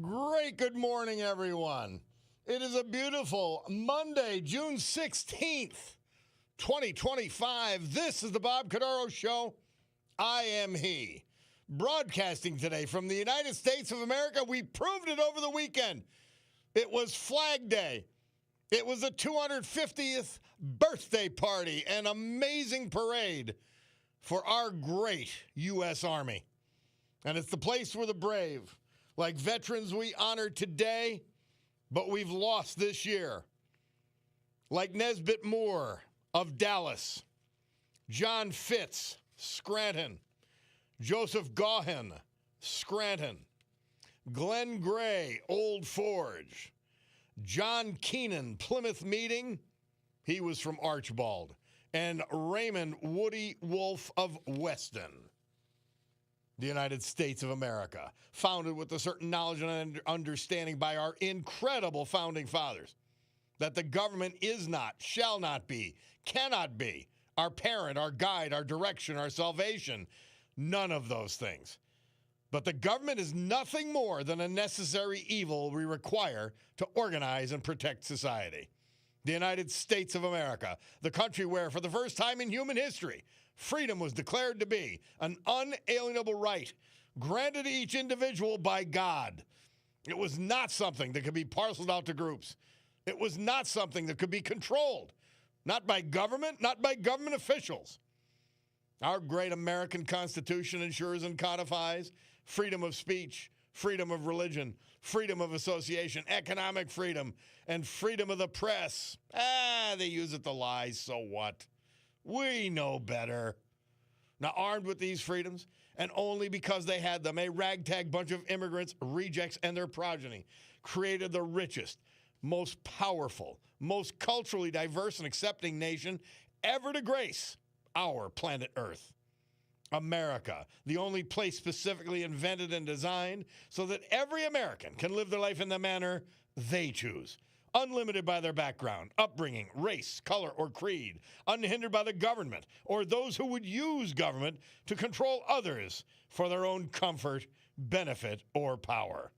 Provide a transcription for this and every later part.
Great good morning, everyone. It is a beautiful Monday, June 16th, 2025. This is the Bob Cordaro Show. I am he. Broadcasting today from the United States of America. We proved it over the weekend. It was Flag Day. It was the 250th birthday party, an amazing parade for our great U.S. Army. And it's the place for the brave. Like veterans we honor today, but we've lost this year. Like Nesbitt Moore of Dallas, John Fitz, Scranton, Joseph Gaughan, Scranton, Glenn Gray, Old Forge, John Keenan, Plymouth Meeting, he was from Archbald, and Raymond Woody Wolf of Weston. The United States of America, founded with a certain knowledge and understanding by our incredible founding fathers that the government is not, shall not be, cannot be our parent, our guide, our direction, our salvation. None of those things. But the government is nothing more than a necessary evil we require to organize and protect society. The United States of America, the country where, for the first time in human history, freedom was declared to be an unalienable right granted to each individual by God. It was not something that could be parceled out to groups. It was not something that could be controlled, not by government, not by government officials. Our great American Constitution ensures and codifies freedom of speech, freedom of religion, freedom of association, economic freedom, and freedom of the press. They use it to lie, so what? We know better. Now, armed with these freedoms, and only because they had them, a ragtag bunch of immigrants, rejects, and their progeny created the richest, most powerful, most culturally diverse and accepting nation ever to grace our planet Earth. America, the only place specifically invented and designed so that every American can live their life in the manner they choose, unlimited by their background, upbringing, race, color, or creed, unhindered by the government or those who would use government to control others for their own comfort, benefit, or power.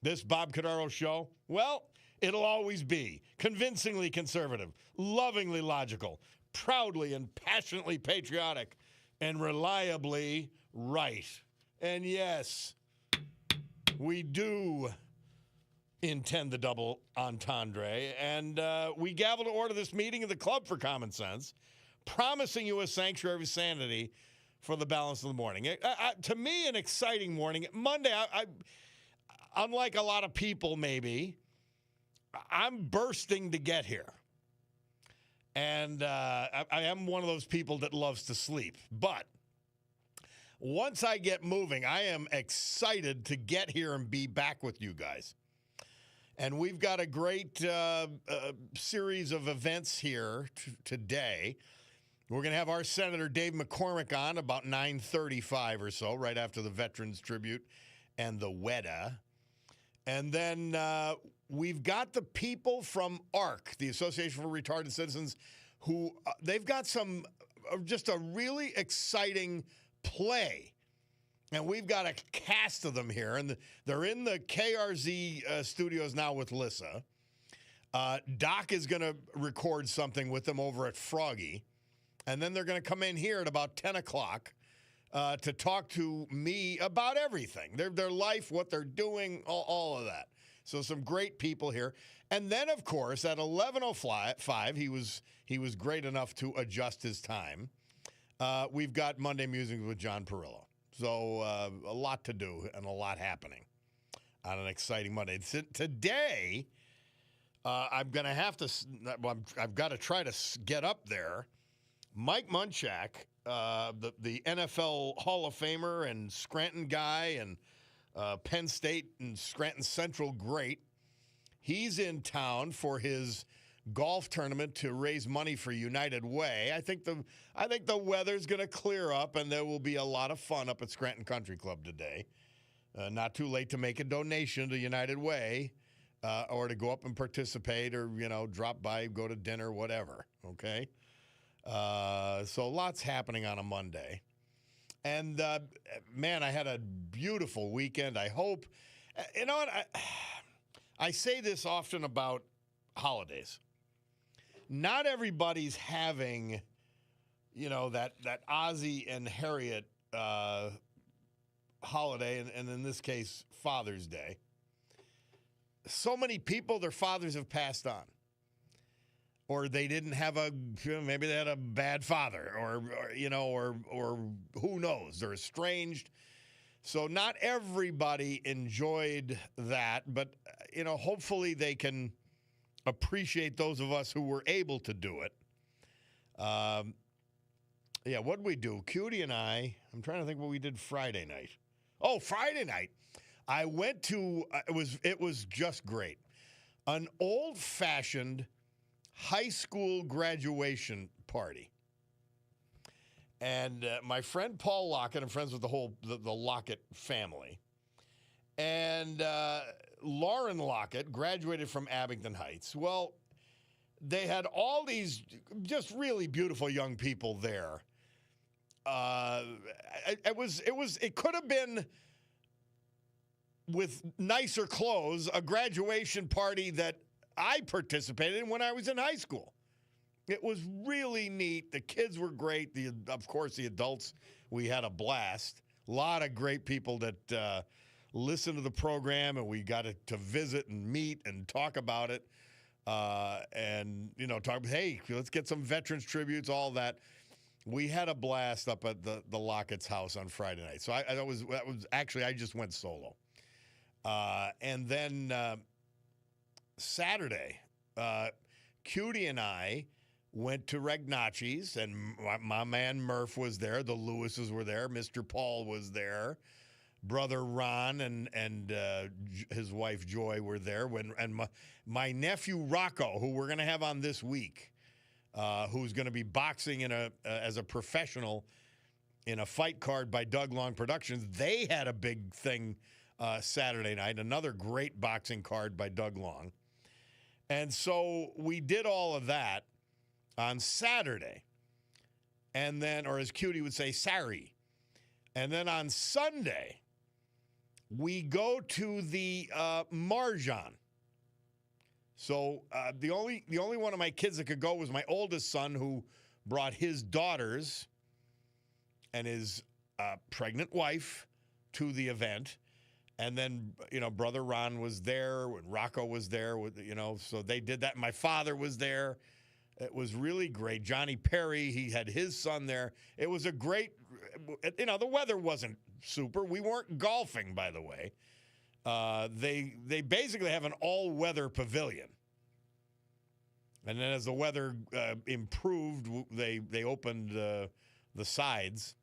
This Bob Cordaro Show, well, it'll always be convincingly conservative, lovingly logical, proudly and passionately patriotic, and reliably right. And yes, we do intend the double entendre. And we gavel to order this meeting of the Club for Common Sense, promising you a sanctuary of sanity for the balance of the morning. To me, an exciting morning. Monday, I unlike a lot of people maybe, I'm bursting to get here. And I am one of those people that loves to sleep. But once I get moving, I am excited to get here and be back with you guys. And we've got a great series of events here today. We're going to have our Senator Dave McCormick on about 9:35 or so, right after the Veterans Tribute and the WEDA. And then we've got the people from ARC, the Association for Retarded Citizens, who they've got some just a really exciting play. And we've got a cast of them here, and they're in the KRZ studios now with Lissa. Doc is going to record something with them over at Froggy, and then they're going to come in here at about 10 o'clock to talk to me about everything, their life, what they're doing, all of that. So some great people here. And then, of course, at 11:05, he was great enough to adjust his time. We've got Monday Musings with John Perillo. So a lot to do and a lot happening on an exciting Monday. Today, I'm going to have to – I've got to try to get up there. Mike Munchak, the NFL Hall of Famer and Scranton guy and Penn State and Scranton Central great, he's in town for his golf tournament to raise money for United Way. I think the weather's going to clear up, and there will be a lot of fun up at Scranton Country Club today. Not too late to make a donation to United Way or to go up and participate or, drop by, go to dinner, whatever, okay? So lots happening on a Monday. And, man, I had a beautiful weekend. I hope You know what? I say this often about holidays. Not everybody's having, that Ozzie and Harriet holiday, and in this case, Father's Day. So many people, their fathers have passed on. Or they didn't have maybe they had a bad father, or who knows, they're estranged. So not everybody enjoyed that, but, hopefully they can appreciate those of us who were able to do it. What did we do? Cutie and I'm trying to think what we did Friday night. Oh, Friday night. I went to, it was just great. An old-fashioned high school graduation party. And my friend Paul Lockett, I'm friends with the Lockett family. And Lauren Lockett graduated from Abington Heights. Well, they had all these just really beautiful young people there. It could have been, with nicer clothes, a graduation party that I participated in when I was in high school. It was really neat. The kids were great. Of course, the adults, we had a blast. A lot of great people that listened to the program, and we got to visit and meet and talk about it. Hey, let's get some veterans tributes, all that. We had a blast up at the Lockett's house on Friday night. So I just went solo. And then Saturday, Cutie and I went to Regnacci's, and my man Murph was there. The Lewises were there. Mr. Paul was there. Brother Ron and his wife Joy were there. And my nephew Rocco, who we're going to have on this week, who's going to be boxing as a professional in a fight card by Doug Long Productions. They had a big thing Saturday night, another great boxing card by Doug Long. And so we did all of that on Saturday. And then, or as Cutie would say, Sari. And then on Sunday, we go to the Marjan. So the only one of my kids that could go was my oldest son, who brought his daughters and his pregnant wife to the event. And then, Brother Ron was there, and Rocco was there, so they did that. My father was there. It was really great. Johnny Perry, he had his son there. It was a great, the weather wasn't super. We weren't golfing, by the way. They basically have an all-weather pavilion. And then as the weather improved, they opened the sides.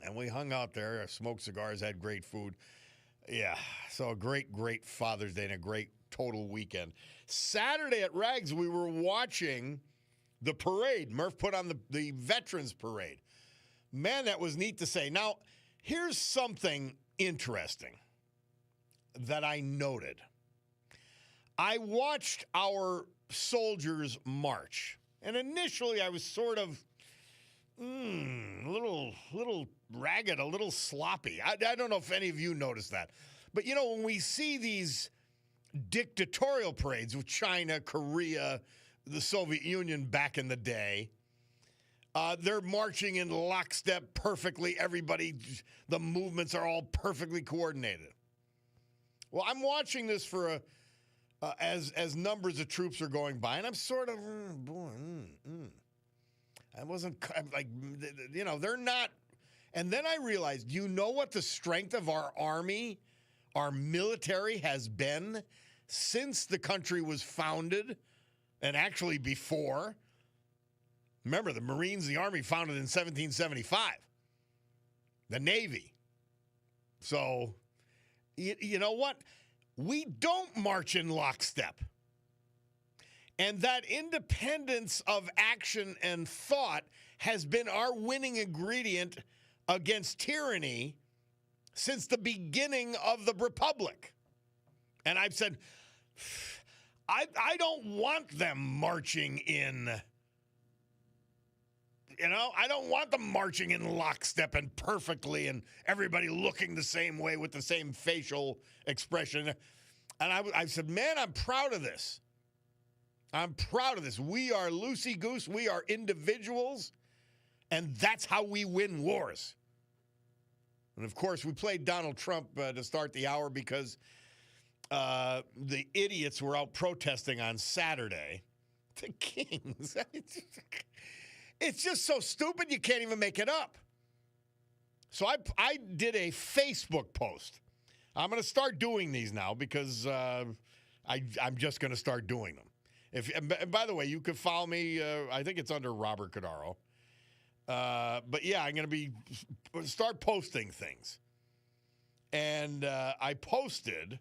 And we hung out there, smoked cigars, had great food. Yeah, so a great Father's Day and a great total weekend. Saturday at Rags, we were watching the parade. Murph put on the Veterans Parade. Man, that was neat to say. Now, here's something interesting that I noted. I watched our soldiers march, and initially I was sort of a little ragged, a little sloppy. I don't know if any of you noticed that. But, when we see these dictatorial parades with China, Korea, the Soviet Union back in the day, they're marching in lockstep perfectly. Everybody, the movements are all perfectly coordinated. Well, I'm watching this for as numbers of troops are going by, and I'm sort of, I wasn't like, they're not. And then I realized, do you know what the strength of our Army, our military has been since the country was founded, and actually before? Remember, the Marines, the Army founded in 1775. The Navy. So, you know what? We don't march in lockstep. And that independence of action and thought has been our winning ingredient against tyranny since the beginning of the Republic. And I've said, I don't want them marching in I don't want them marching in lockstep and perfectly and everybody looking the same way with the same facial expression. And I said, man, I'm proud of this. I'm proud of this. We are loosey-goose. We are individuals. And that's how we win wars. And, of course, we played Donald Trump to start the hour because the idiots were out protesting on Saturday. The Kings. It's just so stupid you can't even make it up. So I did a Facebook post. I'm going to start doing these now because I'm just going to start doing them. And by the way, you could follow me. I think it's under Robert Cordaro. But yeah, I'm going to start posting things. And I posted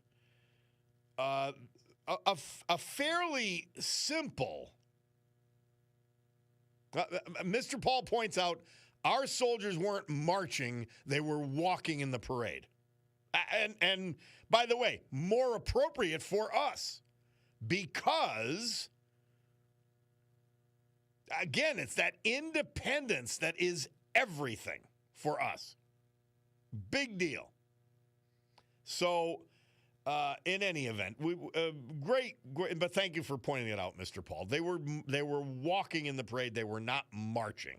a fairly simple. Mr. Paul points out our soldiers weren't marching; they were walking in the parade. And by the way, more appropriate for us because, again, it's that independence that is everything for us. Big deal. So, in any event, great, but thank you for pointing it out, Mr. Paul. They were walking in the parade. They were not marching.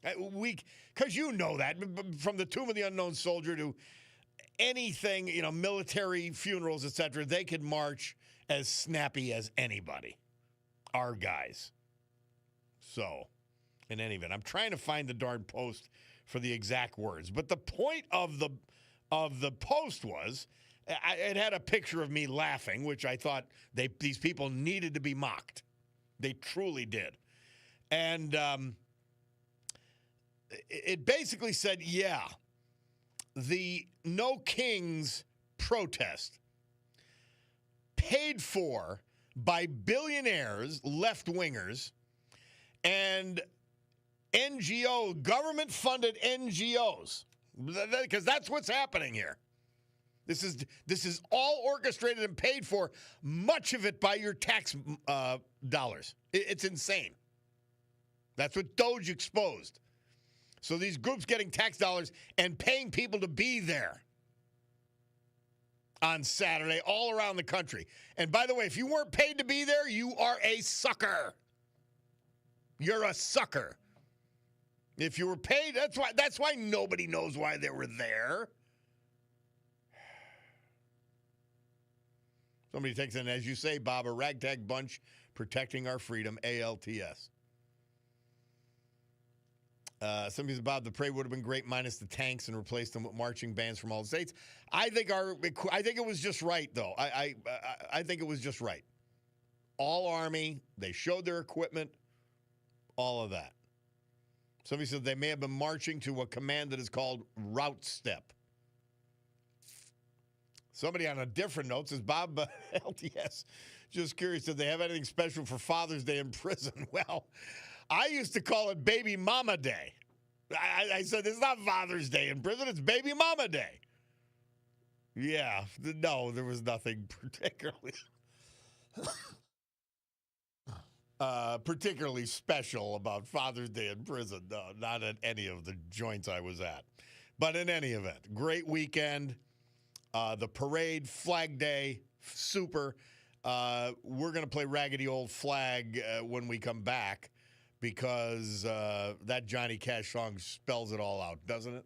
Because you know that from the Tomb of the Unknown Soldier to anything, military funerals, etc. They could march as snappy as anybody. Our guys. So, in any event, I'm trying to find the darn post for the exact words. But the point of the post was, it had a picture of me laughing, which I thought these people needed to be mocked. They truly did. And it basically said, yeah, the No Kings protest paid for by billionaires, left-wingers, and government-funded NGOs, because that's what's happening here. This is all orchestrated and paid for, much of it by your tax dollars. It's insane. That's what Doge exposed. So these groups getting tax dollars and paying people to be there on Saturday all around the country. And by the way, if you weren't paid to be there, you are a sucker. You're a sucker. If you were paid, that's why nobody knows why they were there. Somebody takes in, as you say, Bob, a ragtag bunch protecting our freedom, ALTS. Somebody said, Bob, the parade would have been great minus the tanks and replaced them with marching bands from all the states. I think it was just right, though. I think it was just right. All Army, they showed their equipment, all of that. Somebody said they may have been marching to a command that is called route step. Somebody on a different note says, Bob, LTS, just curious, did they have anything special for Father's Day in prison? Well, I used to call it Baby Mama Day. I said, it's not Father's Day in prison, it's Baby Mama Day. Yeah, no, there was nothing particularly special about Father's Day in prison. No, not at any of the joints I was at. But in any event, great weekend. The parade, Flag Day, super. We're going to play Raggedy Old Flag when we come back because that Johnny Cash song spells it all out, doesn't it?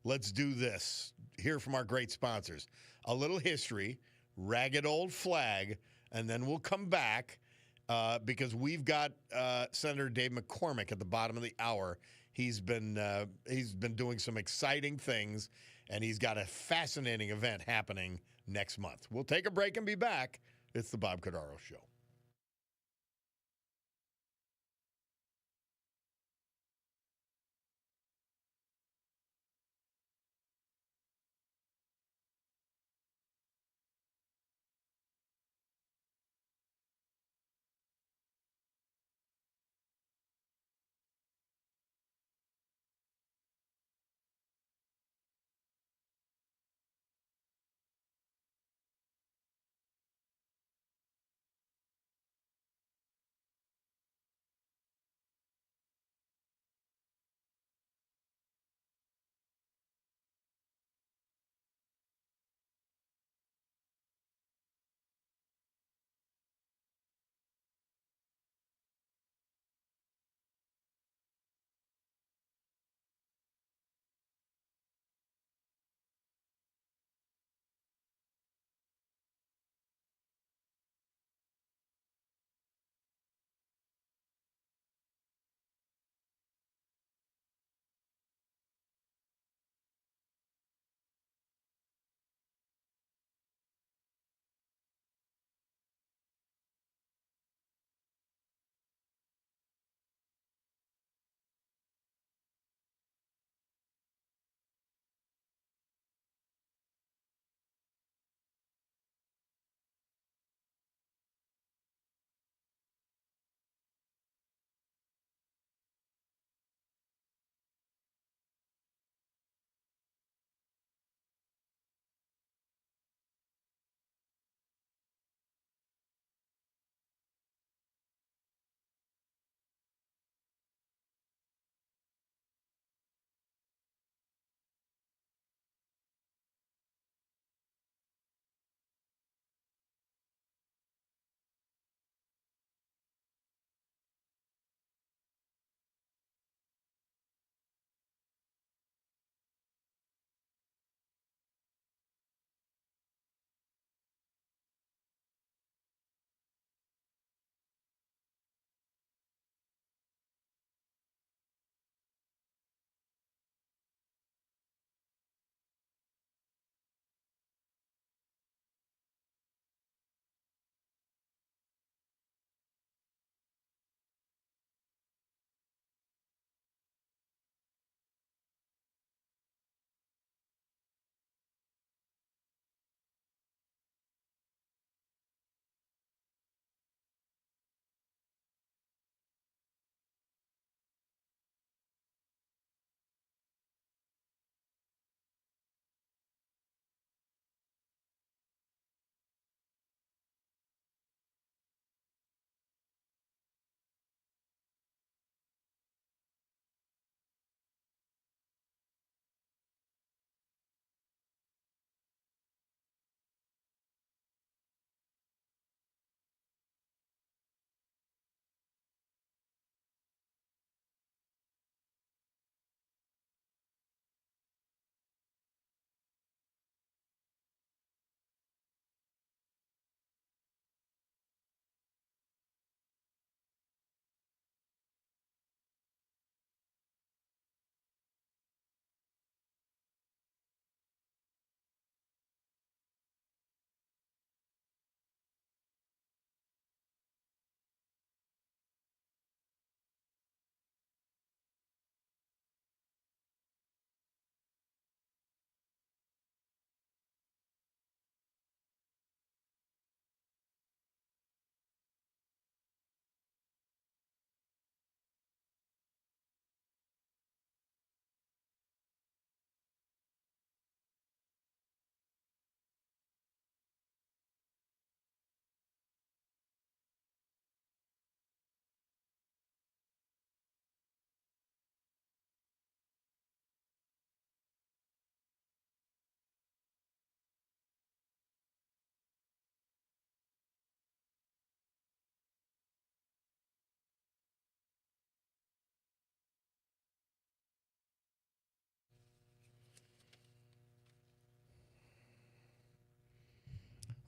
Let's do this. Hear from our great sponsors. A little history, Ragged Old Flag, and then we'll come back because we've got Senator Dave McCormick at the bottom of the hour. He's been doing some exciting things, and he's got a fascinating event happening next month. We'll take a break and be back. It's the Bob Cordaro Show.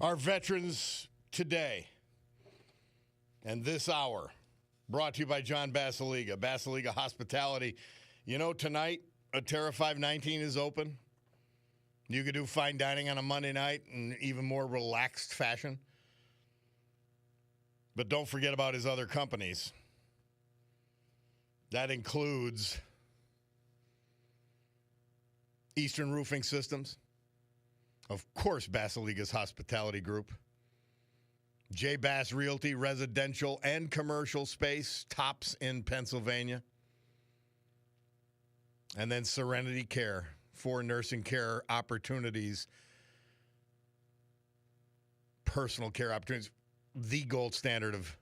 Our veterans today and this hour, brought to you by John Basiliga, Basiliga Hospitality. You know, tonight, a Terra 519 is open. You could do fine dining on a Monday night in even more relaxed fashion. But don't forget about his other companies. That includes Eastern Roofing Systems, of course, Basiliga's Hospitality Group, J. Bass Realty, residential and commercial space, tops in Pennsylvania, and then Serenity Care for nursing care opportunities, personal care opportunities, the gold standard of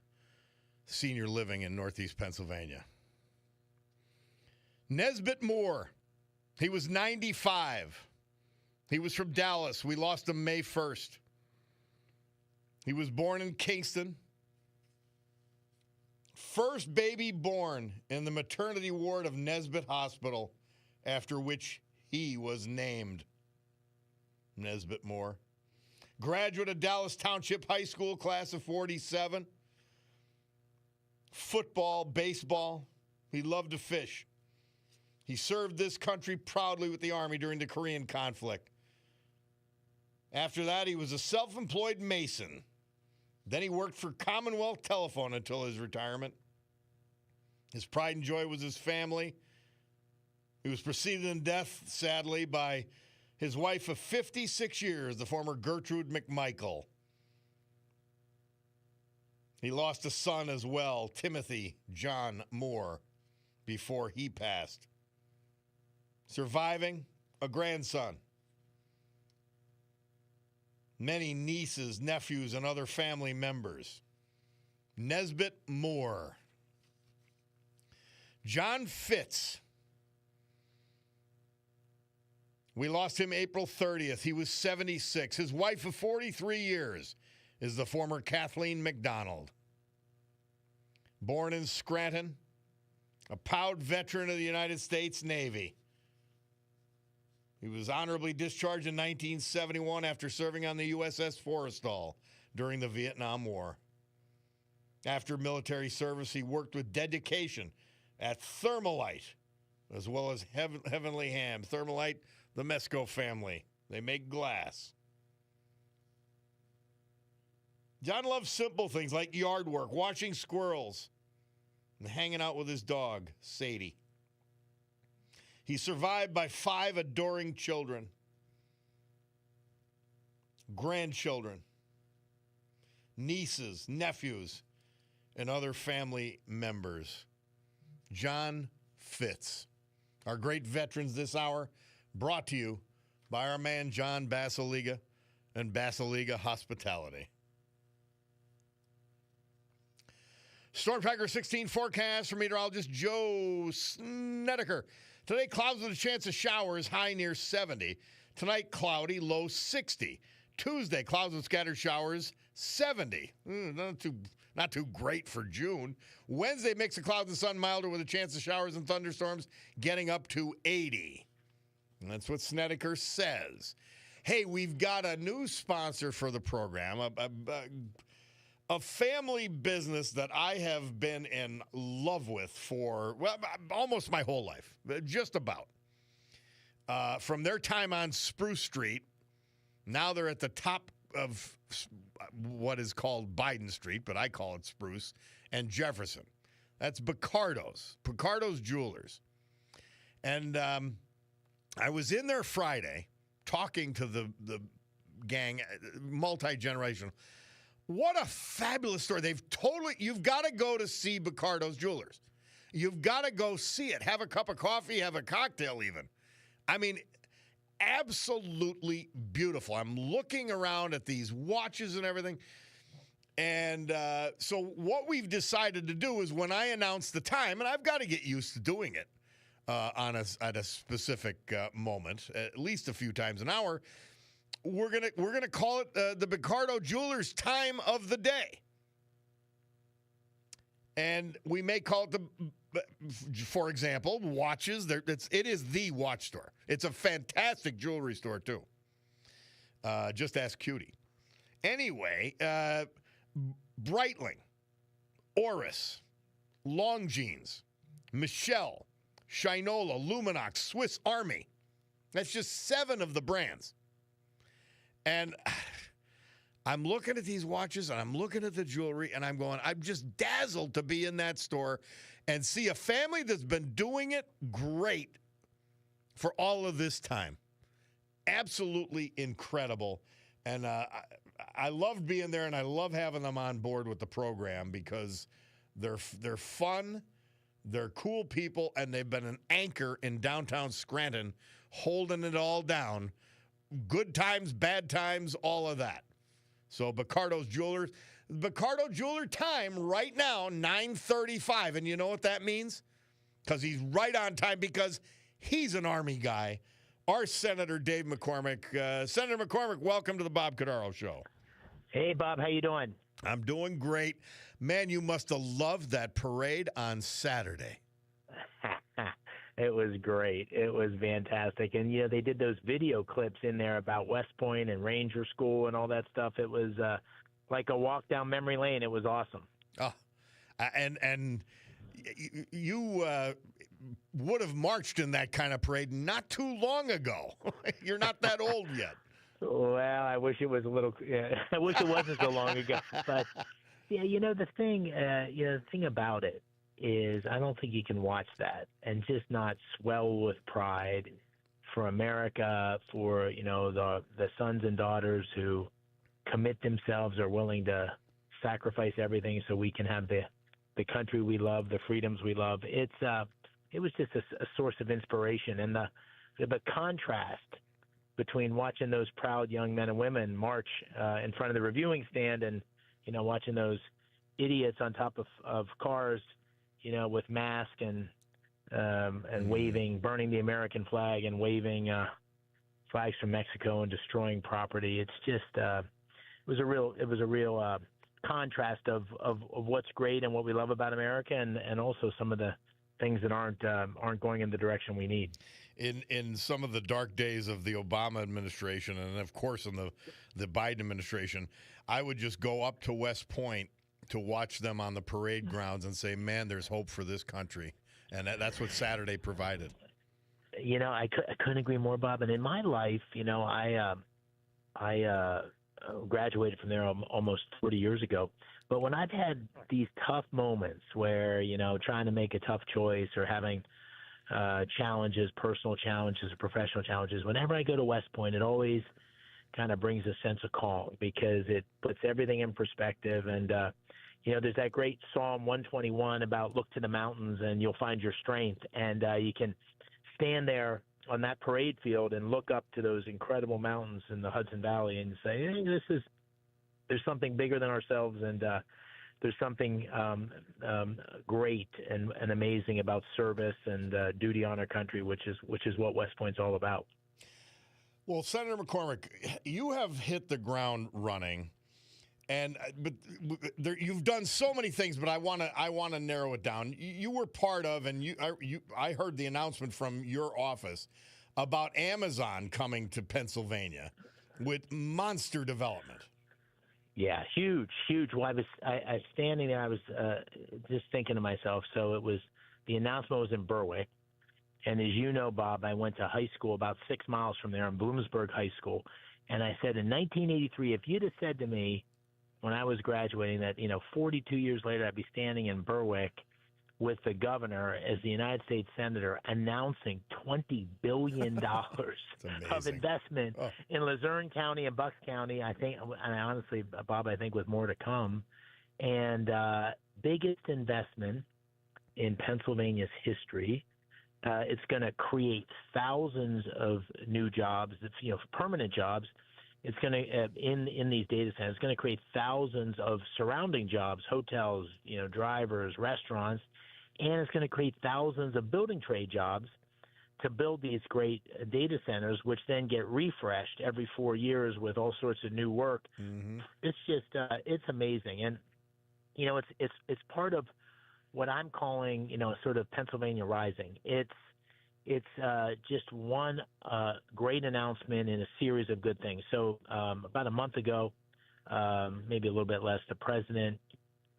senior living in Northeast Pennsylvania. Nesbitt Moore, he was 95. He was from Dallas. We lost him May 1st. He was born in Kingston. First baby born in the maternity ward of Nesbitt Hospital, after which he was named. Nesbitt Moore. Graduate of Dallas Township High School, class of 47. Football, baseball. He loved to fish. He served this country proudly with the Army during the Korean conflict. After that, he was a self-employed mason. Then he worked for Commonwealth Telephone until his retirement. His pride and joy was his family. He was preceded in death, sadly, by his wife of 56 years, the former Gertrude McMichael. He lost a son as well, Timothy John Moore, before he passed. Surviving, a grandson. Many nieces, nephews, and other family members. Nesbitt Moore. John Fitz. We lost him April 30th. He was 76. His wife of 43 years is the former Kathleen McDonald. Born in Scranton, a proud veteran of the United States Navy. He was honorably discharged in 1971 after serving on the USS Forrestal during the Vietnam War. After military service, he worked with dedication at Thermalite, as well as Heavenly Ham. Thermalite, the Mesco family. They make glass. John loved simple things like yard work, watching squirrels, and hanging out with his dog, Sadie. He's survived by 5 adoring children, grandchildren, nieces, nephews, and other family members. John Fitz. Our great veterans this hour, brought to you by our man John Basiliga and Basiliga Hospitality. Storm Tracker 16 forecast from meteorologist Joe Snedeker. Today, clouds with a chance of showers, high near 70. Tonight, cloudy, low 60. Tuesday, clouds with scattered showers, 70. Not too great for June. Wednesday, mix of clouds and sun, milder with a chance of showers and thunderstorms, getting up to 80. And that's what Snedeker says. Hey, we've got a new sponsor for the program, a family business that I have been in love with for, well, almost my whole life, just about. From their time on Spruce Street, now they're at the top of what is called Biden Street, but I call it Spruce, and Jefferson. That's Picardo's Jewelers. And I was in there Friday talking to the gang, multi-generational. What a fabulous story. You've got to go to see Picardo's Jewelers. You've got to go see it. Have a cup of coffee, have a cocktail even. I mean, absolutely beautiful. I'm looking around at these watches and everything. And so what we've decided to do is when I announce the time, and I've got to get used to doing it at a specific moment, at least a few times an hour, we're gonna call it the Picardo Jewelers time of the day, and we may call it for example, watches. It is the watch store. It's a fantastic jewelry store too. Just ask Cutie. Anyway, Breitling, Oris, Longines, Michelle, Shinola, Luminox, Swiss Army. That's just 7 of the brands. And I'm looking at these watches and I'm looking at the jewelry and I'm going, I'm just dazzled to be in that store and see a family that's been doing it great for all of this time. Absolutely incredible. And I loved being there, and I love having them on board with the program because they're fun, they're cool people, and they've been an anchor in downtown Scranton, holding it all down. Good times, bad times, all of that. So Bacardo's Jewelers, Bacardo Jeweler time right now, 9:35. And you know what that means? Because he's right on time because he's an Army guy. Our Senator Dave McCormick. Senator McCormick, welcome to the Bob Cordaro Show. Hey, Bob. How you doing? I'm doing great. Man, you must have loved that parade on Saturday. It was great. It was fantastic. And, you know, they did those video clips in there about West Point and Ranger School and all that stuff. It was like a walk down memory lane. It was awesome. Oh, and you would have marched in that kind of parade not too long ago. You're not that old yet. Well, I wish it was a little. I wish it wasn't so long ago. But yeah, you know the thing. The thing about it is, I don't think you can watch that and just not swell with pride for America, for the sons and daughters who commit themselves, are willing to sacrifice everything so we can have the country we love, the freedoms we love. It was just a source of inspiration, and the contrast between watching those proud young men and women march in front of the reviewing stand and watching those idiots on top of cars, with masks and waving, burning the American flag and waving flags from Mexico and destroying property. It's just it was a real contrast of what's great and what we love about America, and also some of the things that aren't going in the direction we need. In some of the dark days of the Obama administration, and of course in the Biden administration, I would just go up to West Point to watch them on the parade grounds and say, man, there's hope for this country. And that's what Saturday provided. I couldn't agree more, Bob. And in my life, I graduated from there almost 40 years ago. But when I've had these tough moments where, trying to make a tough choice or having challenges, personal challenges or professional challenges, whenever I go to West Point, it always kind of brings a sense of calm because it puts everything in perspective. And, there's that great Psalm 121 about look to the mountains and you'll find your strength. And you can stand there on that parade field and look up to those incredible mountains in the Hudson Valley and say, hey, there's something bigger than ourselves, and there's something great and amazing about service and duty on our country, which is what West Point's all about. Well, Senator McCormick, you have hit the ground running, but you've done so many things. But I want to narrow it down. You were part of, and I heard the announcement from your office about Amazon coming to Pennsylvania with monster development. Yeah, huge. Well, I was standing there. I was just thinking to myself. So the announcement was in Berwick. And as you know, Bob, I went to high school about 6 miles from there in Bloomsburg High School. And I said, in 1983, if you'd have said to me when I was graduating that, 42 years later, I'd be standing in Berwick with the governor as the United States Senator announcing $20 billion of investment in Luzerne County and Bucks County, I think, and honestly, Bob, I think with more to come, and biggest investment in Pennsylvania's history. It's going to create thousands of new jobs, permanent jobs. It's going to, in these data centers, it's going to create thousands of surrounding jobs, hotels, drivers, restaurants, and it's going to create thousands of building trade jobs to build these great data centers, which then get refreshed every 4 years with all sorts of new work. Mm-hmm. It's just, it's amazing. And, it's part of what I'm calling, sort of Pennsylvania Rising. It's just one great announcement in a series of good things. So about a month ago, maybe a little bit less. The president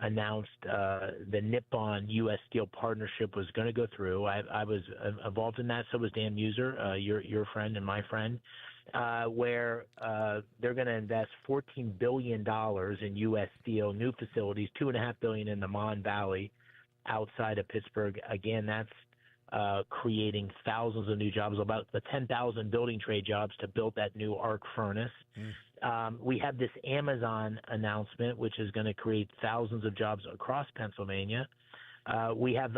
announced the Nippon U.S. Steel partnership was going to go through. I was involved in that. So was Dan Muser, your friend and my friend, where they're going to invest $14 billion in U.S. Steel, new facilities, $2.5 billion in the Mon Valley outside of Pittsburgh. Again, that's creating thousands of new jobs, about the 10,000 building trade jobs to build that new arc furnace. We have this Amazon announcement, which is going to create thousands of jobs across Pennsylvania. We have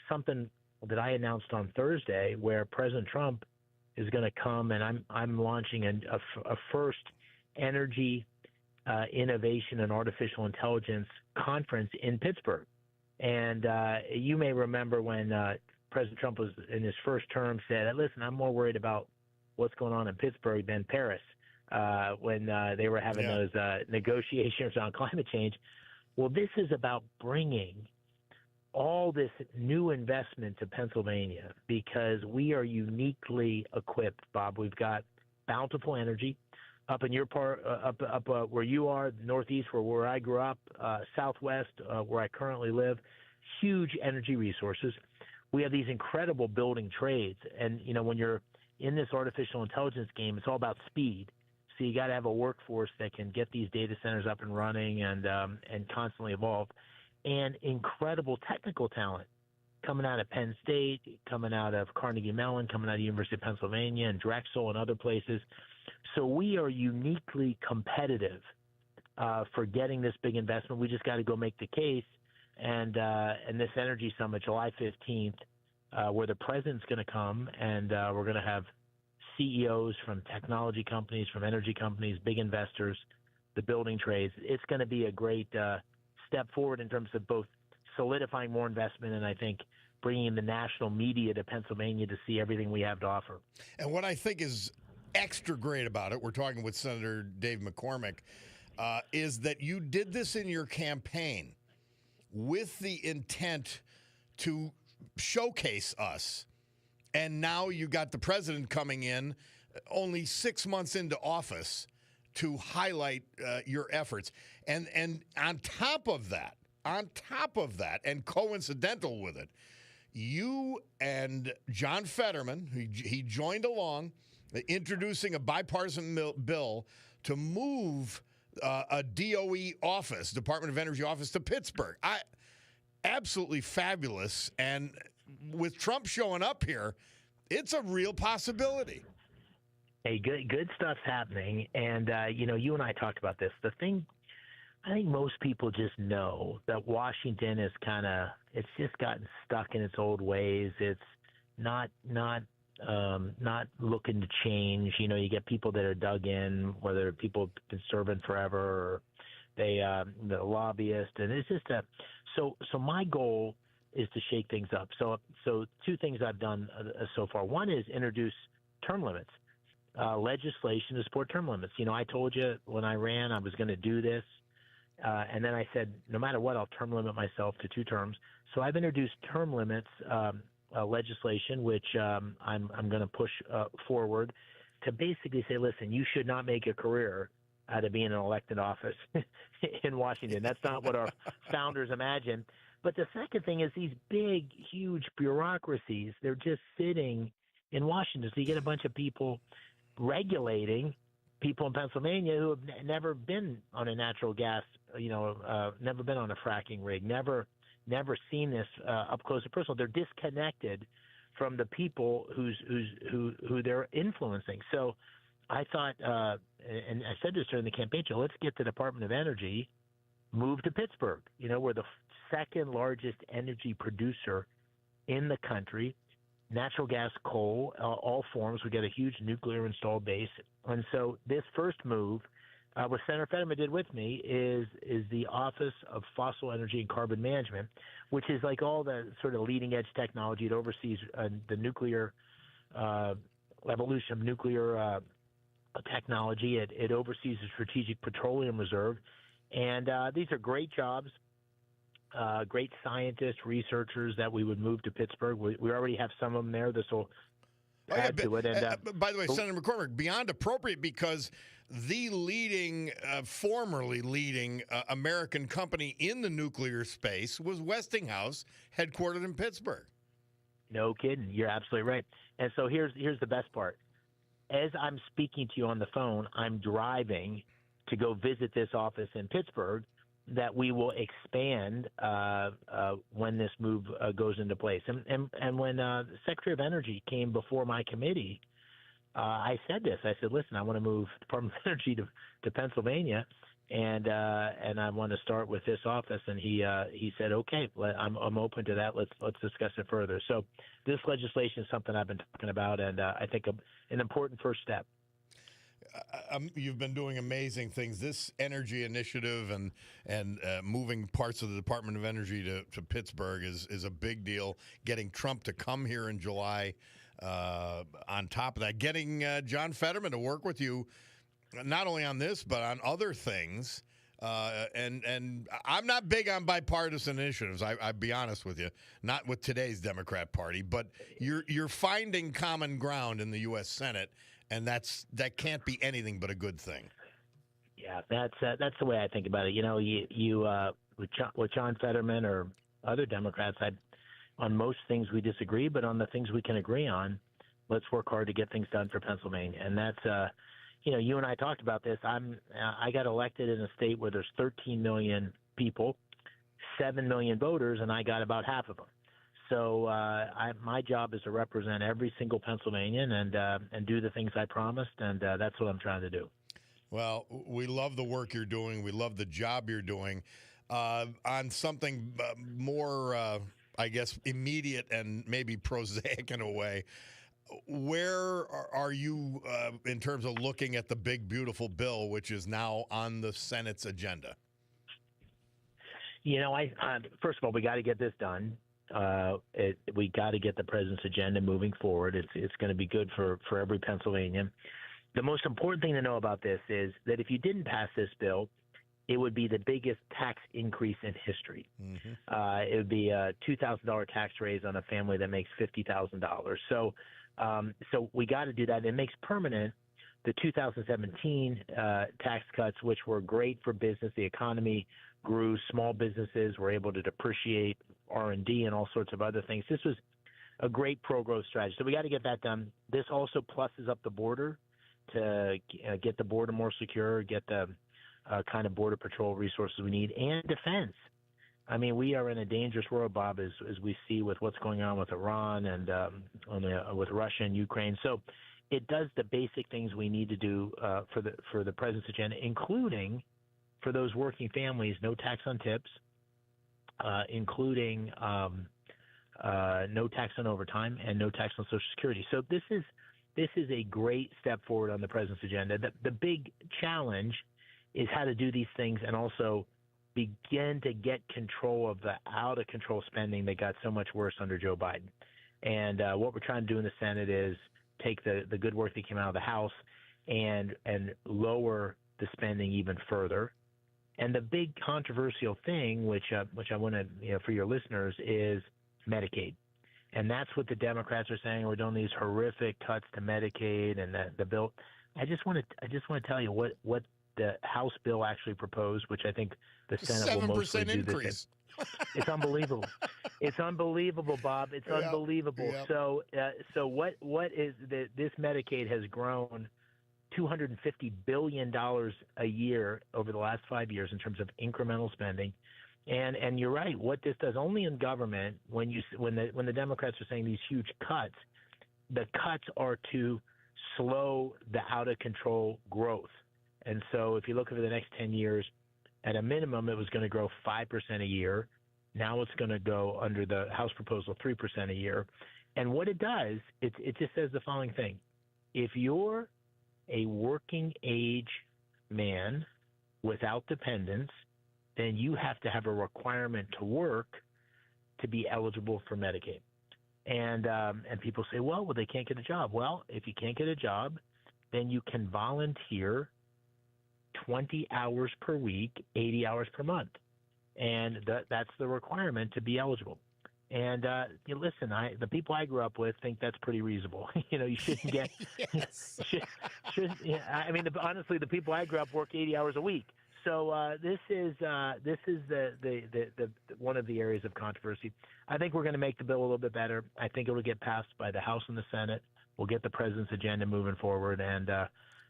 something that I announced on Thursday where President Trump is going to come, and I'm launching a first energy innovation and artificial intelligence conference in Pittsburgh. And you may remember when President Trump was in his first term said, listen, I'm more worried about what's going on in Pittsburgh than Paris. When they were having those negotiations on climate change. Well, this is about bringing all this new investment to Pennsylvania because we are uniquely equipped, Bob. We've got bountiful energy up in your part, up where you are, Northeast, where I grew up, Southwest, where I currently live, huge energy resources. We have these incredible building trades. And, when you're in this artificial intelligence game, it's all about speed. So you got to have a workforce that can get these data centers up and running and constantly evolve, and incredible technical talent coming out of Penn State, coming out of Carnegie Mellon, coming out of the University of Pennsylvania and Drexel and other places. So we are uniquely competitive for getting this big investment. We just got to go make the case. And this Energy Summit, July 15th, where the president's going to come, and we're going to have CEOs from technology companies, from energy companies, big investors, the building trades. It's going to be a great step forward in terms of both solidifying more investment and I think bringing the national media to Pennsylvania to see everything we have to offer. And what I think is extra great about it, we're talking with Senator Dave McCormick, is that you did this in your campaign with the intent to showcase us. And now you got the president coming in only 6 months into office to highlight your efforts. And on top of that, and coincidental with it, you and John Fetterman, he joined along, introducing a bipartisan bill to move a DOE office, Department of Energy office, to Pittsburgh. Absolutely fabulous. And with Trump showing up here, it's a real possibility. Hey, good stuff's happening. And, you and I talked about this. The thing, I think most people just know that Washington is it's just gotten stuck in its old ways. It's not looking to change. You get people that are dug in, whether people have been serving forever or the lobbyists. And it's just so my goal is to shake things up. So two things I've done so far. One is introduce term limits, legislation to support term limits. I told you when I ran I was going to do this, and then I said no matter what I'll term limit myself to 2 terms. So I've introduced term limits legislation, which I'm going to push forward to basically say, listen, you should not make a career out of being in an elected office in Washington. That's not what our founders imagined. But the second thing is these big, huge bureaucracies, they're just sitting in Washington. So you get a bunch of people regulating people in Pennsylvania who have never been on a natural gas, never been on a fracking rig, never seen this up close and personal. They're disconnected from the people who they're influencing. So I thought, and I said this during the campaign trail, let's get the Department of Energy moved to Pittsburgh. We're the second largest energy producer in the country, natural gas, coal, all forms. We got a huge nuclear installed base. And so this first move, what Senator Fetterman did with me, is the Office of Fossil Energy and Carbon Management, which is like all the sort of leading edge technology. It oversees the nuclear evolution of nuclear technology. It oversees the Strategic Petroleum Reserve. And these are great jobs, great scientists, researchers that we would move to Pittsburgh. We already have some of them there. This will add to it. And by the way, Senator McCormick, beyond appropriate, because the leading, formerly leading American company in the nuclear space was Westinghouse, headquartered in Pittsburgh. No kidding. You're absolutely right. And so here's the best part. As I'm speaking to you on the phone, I'm driving to go visit this office in Pittsburgh that we will expand when this move goes into place. And when the Secretary of Energy came before my committee, I said this. I said, listen, I want to move Department of Energy to Pennsylvania, and I want to start with this office. And he said, okay, I'm open to that. Let's discuss it further. So this legislation is something I've been talking about, and I think an important first step. You've been doing amazing things. This energy initiative and moving parts of the Department of Energy to Pittsburgh is a big deal. Getting Trump to come here in July. On top of that, getting John Fetterman to work with you, not only on this but on other things. And I'm not big on bipartisan initiatives. I'll be honest with you, not with today's Democrat Party, but you're finding common ground in the U.S. Senate. And that can't be anything but a good thing. Yeah, that's the way I think about it. You know, you with John Fetterman or other Democrats, on most things we disagree, but on the things we can agree on, let's work hard to get things done for Pennsylvania. And that's, you and I talked about this. I got elected in a state where there's 13 million people, 7 million voters, and I got about half of them. So my job is to represent every single Pennsylvanian and do the things I promised, and that's what I'm trying to do. Well, we love the work you're doing. We love the job you're doing. On something more, I guess, immediate and maybe prosaic in a way, where are you in terms of looking at the big, beautiful bill, which is now on the Senate's agenda? You know, first of all, we got to get this done. We got to get the president's agenda moving forward. It's going to be good for every Pennsylvanian. The most important thing to know about this is that if you didn't pass this bill, it would be the biggest tax increase in history. Mm-hmm. It would be a $2,000 tax raise on a family that makes $50,000. So we got to do that. It makes permanent the 2017 tax cuts, which were great for business. The economy grew. Small businesses were able to depreciate R&D and all sorts of other things. This was a great pro-growth strategy. So we got to get that done. This also pluses up the border to get the border more secure, get the kind of border patrol resources we need, and defense. I mean, we are in a dangerous world, Bob, as we see with what's going on with Iran and with Russia and Ukraine. So it does the basic things we need to do for the president's agenda, including for those working families, no tax on tips, including no tax on overtime and no tax on Social Security. So this is a great step forward on the president's agenda. The big challenge is how to do these things and also begin to get control of the out-of-control spending that got so much worse under Joe Biden. And what we're trying to do in the Senate is take the good work that came out of the House and lower the spending even further. And the big controversial thing, which I want to, for your listeners, is Medicaid. And that's what the Democrats are saying. We're doing these horrific cuts to Medicaid and the bill. I just want to tell you what the House bill actually proposed, which I think the Senate will mostly do increase. It's unbelievable. It's unbelievable, Bob. It's unbelievable. Yep. So what is this Medicaid has grown $250 billion a year over the last 5 years in terms of incremental spending. And you're right. What this does only in government, when the Democrats are saying these huge cuts, the cuts are to slow the out of control growth. And so if you look over the next 10 years, at a minimum, it was going to grow 5% a year. Now it's going to go under the House proposal 3% a year. And what it does, it just says the following thing. If you're a working age man without dependents, then you have to have a requirement to work to be eligible for Medicaid. And people say, well, they can't get a job. Well, if you can't get a job, then you can volunteer 20 hours per week, 80 hours per month. And that's the requirement to be eligible. And listen, the people I grew up with think that's pretty reasonable. You shouldn't get. Yes. Yeah, I mean, honestly, the people I grew up work 80 hours a week. So this is the one of the areas of controversy. I think we're going to make the bill a little bit better. I think it will get passed by the House and the Senate. We'll get the president's agenda moving forward, and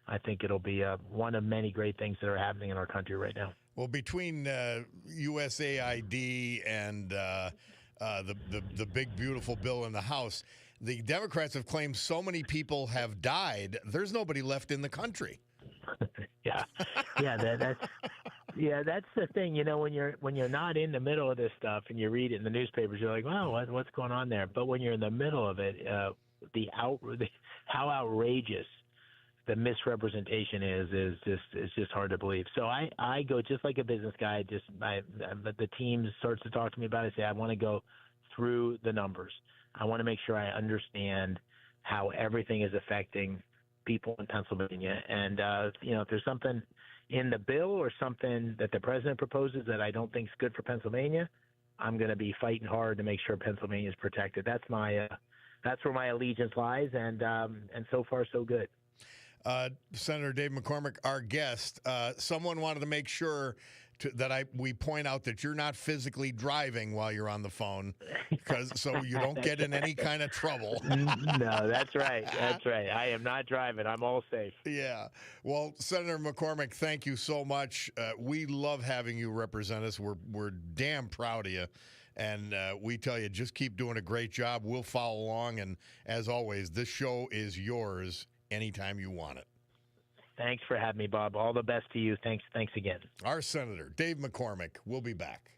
I think it'll be one of many great things that are happening in our country right now. Well, between USAID and the big beautiful bill in the House, the Democrats have claimed so many people have died. There's nobody left in the country. Yeah, that's the thing. When you're not in the middle of this stuff and you read it in the newspapers, you're like, wow, what's going on there? But when you're in the middle of it, how outrageous the misrepresentation is just hard to believe. So I go just like a business guy. But the team starts to talk to me about it. I say I want to go through the numbers. I want to make sure I understand how everything is affecting people in Pennsylvania. And if there's something in the bill or something that the president proposes that I don't think is good for Pennsylvania, I'm going to be fighting hard to make sure Pennsylvania is protected. That's where my allegiance lies, and so far so good. Senator Dave McCormick, our guest. Someone wanted to make sure that we point out that you're not physically driving while you're on the phone, so you don't get in any kind of trouble. No, that's right. That's right. I am not driving. I'm all safe. Yeah. Well, Senator McCormick, thank you so much. We love having you represent us. We're damn proud of you. And we tell you, just keep doing a great job. We'll follow along. And as always, this show is yours anytime you want it. Thanks for having me, Bob. All the best to you. Thanks again. Our Senator, Dave McCormick, will be back.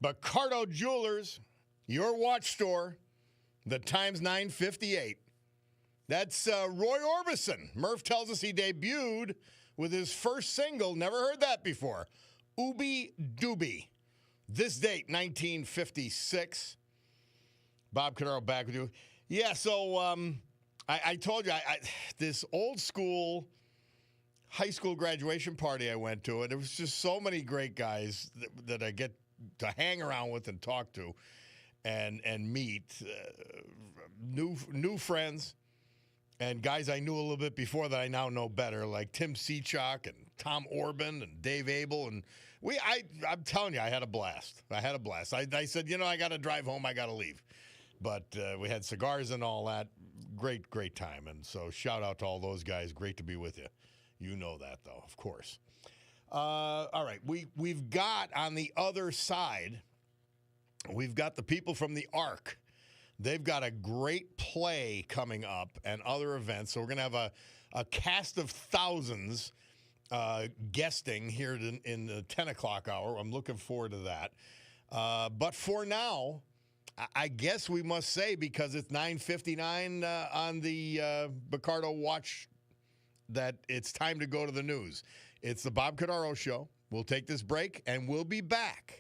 Cordaro Jewelers, your watch store. The time's 9:58. That's Roy Orbison. Murph tells us he debuted with his first single. Never heard that before. Ooby Dooby. This date, 1956. Bob Cordaro back with you. Yeah, so I told you, this old school high school graduation party I went to, and there was just so many great guys that I get to hang around with and talk to and meet. New friends and guys I knew a little bit before that I now know better, like Tim Seachock and Tom Orban and Dave Abel. And I'm telling you, I had a blast. I said, I got to drive home. I got to leave. But we had cigars and all that. Great time. And so shout out to all those guys. Great to be with you. You know that, though, of course. All right. We've got on the other side, we've got the people from the Ark. They've got a great play coming up and other events. So we're going to have a cast of thousands guesting here in the 10 o'clock hour. I'm looking forward to that. But for now, I guess we must say, because it's 9:59 on the Picardo watch, that it's time to go to the news. It's the Bob Cordaro Show. We'll take this break, and we'll be back.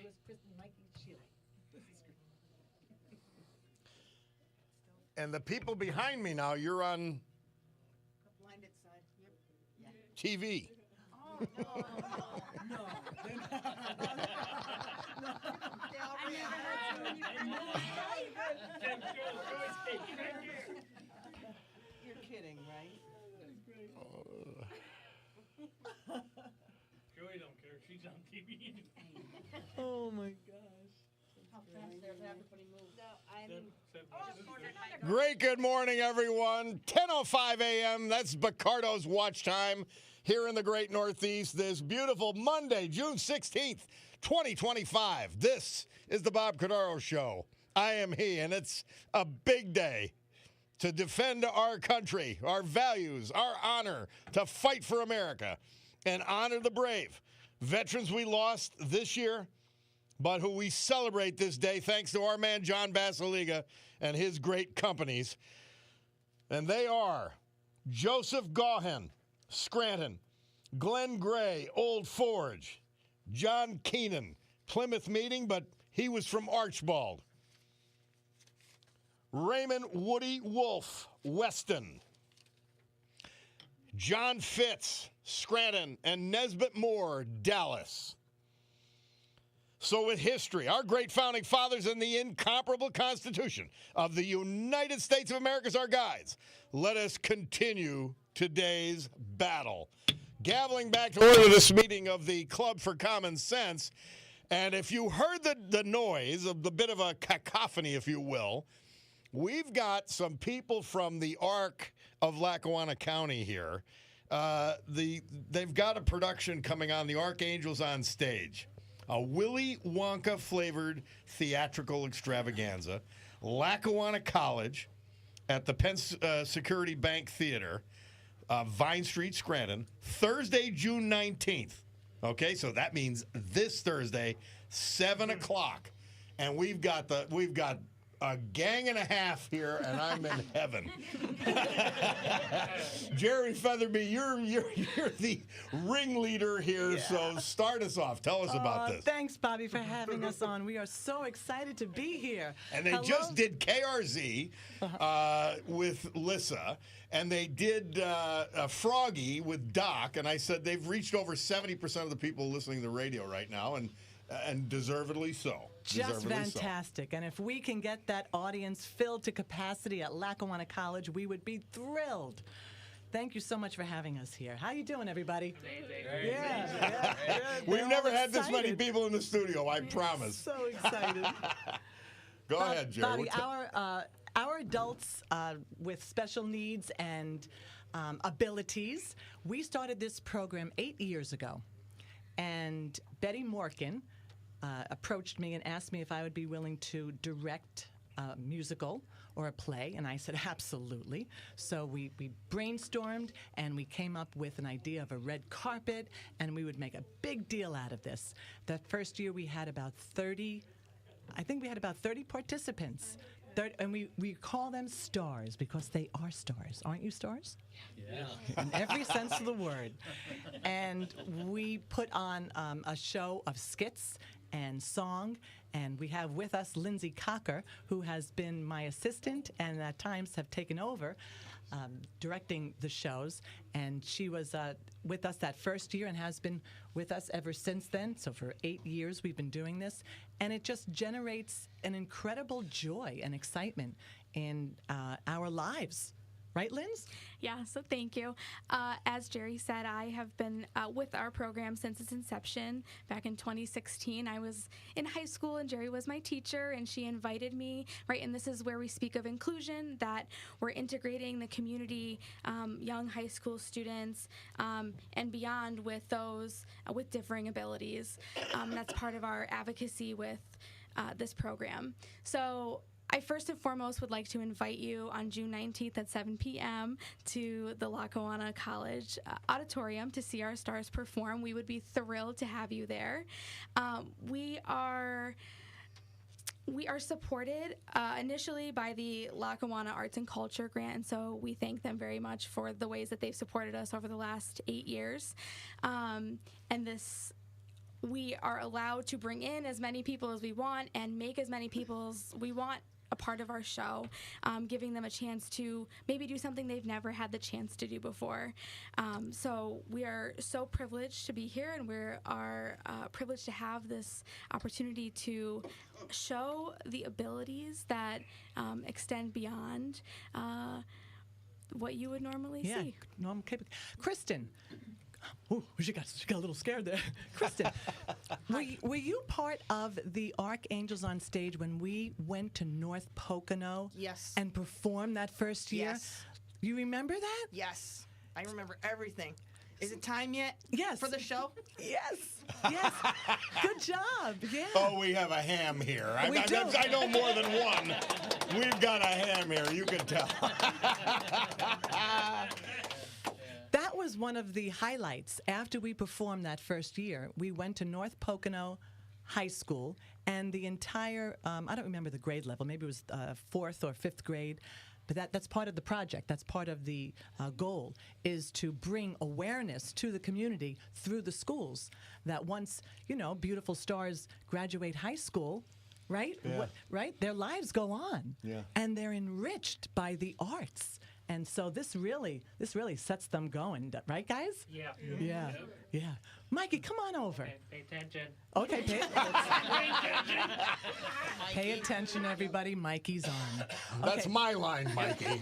was Kristen, Mikey, Sheila. And the people behind me now, you're on Blinded side. Yep. TV. Oh, no. You're kidding, right? Joey don't care. She's on TV. Oh my gosh. How fast there's everybody moves. Great good morning, everyone. 10:05 a.m. That's Bacardo's watch time here in the great Northeast this beautiful Monday, June 16th, 2025. This is the Bob Cordaro Show. I am he, and it's a big day to defend our country, our values, our honor, to fight for America and honor the brave veterans we lost this year, but who we celebrate this day thanks to our man John Basiliga and his great companies. And they are Joseph Gaughan, Scranton, Glenn Gray, Old Forge, John Keenan, Plymouth Meeting, but he was from Archbald, Raymond Woody Wolf, Weston, John Fitz, Scranton, and Nesbitt Moore, Dallas. So with history, our great founding fathers, and the incomparable Constitution of the United States of America as our guides, let us continue today's battle. Gaveling back to order this meeting of the Club for Common Sense, and if you heard the noise of the bit of a cacophony, if you will, we've got some people from the Arc of Lackawanna County here. They've got a production coming on, the Archangels on Stage. A Willy Wonka flavored theatrical extravaganza. Lackawanna College at the Penn Security Bank Theater, Vine Street, Scranton, Thursday, June 19th. Okay, so that means this Thursday, 7 o'clock. And we've got a gang and a half here, and I'm in heaven. Jerry Featherby, you're the ringleader here, so start us off. Tell us about this. Thanks, Bobby, for having us on. We are so excited to be here. And they just did KRZ with Lissa, and they did Froggy with Doc, and I said they've reached over 70% of the people listening to the radio right now, and deservedly so. Just fantastic. And if we can get that audience filled to capacity at Lackawanna College, we would be thrilled. Thank you so much for having us here. How you doing, everybody? Yeah. We've never had this many people in the studio, I promise. So excited. Go ahead, Jerry. Bobby, our adults with special needs and abilities, we started this program 8 years ago. And Betty Morkin approached me and asked me if I would be willing to direct a musical or a play, and I said absolutely. So we brainstormed, and we came up with an idea of a red carpet, and we would make a big deal out of this. That first year we had about 30 participants. And we call them stars because they are stars. Aren't you stars? Yeah. In every sense of the word. And we put on a show of skits and song, and we have with us Lindsay Cocker, who has been my assistant and at times have taken over directing the shows, and she was with us that first year and has been with us ever since then. So for 8 years we've been doing this, and it just generates an incredible joy and excitement in our lives. Right, Linz? Yeah, so thank you. As Jerry said, I have been with our program since its inception back in 2016. I was in high school, and Jerry was my teacher, and she invited me, right, and this is where we speak of inclusion, that we're integrating the community, young high school students, and beyond with those with differing abilities. That's part of our advocacy with this program. So I first and foremost would like to invite you on June 19th at 7 p.m. to the Lackawanna College Auditorium to see our stars perform. We would be thrilled to have you there. We are supported initially by the Lackawanna Arts and Culture Grant, and so we thank them very much for the ways that they've supported us over the last 8 years. And this we are allowed to bring in as many people as we want and make as many people as we want a part of our show, giving them a chance to maybe do something they've never had the chance to do before. So we are so privileged to be here, and we are privileged to have this opportunity to show the abilities that extend beyond what you would normally see. Normal Kristen. Ooh, she got a little scared there. Kristen, were you part of the Archangels on Stage when we went to North Pocono? Yes. And performed that first year? Yes. You remember that? Yes. I remember everything. Is it time yet? Yes. For the show? Yes. Yes. Good job. Yeah. Oh, we have a ham here. I know more than one. We've got a ham here. You can tell. That was one of the highlights. After we performed that first year, we went to North Pocono High School, and the entire, I don't remember the grade level, maybe it was 4th or 5th grade, but that's part of the project. That's part of the goal, is to bring awareness to the community through the schools, that once, beautiful stars graduate high school, right? Yeah. Right? Their lives go on. Yeah. And they're enriched by the arts. And so this really sets them going, right, guys? Yeah. Yeah. Yeah. Mikey, come on over. Okay, pay attention. Okay, pay attention, everybody. Mikey's on. That's Okay. my line, Mikey.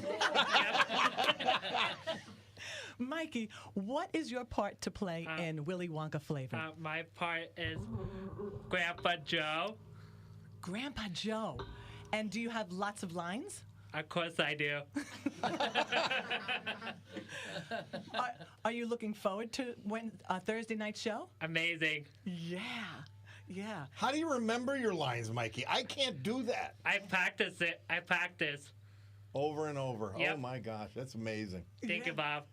Mikey, what is your part to play in Willy Wonka Flavor? My part is Grandpa Joe. Grandpa Joe. And do you have lots of lines? Of course I do. Are you looking forward to Thursday night show? Amazing. Yeah. Yeah. How do you remember your lines, Mikey? I can't do that. I practice it. I practice. Over and over. Yep. Oh, my gosh. That's amazing. Thank you, Bob.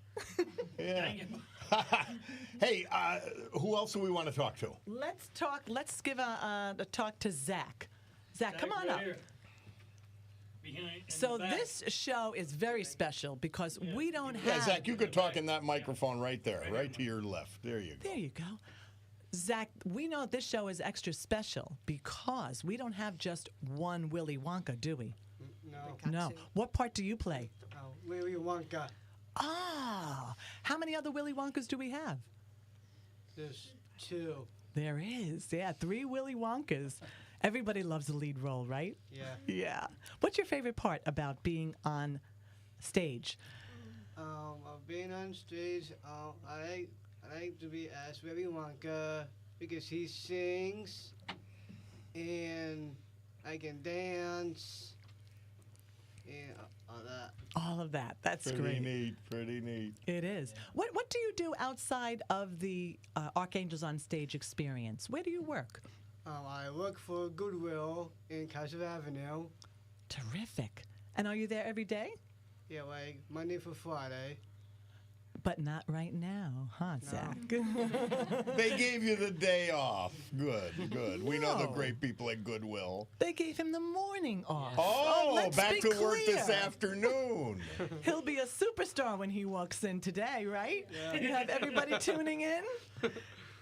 Yeah. Hey, who else do we want to talk to? Let's give a talk to Zach. Zach, come on up. So this show is very special because we don't have... Yeah, Zach, you could talk in that microphone right there, right to your left. There you go. There you go. Zach, we know this show is extra special because we don't have just one Willy Wonka, do we? No. What part do you play? Willy Wonka. Ah, how many other Willy Wonkas do we have? There's 2. There is, 3 Willy Wonkas. Everybody loves the lead role, right? Yeah. Yeah. What's your favorite part about being on stage? Being on stage, I like to be as Willy Wonka because he sings and I can dance and all that. All of that. That's Pretty great. neat. Pretty neat. It is. What do you do outside of the Archangels on Stage experience? Where do you work? I work for Goodwill in Castle Avenue. Terrific. And are you there every day? Yeah, like Monday for Friday. But not right now, huh, Zach? They gave you the day off. Good, good. We know the No. great people at Goodwill. They gave him the morning off. Oh, let's back be to work this clear. afternoon. He'll be a superstar when he walks in today, right? Yeah. You have everybody tuning in?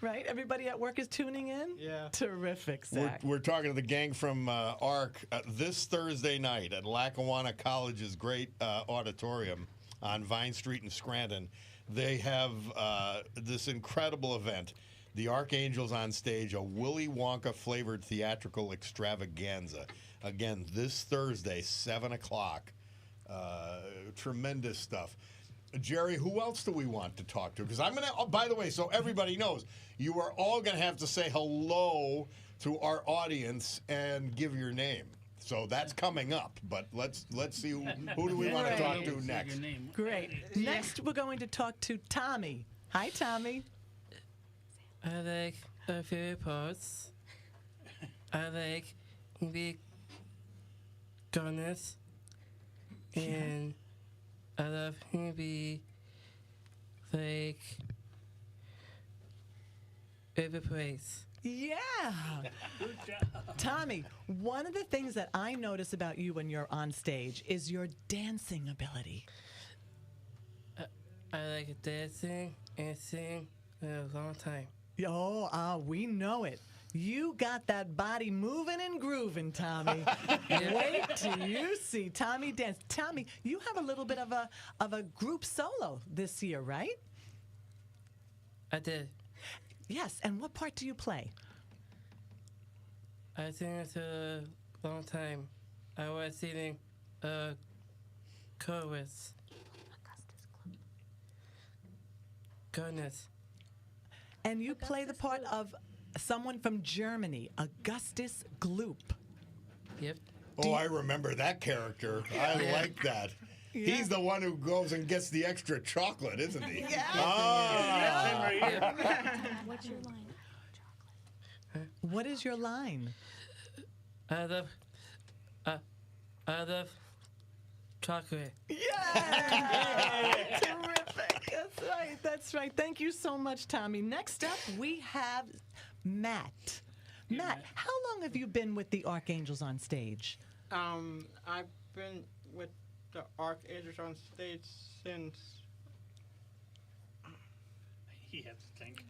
Right? Everybody at work is tuning in? Yeah. Terrific, We're, Zach. we're talking to the gang from ARC this Thursday night at Lackawanna College's great auditorium on Vine Street in Scranton. They have this incredible event, the Archangels on Stage, a Willy Wonka flavored theatrical extravaganza. Again, this Thursday, 7 o'clock. Tremendous stuff. Jerry, who else do we want to talk to? Because I'm going to, by the way, so everybody knows, you are all going to have to say hello to our audience and give your name. So that's coming up, but let's see who do we want to talk to next. Great. Next, we're going to talk to Tommy. Hi, Tommy. I like my favorite parts. I like the gunners. And I love to be like every place. Yeah. Tommy, one of the things that I notice about you when you're on stage is your dancing ability. I like dancing and sing for a long time. We know it. You got that body moving and grooving, Tommy. Wait till you see Tommy dance. Tommy, you have a little bit of a group solo this year, right? I did. Yes, and what part do you play? I sing it a long time. I was singing chorus. Goodness. And you play the part of someone from Germany, Augustus Gloop. Yep. Oh, I remember that character. I like that. Yeah. He's the one who goes and gets the extra chocolate, isn't he? Yeah. Ah. What's your line? What is your line? I love chocolate. Yeah! Terrific. That's right. That's right. Thank you so much, Tommy. Next up, we have Matt. Matt, how long have you been with the Archangels on stage? I've been with the Archangels on stage since He has to think.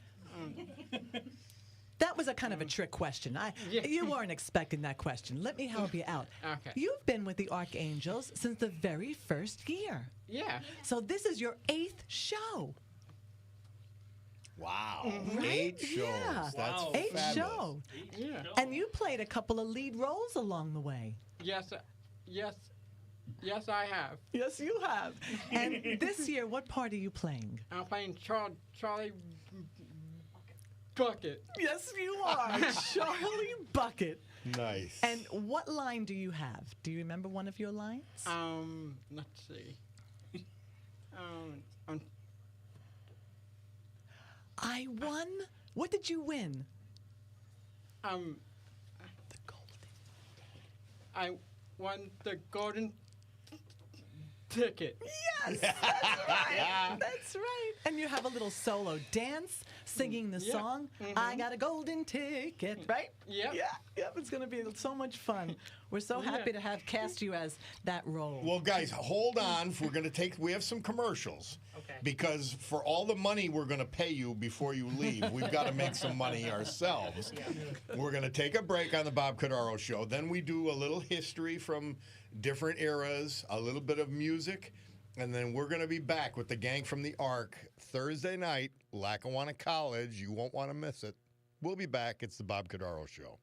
That was a kind of a trick question. Yeah. You weren't expecting that question. Let me help you out. Okay. You've been with the Archangels since the very first year. yeah. So this is your 8th show. Wow. 8 shows. Yeah. That's Wow. 8th fabulous. show. Yeah. And you played a couple of lead roles along the way. Yes, I have. Yes, you have. And this year, what part are you playing? I'm playing Charlie Bucket. Yes, you are. Charlie Bucket. Nice. And what line do you have? Do you remember one of your lines? Let's see. I won. What did you win? The golden. I won the golden ticket. Yes, that's right. That's right. And you have a little solo dance singing the Yeah. song, I Got a Golden Ticket, right? Yep. Yeah, yep. It's going to be so much fun. We're so happy to have cast you as that role. Well, guys, hold on. We have some commercials. Okay. Because for all the money we're going to pay you before you leave, we've got to make some money ourselves. We're going to take a break on the Bob Cordaro Show. Then we do a little history from different eras, a little bit of music, and then we're going to be back with the gang from the Ark Thursday night, Lackawanna College. You won't want to miss it. We'll be back. It's the Bob Cordaro Show.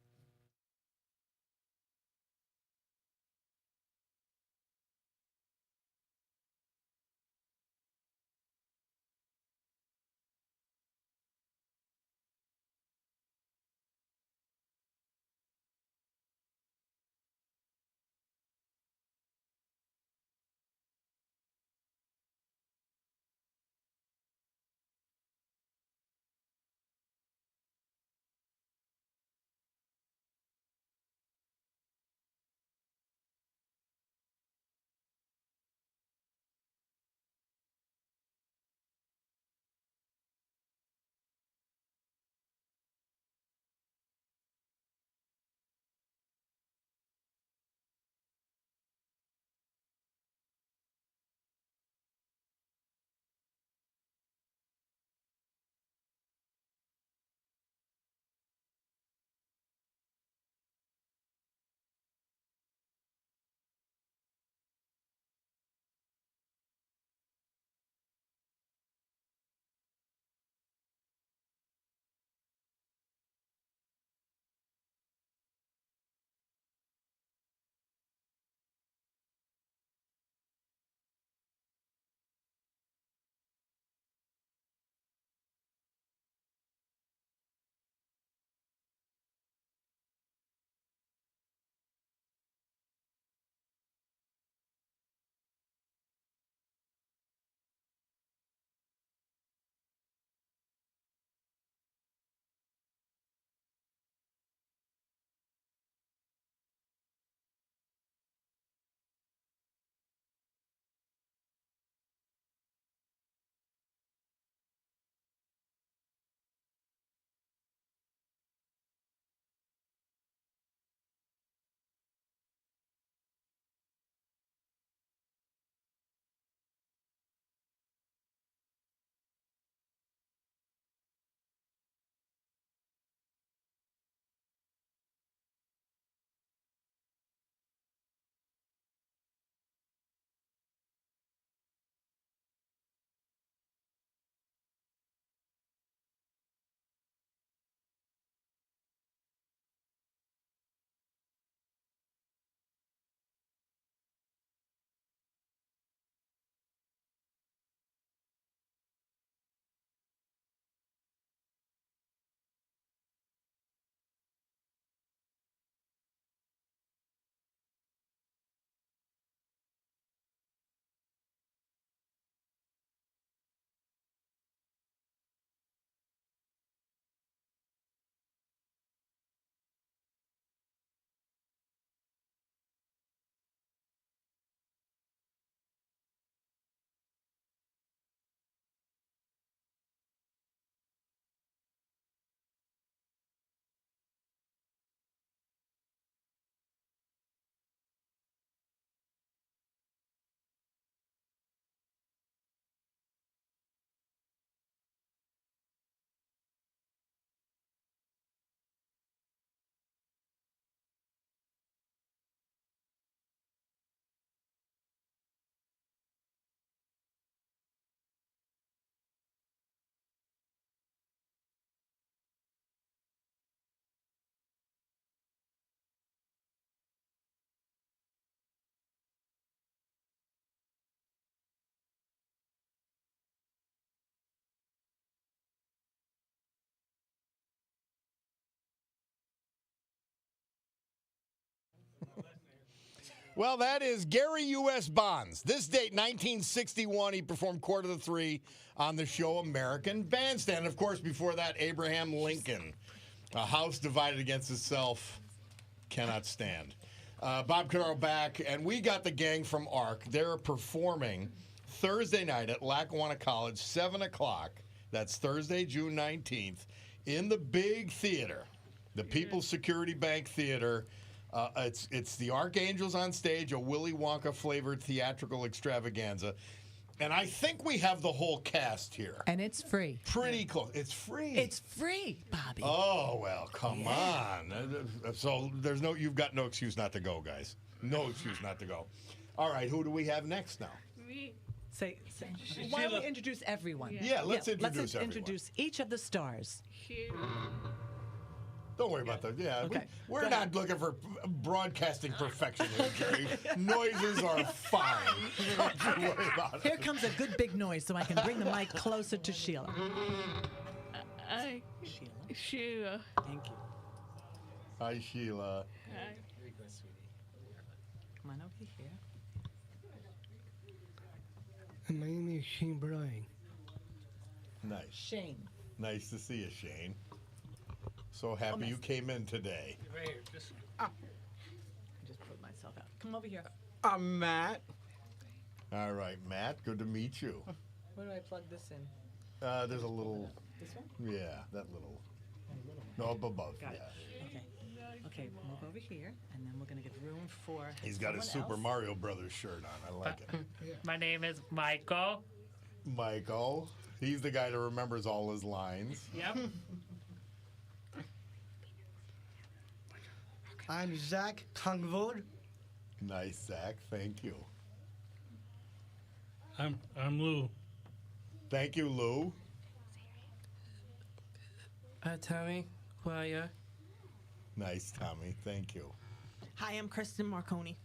Well, that is Gary U.S. Bonds. This date, 1961, he performed Quarter to Three on the show American Bandstand. Of course, before that, Abraham Lincoln. A house divided against itself cannot stand. Bob Cordaro back, and we got the gang from ARC. They're performing Thursday night at Lackawanna College, 7 o'clock. That's Thursday, June 19th, in the big theater, the People's Security Bank Theater. It's the Archangels on stage, a Willy Wonka flavored theatrical extravaganza. And I think we have the whole cast here. And it's free. Pretty close. It's free. It's free, Bobby. Oh, well, come on. So you've got no excuse not to go, guys. No excuse not to go. All right, who do we have next now? Say, why don't we introduce everyone? Yeah, let's introduce Let's everyone. introduce each of the stars. Don't worry about that. Yeah, Okay. we're not looking for broadcasting perfection here, Jerry. Noises are fine. Don't you worry about Here it. comes a good big noise so I can bring the mic closer to Sheila. Sheila. Thank you. Hi, Sheila. Come on over here. My name is Shane Bryan. Nice. Shane. Nice to see you, Shane. So happy you came in today. Right here. Just Just put myself out. Come over here. I'm Matt. All right, Matt, good to meet you. Where do I plug this in? There's a little, This one? yeah, that little. No, up above. Got Yeah. it. Okay. Okay, move over here, and then we're going to get room for He's got his someone Super else. Mario Brothers shirt on. I like it. My name is Michael. Michael, he's the guy that remembers all his lines. Yep. I'm Zach Tangvod. Nice, Zach. Thank you. I'm Lou. Thank you, Lou. Tommy, who are you? Nice, Tommy. Thank you. Hi, I'm Kristen Marconi.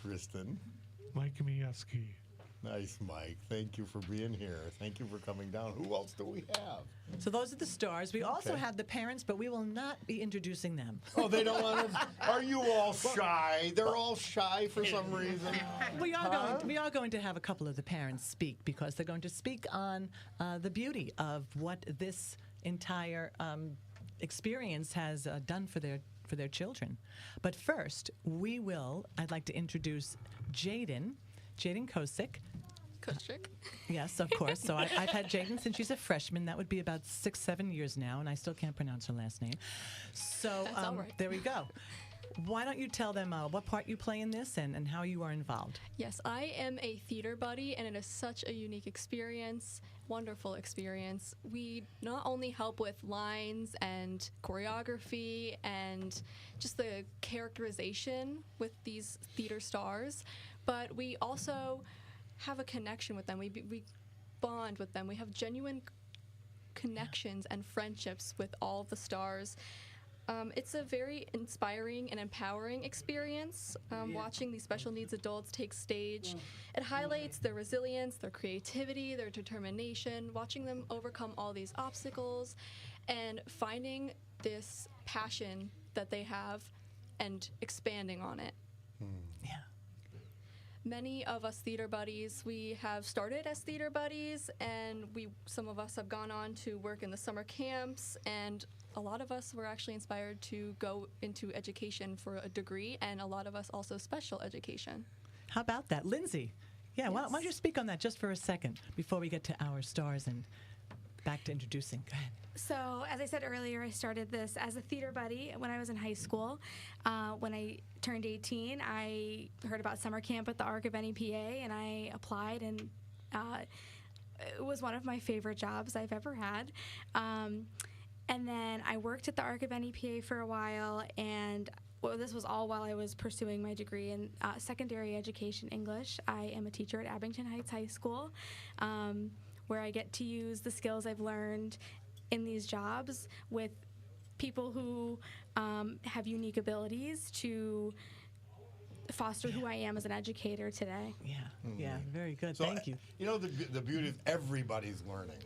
Kristen. Mike Mieski. Nice, Mike. Thank you for being here. Thank you for coming down. Who else do we have? So those are the stars. We also Okay. have the parents, but we will not be introducing them. Oh, they don't want to. Are you all shy? They're all shy for some reason. We are going to have a couple of the parents speak because they're going to speak on the beauty of what this entire experience has done for their children. But first, I'd like to introduce Jaden Kosick. Kosik. Yes, of course. So I've had Jaden since she's a freshman. That would be about 6-7 years now, and I still can't pronounce her last name. So That's all right. there we go. Why don't you tell them what part you play in this and how you are involved? Yes, I am a theater buddy, and it is such a unique experience, wonderful experience. We not only help with lines and choreography and just the characterization with these theater stars, but we also have a connection with them. We bond with them. We have genuine connections and friendships with all the stars. It's a very inspiring and empowering experience watching these special needs adults take stage. It highlights their resilience, their creativity, their determination, watching them overcome all these obstacles and finding this passion that they have and expanding on it. Yeah. Many of us theater buddies, we have started as theater buddies, and some of us have gone on to work in the summer camps, and a lot of us were actually inspired to go into education for a degree, and a lot of us also special education. How about that? Lindsay, yeah, why don't you speak on that just for a second before we get to our stars and back to introducing. Go ahead. So, as I said earlier, I started this as a theater buddy when I was in high school. When I turned 18, I heard about summer camp at the Arc of NEPA, and I applied, and it was one of my favorite jobs I've ever had. And then I worked at the Arc of NEPA for a while, and this was all while I was pursuing my degree in secondary education English. I am a teacher at Abington Heights High School, where I get to use the skills I've learned in these jobs with people who have unique abilities to foster who I am as an educator today. Yeah, yeah, very good. So, Thank you. You know, the beauty is everybody's learning.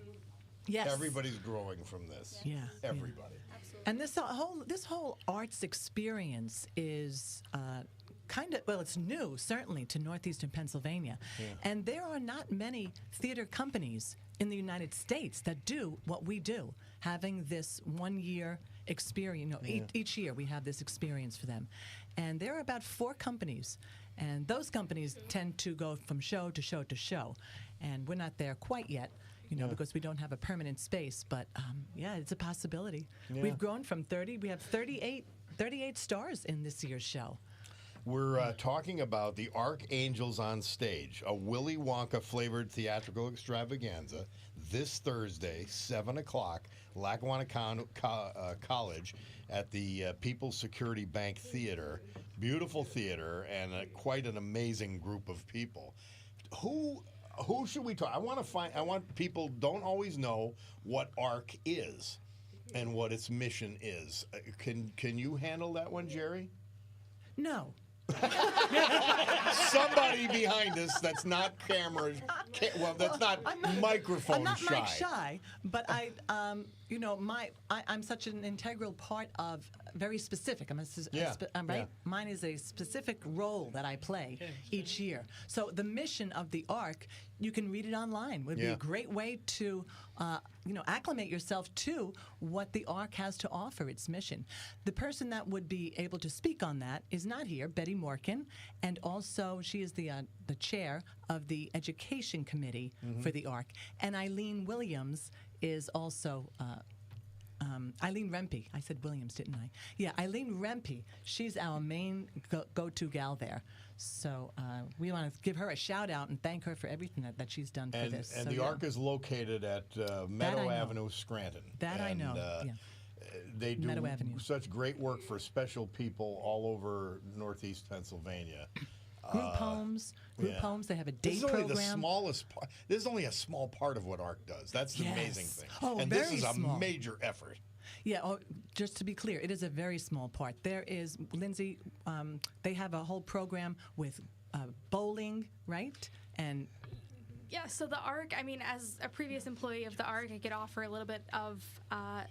Yes. Everybody's growing from this. Yeah. Everybody. And this whole arts experience is it's new, certainly, to northeastern Pennsylvania. And there are not many theater companies in the United States that do what we do, having this 1 year experience. Each year we have this experience for them. And there are about 4 companies. And those companies tend to go from show to show to show. And we're not there quite yet, because we don't have a permanent space. But, it's a possibility. Yeah. We've grown from 30. We have 38 stars in this year's show. We're talking about the Archangels on Stage, a Willy Wonka flavored theatrical extravaganza this Thursday, 7 o'clock, Lackawanna College at the People's Security Bank Theater. Beautiful theater and quite an amazing group of people. Who should we talk? I want people don't always know what ARC is and what its mission is. Can you handle that one, Jerry? No. Somebody behind us that's not that's not microphone I'm not shy. mic shy, but I'm such an integral part of very specific. Right? Mine is a specific role that I play each year. So the mission of the ARC, you can read it online. Would be a great way to acclimate yourself to what the ARC has to offer, its mission. The person that would be able to speak on that is not here, Betty Morkin, and also she is the chair of the Education Committee for the ARC. And Eileen Williams is also Eileen Rempe. I said Williams, didn't I? Yeah, Eileen Rempe. She's our main go-to gal there. So we want to give her a shout out and thank her for everything that she's done for this. And the ARC is located at Meadow Avenue, Scranton. I know. They do Meadow Avenue. such great work for special people all over Northeast Pennsylvania. Group homes. They have a day program. This is only the smallest part. This is only a small part of what ARC does. That's the amazing thing. Oh, and very this is small. a major effort. Yeah, just to be clear, it is a very small part. There is, Lindsay, they have a whole program with bowling, right? And yeah, so the ARC, as a previous employee of the ARC, I could offer a little bit of, I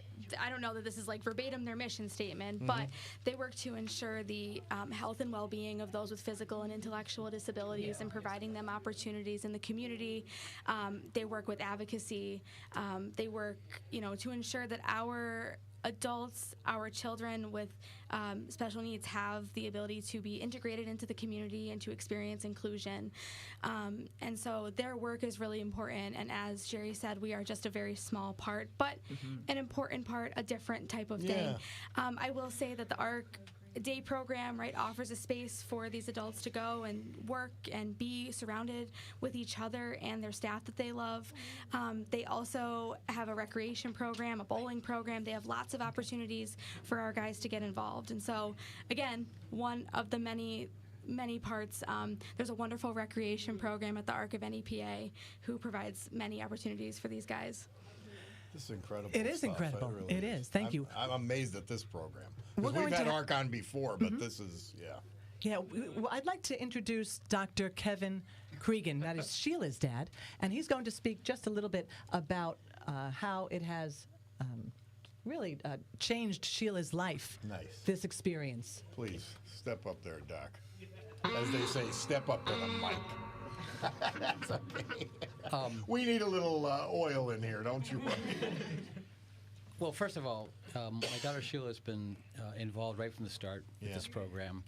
don't know that this is like verbatim their mission statement, but they work to ensure the health and well-being of those with physical and intellectual disabilities and providing them opportunities in the community. They work with advocacy. They work, to ensure that our adults, our children with special needs have the ability to be integrated into the community and to experience inclusion. And so their work is really important. And as Jerry said, we are just a very small part, but an important part, a different type of thing. I will say that the ARC day program, offers a space for these adults to go and work and be surrounded with each other and their staff that they love. They also have a recreation program, a bowling program. They have lots of opportunities for our guys to get involved. And so, again, one of the many parts. There's a wonderful recreation program at the ARC of NEPA who provides many opportunities for these guys. This is incredible. It is incredible. It is. Thank you. I'm amazed at this program. Because we've had ARC on before, but this is, Yeah, I'd like to introduce Dr. Kevin Cregan. That is Sheila's dad. And he's going to speak just a little bit about how it has really changed Sheila's life. Nice. This experience. Please, step up there, Doc. As they say, step up to the mic. That's okay. We need a little oil in here, don't you worry. Well, first of all, my daughter Sheila has been involved right from the start with this program.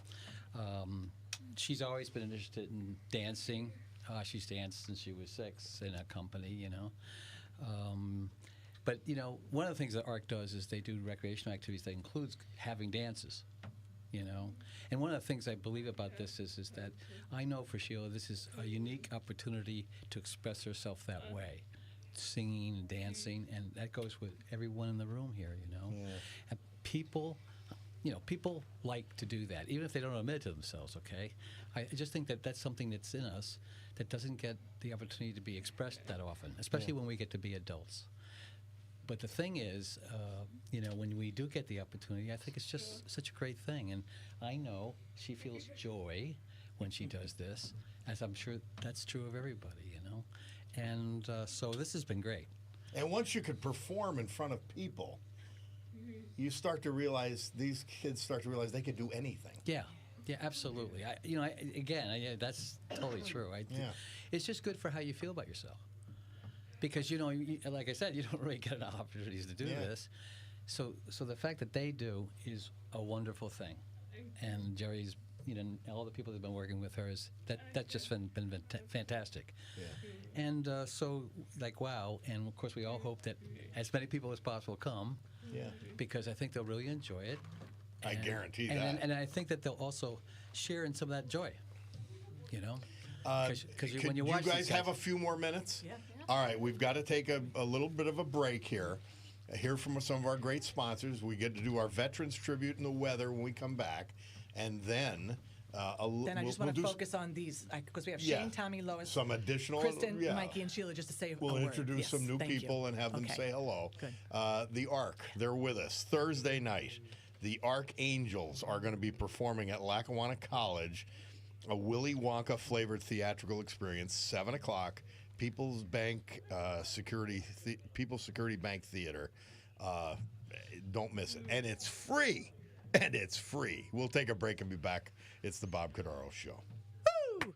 She's always been interested in dancing. She's danced since she was 6 in a company, But, one of the things that ARC does is they do recreational activities that includes having dances, And one of the things I believe about this is that I know for Sheila this is a unique opportunity to express herself that way, singing and dancing, and that goes with everyone in the room here, And people like to do that, even if they don't admit it to themselves, okay? I just think that that's something that's in us that doesn't get the opportunity to be expressed that often, especially when we get to be adults. But the thing is, when we do get the opportunity, I think it's just such a great thing. And I know she feels joy when she does this, as I'm sure that's true of everybody, And so this has been great. And once you could perform in front of people, you start to realize, these kids start to realize they could do anything. Yeah. Yeah, absolutely. That's totally true. It's just good for how you feel about yourself. Because, like I said, you don't really get enough opportunities to do this. So the fact that they do is a wonderful thing. And Jerry's, and all the people that have been working with her, that's just been fantastic. Yeah. And wow. And, of course, we all hope that as many people as possible come. Yeah. Because I think they'll really enjoy it. I guarantee that. And I think that they'll also share in some of that joy, Because when you watch, you guys have a few more minutes? Yeah. All right, we've got to take a little bit of a break here. Hear from some of our great sponsors. We get to do our Veterans Tribute and the weather when we come back. And then... Then I just want to focus on these, because we have Shane, Tommy, Lois, some additional, Kristen, Mikey, and Sheila, just to say we'll a word. Introduce some new people and have them say hello. Good. The Ark, they're with us. Thursday night, the Archangels are going to be performing at Lackawanna College, a Willy Wonka flavored theatrical experience, 7 o'clock, People's Security Bank Theater. Don't miss it. And it's free. We'll take a break and be back. It's the Bob Cordaro Show. Woo!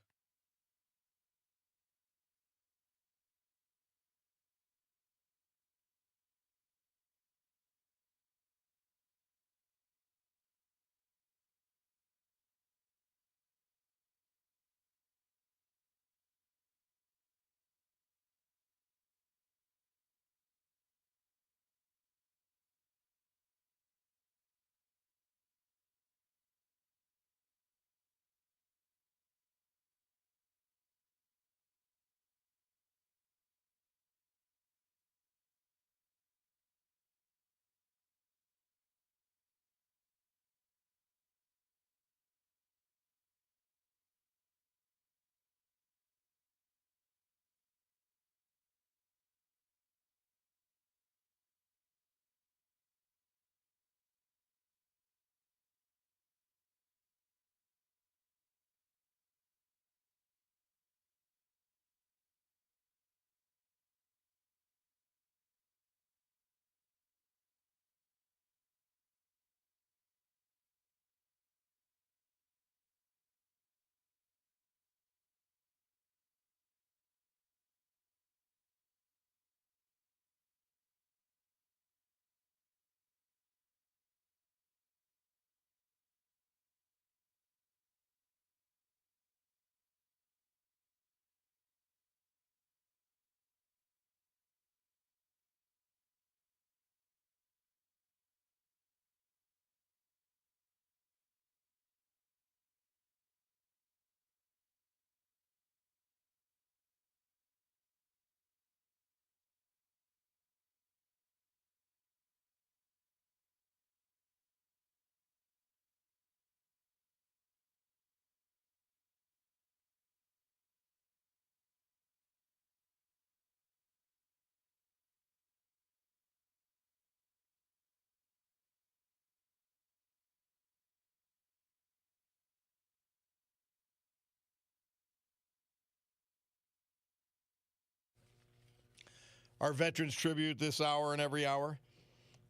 Our Veterans Tribute this hour and every hour,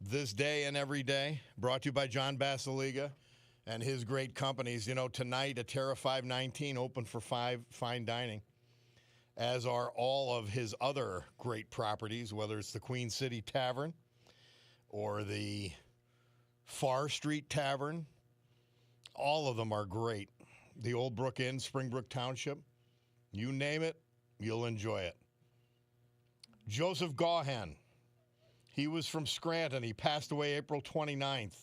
this day and every day, brought to you by John Basiliga and his great companies. Tonight, Atera 519 open for fine dining, as are all of his other great properties, whether it's the Queen City Tavern or the Far Street Tavern. All of them are great. The Old Brook Inn, Springbrook Township. You name it, you'll enjoy it. Joseph Gaughan, he was from Scranton. He passed away April 29th.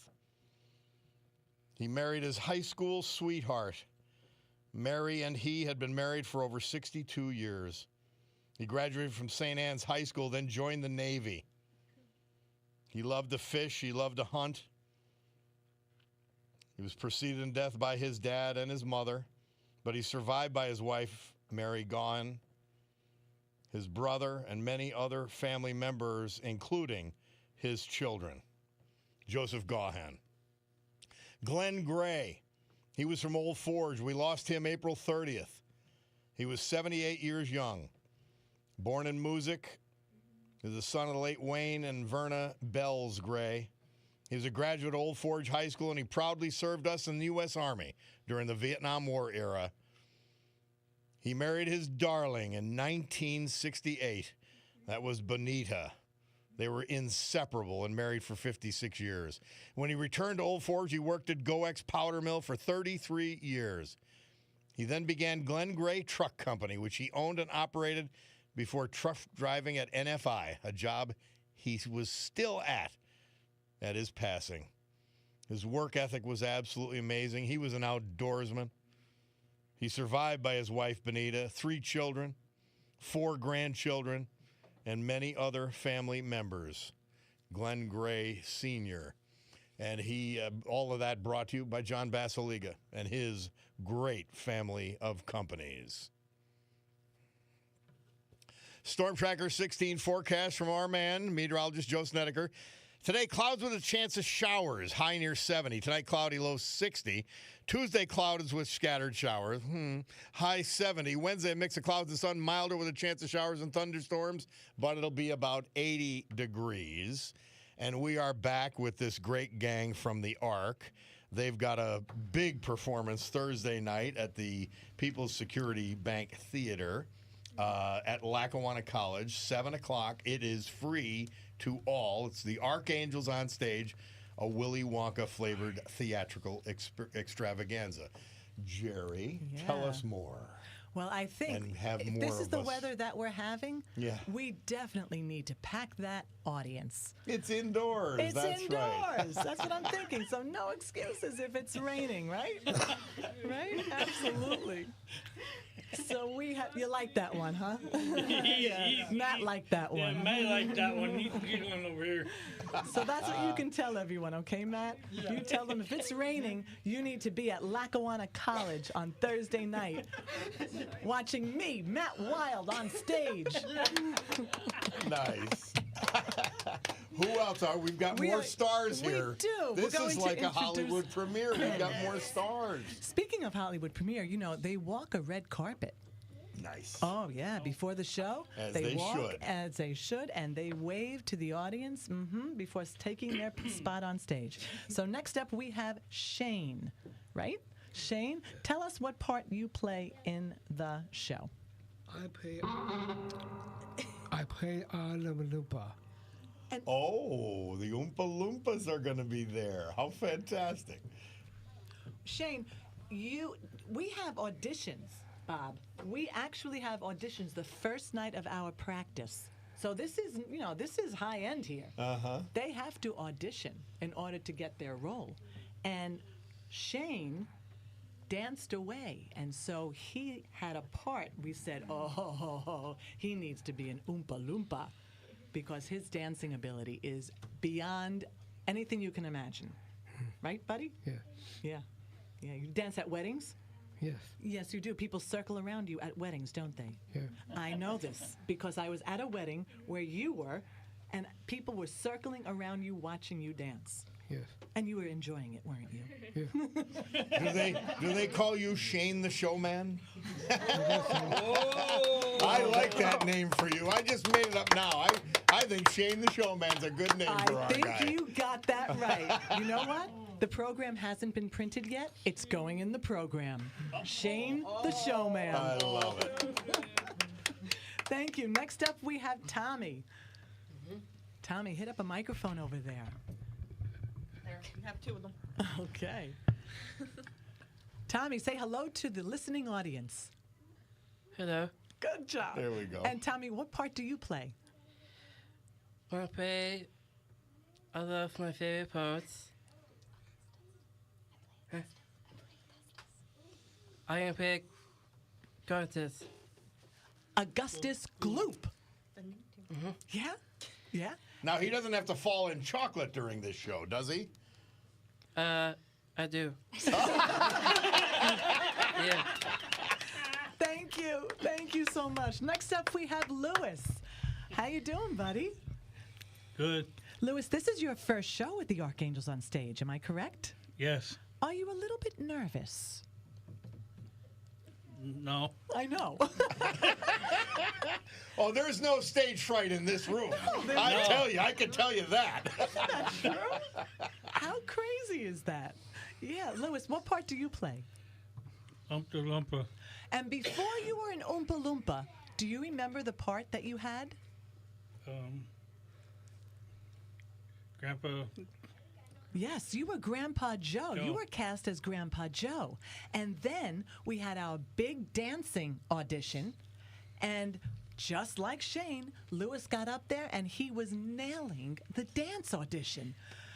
He married his high school sweetheart. Mary and he had been married for over 62 years. He graduated from St. Anne's High School, then joined the Navy. He loved to fish. He loved to hunt. He was preceded in death by his dad and his mother, but he's survived by his wife, Mary Gaughan, his brother, and many other family members, including his children. Joseph Gaughan. Glenn Gray, he was from Old Forge. We lost him April 30th. He was 78 years young. Born in Moosic, is the son of the late Wayne and Verna Bells Gray. He was a graduate of Old Forge High School, and he proudly served us in the U.S. Army during the Vietnam War era. He married his darling in 1968. That was Bonita. They were inseparable and married for 56 years. When he returned to Old Forge, he worked at GoEx Powder Mill for 33 years. He then began Glen Gray Truck Company, which he owned and operated before truck driving at NFI, a job he was still at his passing. His work ethic was absolutely amazing. He was an outdoorsman. He survived by his wife, Benita, 3 children, 4 grandchildren, and many other family members. Glenn Gray Sr. And he, all of that brought to you by John Basiliga and his great family of companies. Storm Tracker 16 forecast from our man, meteorologist Joe Snedeker. Today, clouds with a chance of showers, high near 70. Tonight, cloudy, low 60. Tuesday, clouds with scattered showers, high 70. Wednesday, a mix of clouds and sun, milder with a chance of showers and thunderstorms, but it'll be about 80 degrees. And we are back with this great gang from the Ark. They've got a big performance Thursday night at the People's Security Bank Theater at Lackawanna College, 7 o'clock. It is free to all. It's the Archangels on stage, a Willy Wonka-flavored theatrical extravaganza. Jerry, tell us more. Well, I think And have if more this is of the us. weather that we're having, Yeah. we definitely need to pack that audience. It's indoors. It's That's indoors. right. That's what I'm thinking. So no excuses if it's raining, right? Right? Absolutely. So we have. You like that one, huh? Yeah. Matt liked that one. Yeah, Matt liked that one. You can get one over here. So that's what you can tell everyone, okay, Matt? You tell them if it's raining, you need to be at Lackawanna College on Thursday night watching me, Matt Wild, on stage. Nice. Who else are we've got more stars here? We do. This We're going is to like a introduce- Hollywood premiere. We've got more stars. Speaking of Hollywood premiere, you know, they walk a red carpet. Nice. Oh, yeah. Before the show, As they walk should. as they should, and they wave to the audience before taking their spot on stage. So next up, we have Shane, right? Shane, tell us what part you play in the show. I play Lumpa Lumpa. Oh, the Oompa Loompas are going to be there. How fantastic. Shane, we have auditions, Bob. We actually have auditions the first night of our practice. So this is high end here. Uh-huh. They have to audition in order to get their role. And Shane danced away, and so he had a part. We said, he needs to be an Oompa Loompa because his dancing ability is beyond anything you can imagine. Right, buddy? Yeah. Yeah. Yeah, you dance at weddings? Yes. Yes, you do. People circle around you at weddings, don't they? Yeah. I know this because I was at a wedding where you were, and people were circling around you watching you dance. Yes. And you were enjoying it, weren't you? Yeah. Do they call you Shane the Showman? I like that name for you. I just made it up now. I think Shane the Showman's a good name for our I guy. think you got that right. You know what? The program hasn't been printed yet. It's going in the program. Shane the Showman. I love it. Thank you. Next up, we have Tommy. Tommy, hit up a microphone over there. There, you have 2 of them. Okay. Tommy, say hello to the listening audience. Hello. Good job. There we go. And Tommy, what part do you play? I love my favorite parts. I am play Curtis. Augustus Gloop. Yeah? Yeah? Now, he doesn't have to fall in chocolate during this show, does he? I do. Yeah. Thank you. Thank you so much. Next up, we have Lewis. How you doing, buddy? Good. Lewis, this is your first show with the Archangels on stage. Am I correct? Yes. Are you a little bit nervous? No. I know. Oh, there's no stage fright in this room. I can tell you that. Isn't that true? How crazy is that? Yeah, Lewis, what part do you play? Oompa Loompa. And before you were an Oompa Loompa, do you remember the part that you had? Grandpa. Yes, you were Grandpa Joe. Joe. You were cast as Grandpa Joe. And then we had our big dancing audition. And just like Shane, Lewis got up there and he was nailing the dance audition.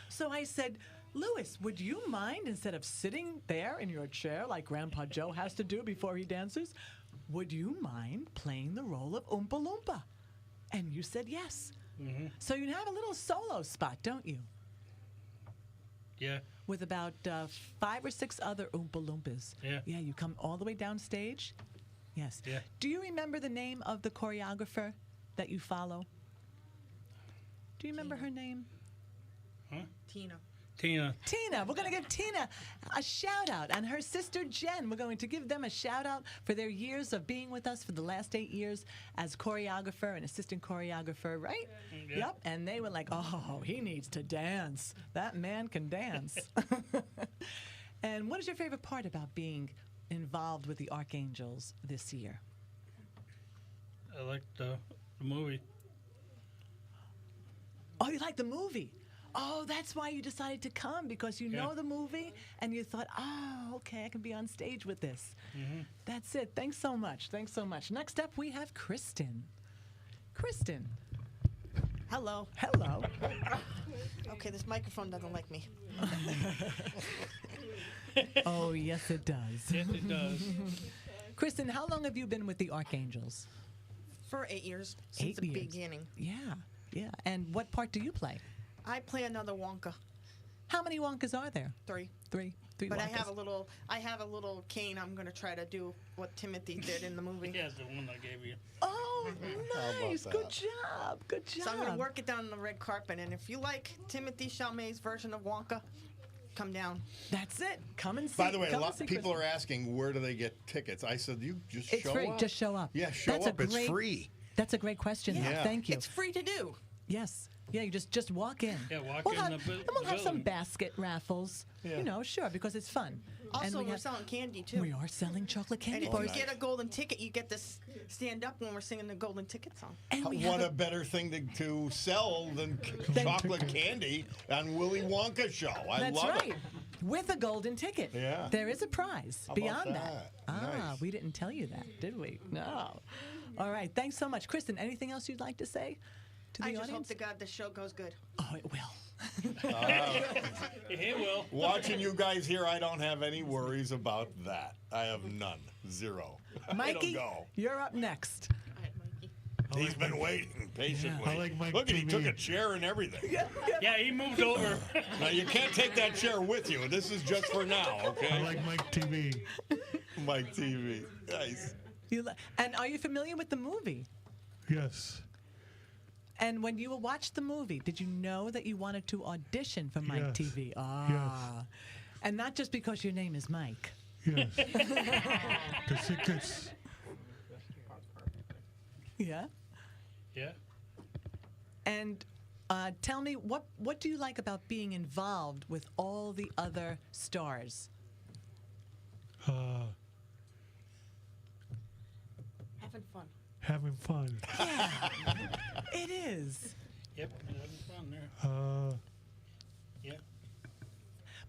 So I said, Lewis, would you mind, instead of sitting there in your chair like Grandpa Joe has to do before he dances, would you mind playing the role of Oompa Loompa? And you said yes. Mm-hmm. So you have a little solo spot, don't you? Yeah. With about 5 or 6 other Oompa Loompas. Yeah. Yeah, you come all the way downstage. Yes. Yeah. Do you remember the name of the choreographer that you follow? Do you remember her name? Huh? Tina. Tina. Tina. We're going to give Tina a shout out, and her sister Jen. We're going to give them a shout out for their years of being with us for the last 8 years as choreographer and assistant choreographer, right? Yeah. Yep. And they were like, oh, he needs to dance. That man can dance. And what is your favorite part about being involved with the Archangels this year? I like the movie. Oh, you like the movie? Oh, that's why you decided to come, because you know the movie and you thought, oh, okay, I can be on stage with this. Mm-hmm. That's it. Thanks so much. Thanks so much. Next up, we have Kristen. Kristen. Hello. Hello. Okay, this microphone doesn't like me. Oh, yes, it does. Yes, it does. Kristen, how long have you been with the Archangels? For 8 years, since 8 the years. beginning. Yeah, yeah. And what part do you play? I play another Wonka. How many Wonkas are there? 3. Three But Wonkas. I have a little cane. I'm gonna try to do what Timothy did in the movie. Yeah, the one I gave you. Oh, about nice. that? Good job. Good job. So I'm gonna work it down on the red carpet, and if you like Timothy Chalamet's version of Wonka, come down. That's it. Come and see. By the way, a come lot and see of people Kristen. are asking, where do they get tickets? I said, you just It's show free. up. Just show up. Yeah, show That's a up. It's great- free. That's a great question. Yeah. Thank you. It's free to do. Yes. Yeah, you just walk in. Yeah, walk we'll in have, the and we'll have some building. basket raffles. Yeah. You know, sure, because it's fun. Also, and we're have- selling candy too. We are selling chocolate candy And if bars. you get a golden ticket, you get to stand up when we're singing the golden ticket song. And we What have a better thing to sell than chocolate candy on Willy Wonka show. I That's love right. it. With a golden ticket. Yeah. There is a prize How about beyond that? Ah, Nice. we didn't tell you that, did we? No. All right. Thanks so much. Kristen, anything else you'd like to say to the I just hope audience? to God the show goes good. Oh, it will. It will. Watching you guys here, I don't have any worries about that. I have none. Zero. I Mikey, don't go. you're up next. All right, Mikey. He's been waiting patiently. I like Mike Look, he TV. took a chair and everything. Yeah, he moved over. Now, you can't take that chair with you. This is just for now, okay? I like Mike TV. Mike TV. Nice. And are you familiar with the movie? Yes. And when you watched the movie, did you know that you wanted to audition for Mike Yes. TV? Ah. And not just because your name is Mike. Yes. The tickets. Yeah. Yeah. And tell me, what do you like about being involved with all the other stars? Having fun. Having fun. It is. Yep. Having fun there. Yeah.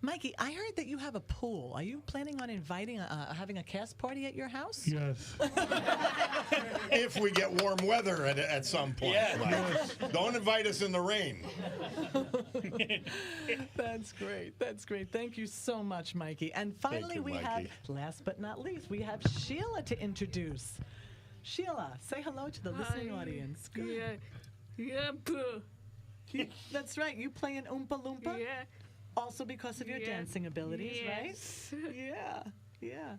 Mikey, I heard that you have a pool. Are you planning on inviting, having a cast party at your house? Yes. If we get warm weather at some point. Yeah. Like, don't invite us in the rain. That's great. That's great. Thank you so much, Mikey. And finally, you, we Mikey. have, last but not least, we have Sheila to introduce. Sheila, say hello to the listening audience. Good. That's right. You play an Oompa Loompa? Yeah. Also because of your dancing abilities, Yes. right? Yeah, yeah.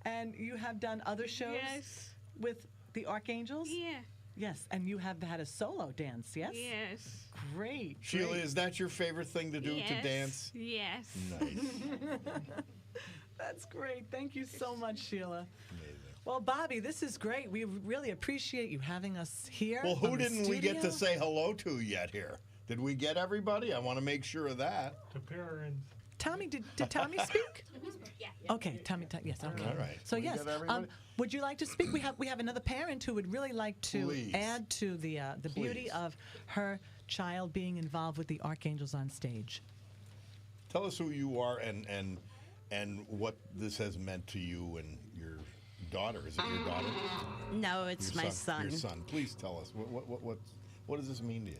And you have done other shows Yes. with the Archangels? Yeah. Yes, and you have had a solo dance, yes? Yes. Great. Sheila, great. is that your favorite thing to do, to Yes. dance? Yes. Nice. That's great. Thank you so much, Sheila. Amazing. Well, Bobby, this is great. We really appreciate you having us here. Well, who on the didn't we get to studio. say hello to yet here? Did we get everybody? I want to make sure of that. The parents. Tommy, did Tommy speak? Okay, Tommy, yes, okay. All right. So We yes, got everybody? would you like to speak? We have another parent who would really like to Please. add to the beauty Please. of her child being involved with the Archangels on stage. Tell us who you are and what this has meant to you and your daughter. Is it your daughter? No, it's Your my son. Your son. Please tell us what does this mean to you?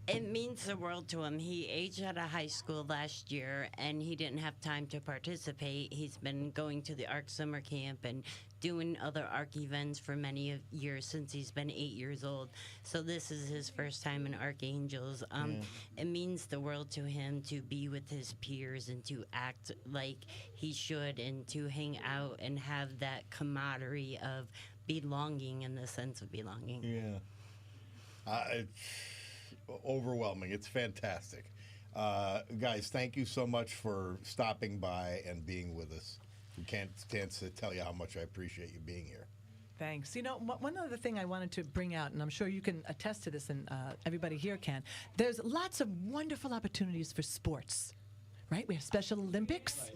It means the world to him. He aged out of high school last year, and he didn't have time to participate. He's been going to the ARC summer camp and doing other ARC events for many years since he's been 8 years old. So this is his first time in Archangels. It means the world to him to be with his peers and to act like he should and to hang out and have that camaraderie of belonging and the sense of belonging. Yeah. It's overwhelming. It's fantastic. Guys, thank you so much for stopping by and being with us. We can't tell you how much I appreciate you being here. Thanks. You know, one other thing I wanted to bring out, and I'm sure you can attest to this, and everybody here can, there's lots of wonderful opportunities for sports, right? We have Special Olympics,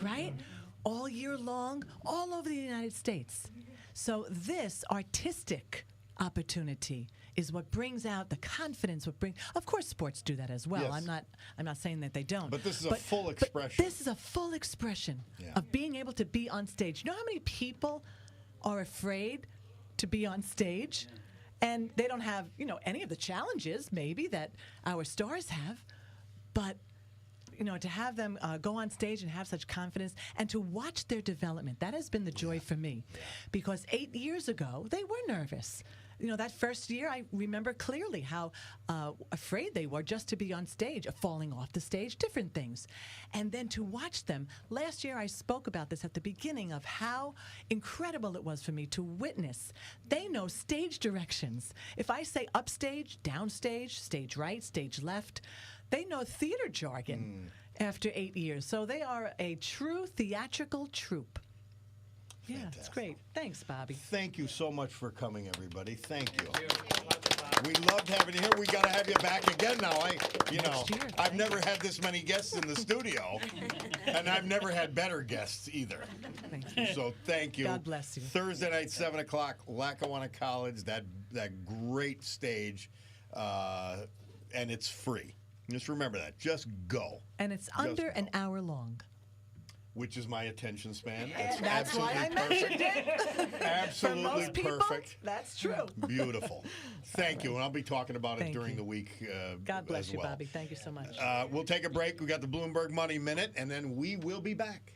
right? All year long, all over the United States. So this artistic opportunity is what brings out the confidence. Of course, sports do that as well. Yes. I'm not saying that they don't. But this is a full expression. This is a full expression of being able to be on stage. You know how many people are afraid to be on stage, and they don't have any of the challenges maybe that our stars have, but to have them go on stage and have such confidence and to watch their development, that has been the joy for me. Because 8 years ago, they were nervous. That first year, I remember clearly how afraid they were just to be on stage, falling off the stage, different things. And then to watch them. Last year, I spoke about this at the beginning of how incredible it was for me to witness. They know stage directions. If I say upstage, downstage, stage right, stage left, they know theater jargon after 8 years. So they are a true theatrical troupe. Yeah, it's great. Thanks, Bobby. Thank you so much for coming, everybody. Thank you. We loved having you here. We got to have you back again now. I've never had this many guests in the studio, and I've never had better guests either. Thank you. So thank you. God bless you. Thursday night, 7 o'clock, Lackawanna College. That great stage, and it's free. Just remember that. Just go. And it's under an hour long. Which is my attention span. It's That's why I mentioned it. Absolutely For most people, perfect. That's true. Beautiful. Thank you. And I'll be talking about it Thank during you. the week God bless as you, well. Bobby. Thank you so much. We'll take a break. We got the Bloomberg Money Minute, and then we will be back.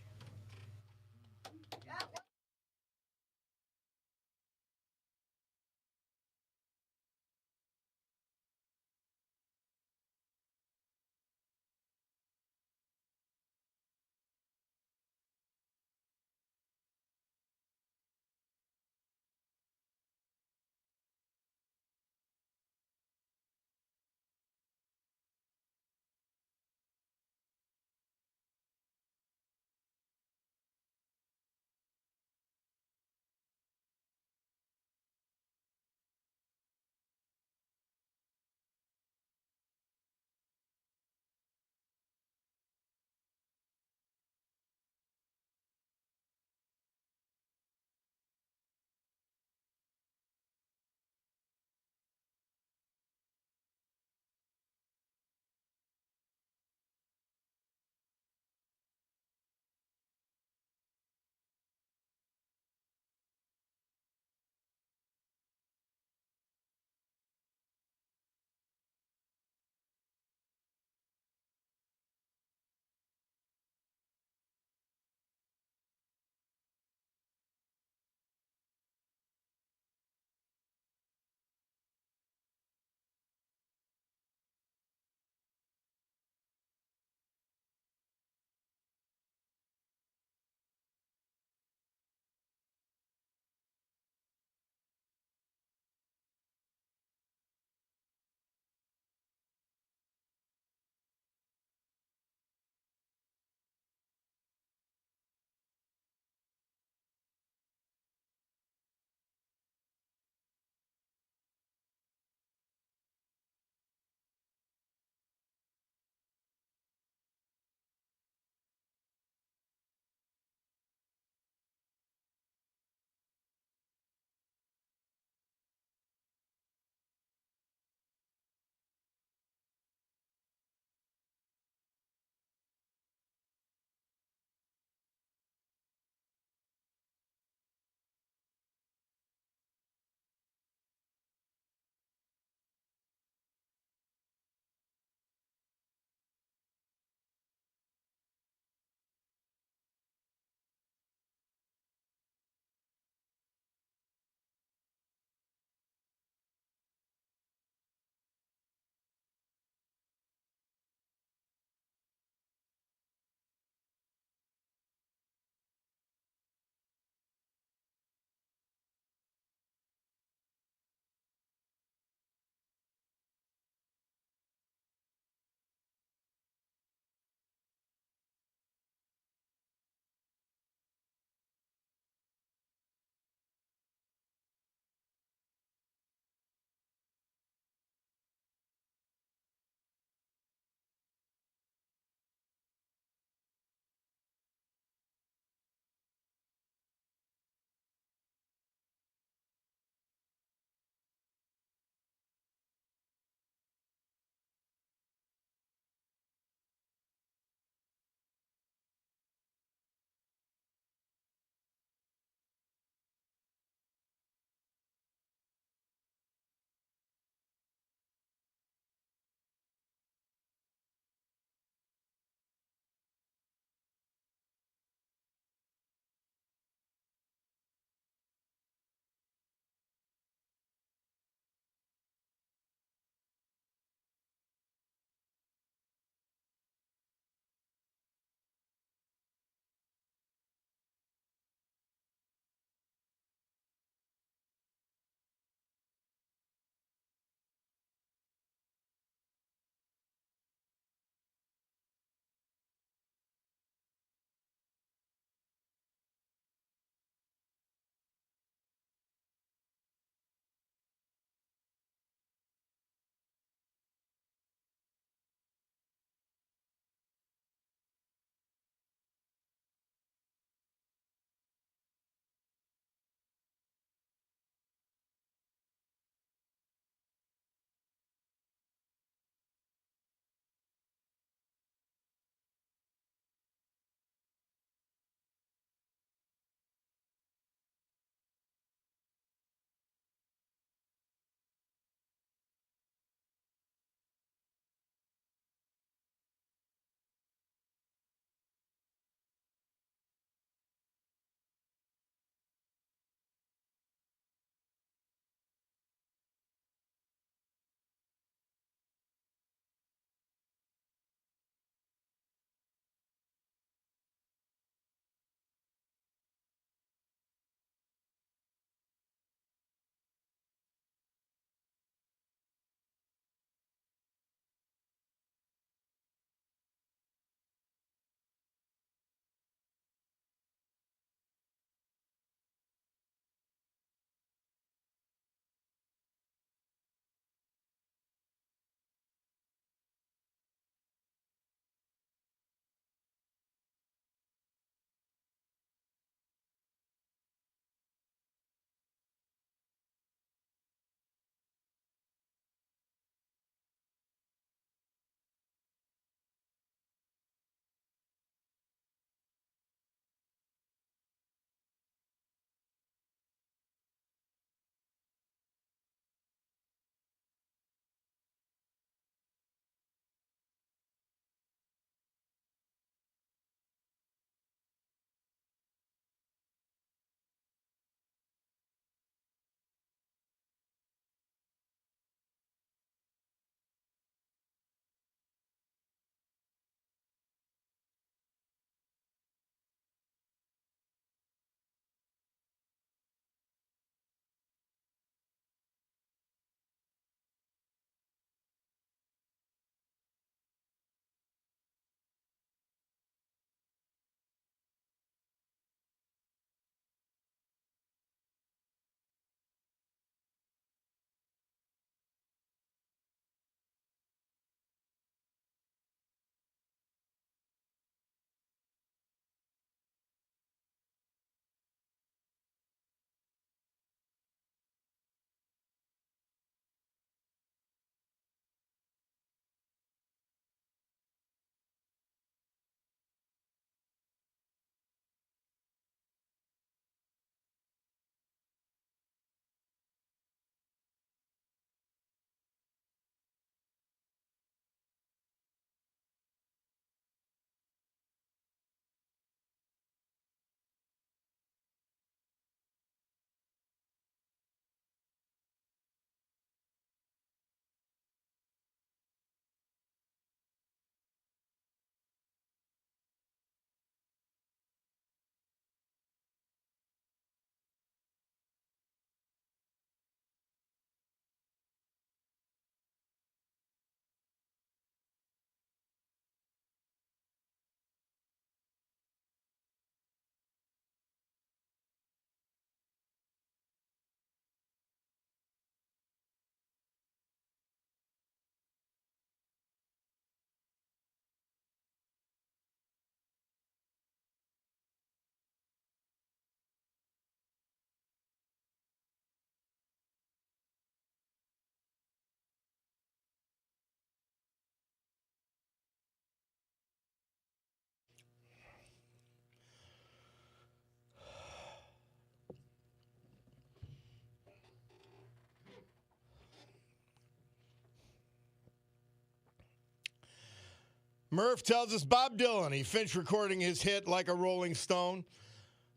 Murph tells us Bob Dylan, he finished recording his hit Like a Rolling Stone.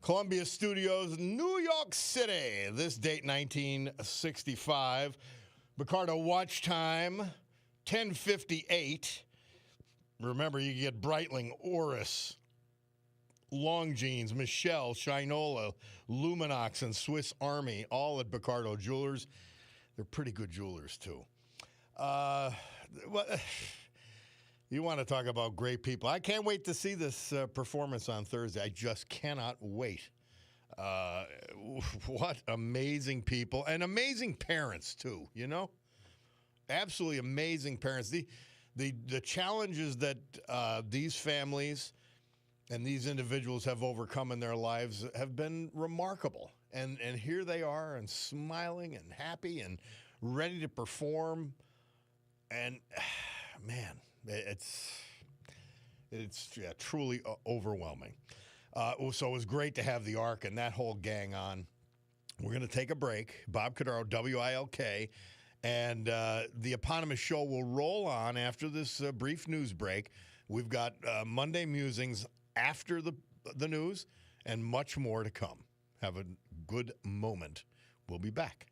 Columbia Studios, New York City. This date, 1965. Picardo watch time, 10:58. Remember, you get Breitling, Oris, Longines, Michelle, Shinola, Luminox, and Swiss Army, all at Picardo Jewelers. They're pretty good jewelers, too. You want to talk about great people. I can't wait to see this performance on Thursday. I just cannot wait. What amazing people and amazing parents, too, you know? Absolutely amazing parents. The challenges that these families and these individuals have overcome in their lives have been remarkable. And here they are and smiling and happy and ready to perform. And, man, it's truly overwhelming. So it was great to have the Ark and that whole gang on. We're going to take a break. Bob Cordaro, WILK. And the eponymous show will roll on after this brief news break. We've got Monday musings after the news and much more to come. Have a good moment. We'll be back.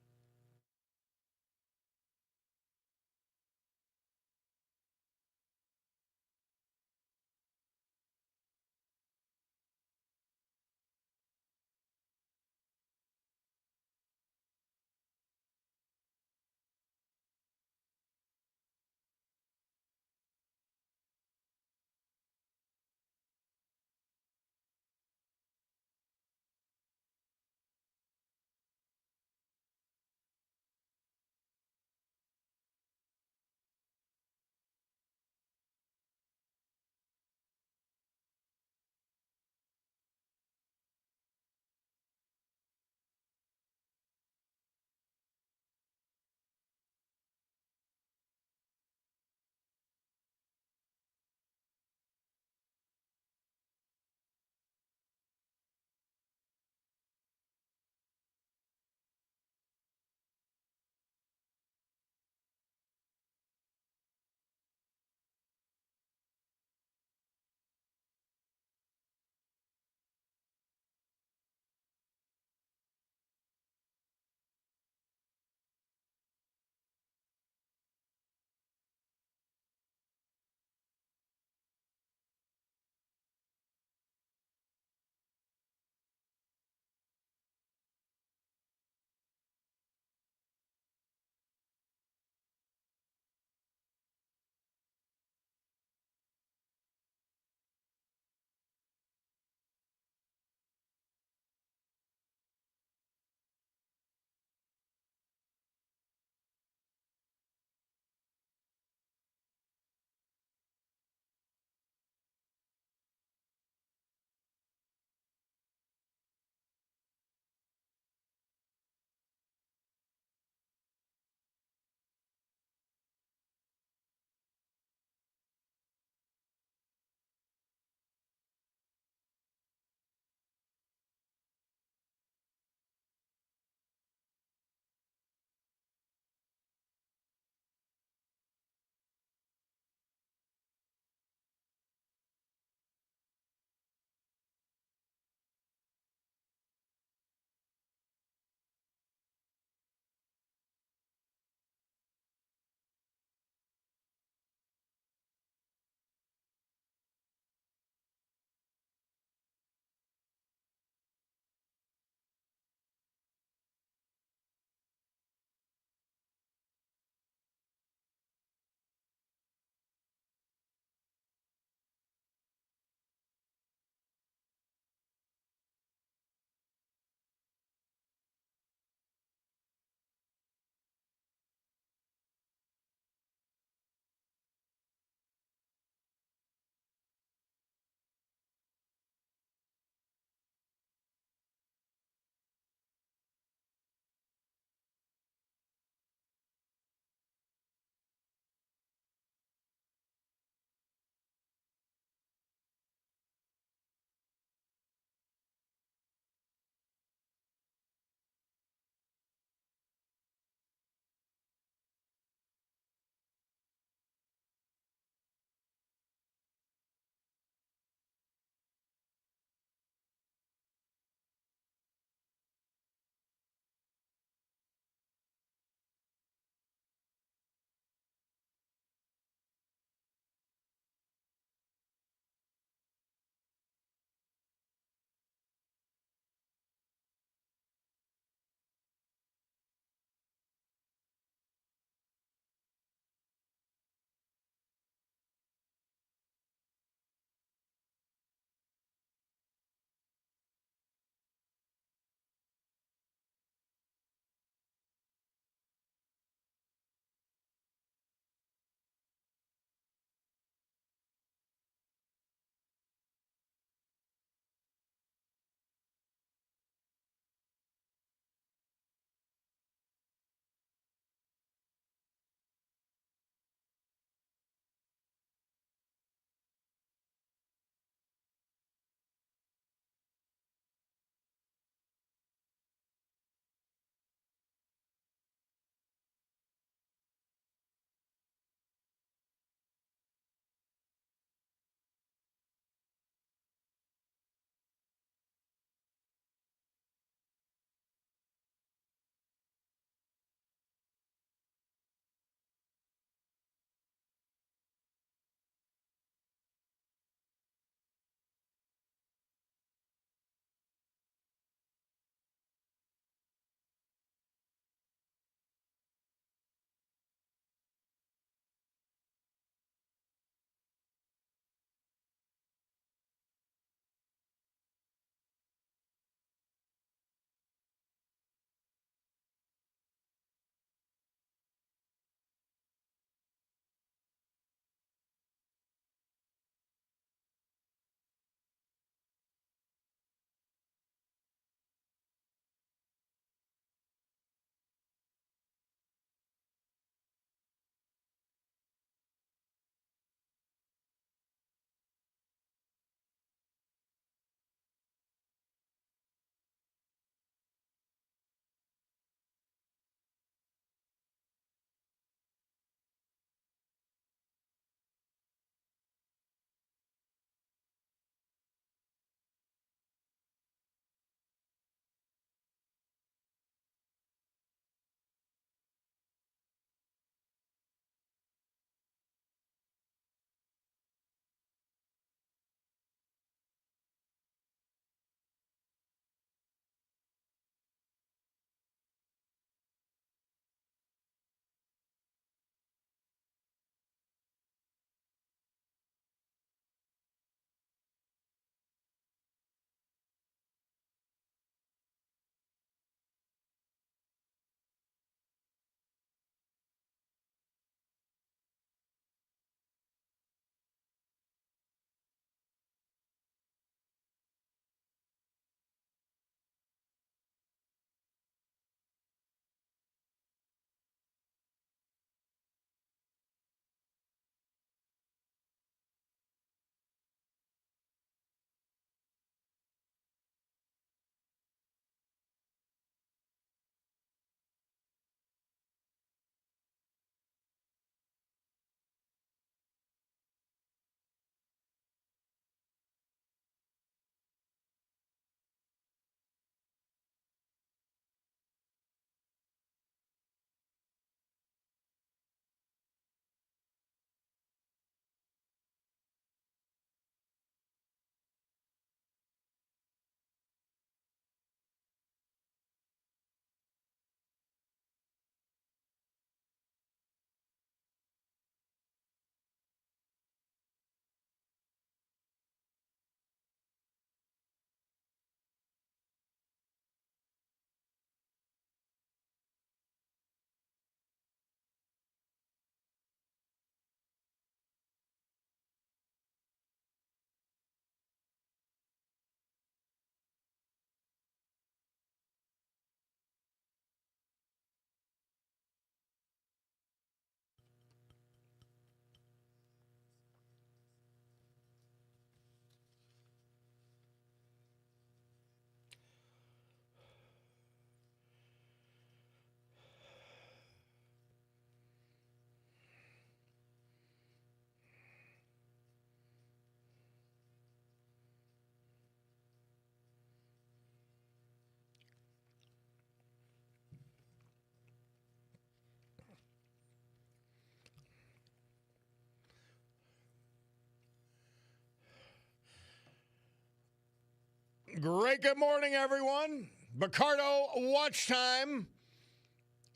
Great good morning, everyone. Bacardo watch time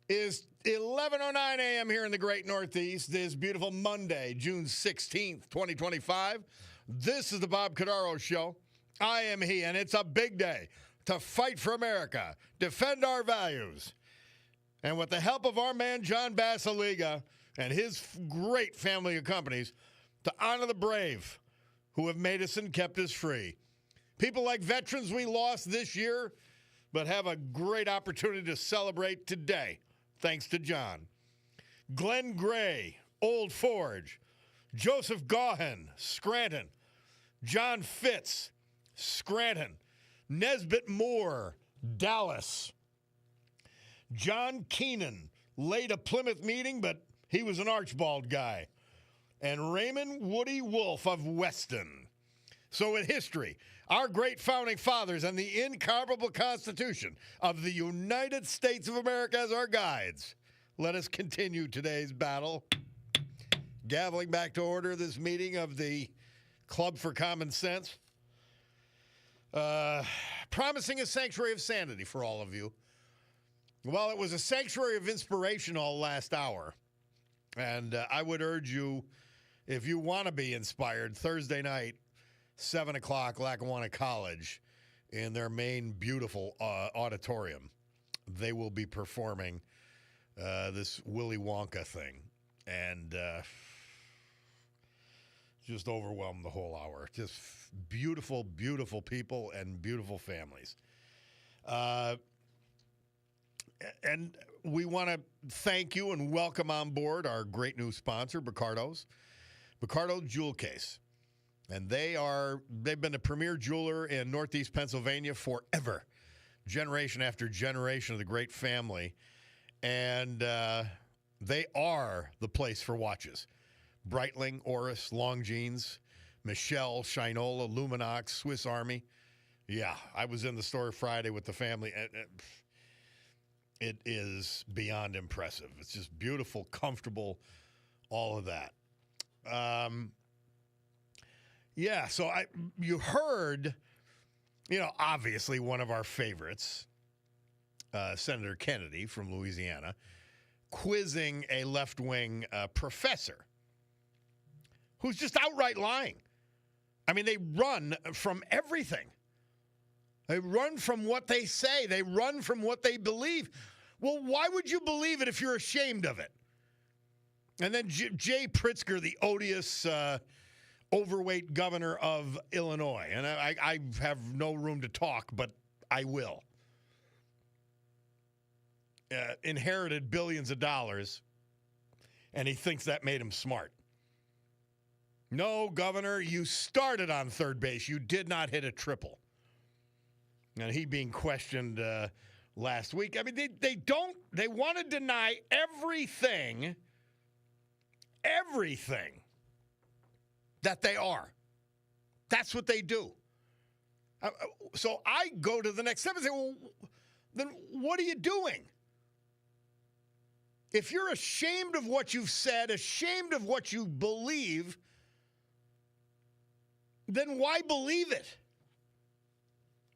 is 11:09 a.m. here in the great Northeast. This beautiful Monday, June 16th, 2025. This is the Bob Cordaro Show. I am he, and it's a big day to fight for America, defend our values, and with the help of our man John Basiliga and his great family of companies, to honor the brave who have made us and kept us free. People like veterans we lost this year, but have a great opportunity to celebrate today, thanks to John. Glenn Gray, Old Forge. Joseph Gaughan, Scranton. John Fitz, Scranton. Nesbitt Moore, Dallas. John Keenan, late a Plymouth meeting, but he was an Archbald guy. And Raymond Woody Wolf of Weston. So in history, our great founding fathers and the incomparable Constitution of the United States of America as our guides. Let us continue today's battle. Gaveling back to order this meeting of the Club for Common Sense. Promising a sanctuary of sanity for all of you. Well, it was a sanctuary of inspiration all last hour. And I would urge you, if you want to be inspired, Thursday night, 7 o'clock, Lackawanna College, in their main beautiful auditorium. They will be performing this Willy Wonka thing. And just overwhelmed the whole hour. Just beautiful, beautiful people and beautiful families. And we want to thank you and welcome on board our great new sponsor, Bacardo's. Bacardo Jewel Case. And they've been the premier jeweler in Northeast Pennsylvania forever, generation after generation of the great family. And they are the place for watches. Breitling, Oris, Longines, Michelle, Shinola, Luminox, Swiss Army. Yeah, I was in the store Friday with the family. It is beyond impressive. It's just beautiful, comfortable, all of that. Yeah, so you heard, obviously one of our favorites, Senator Kennedy from Louisiana, quizzing a left-wing professor who's just outright lying. I mean, they run from everything. They run from what they say. They run from what they believe. Well, why would you believe it if you're ashamed of it? And then Jay Pritzker, the odious, overweight governor of Illinois. And I have no room to talk, but I will. Inherited billions of dollars, and he thinks that made him smart. No, Governor, you started on third base. You did not hit a triple. And he being questioned last week. I mean, they want to deny everything that they are. That's what they do. So I go to the next step and say, well, then what are you doing? If you're ashamed of what you've said, ashamed of what you believe, then why believe it?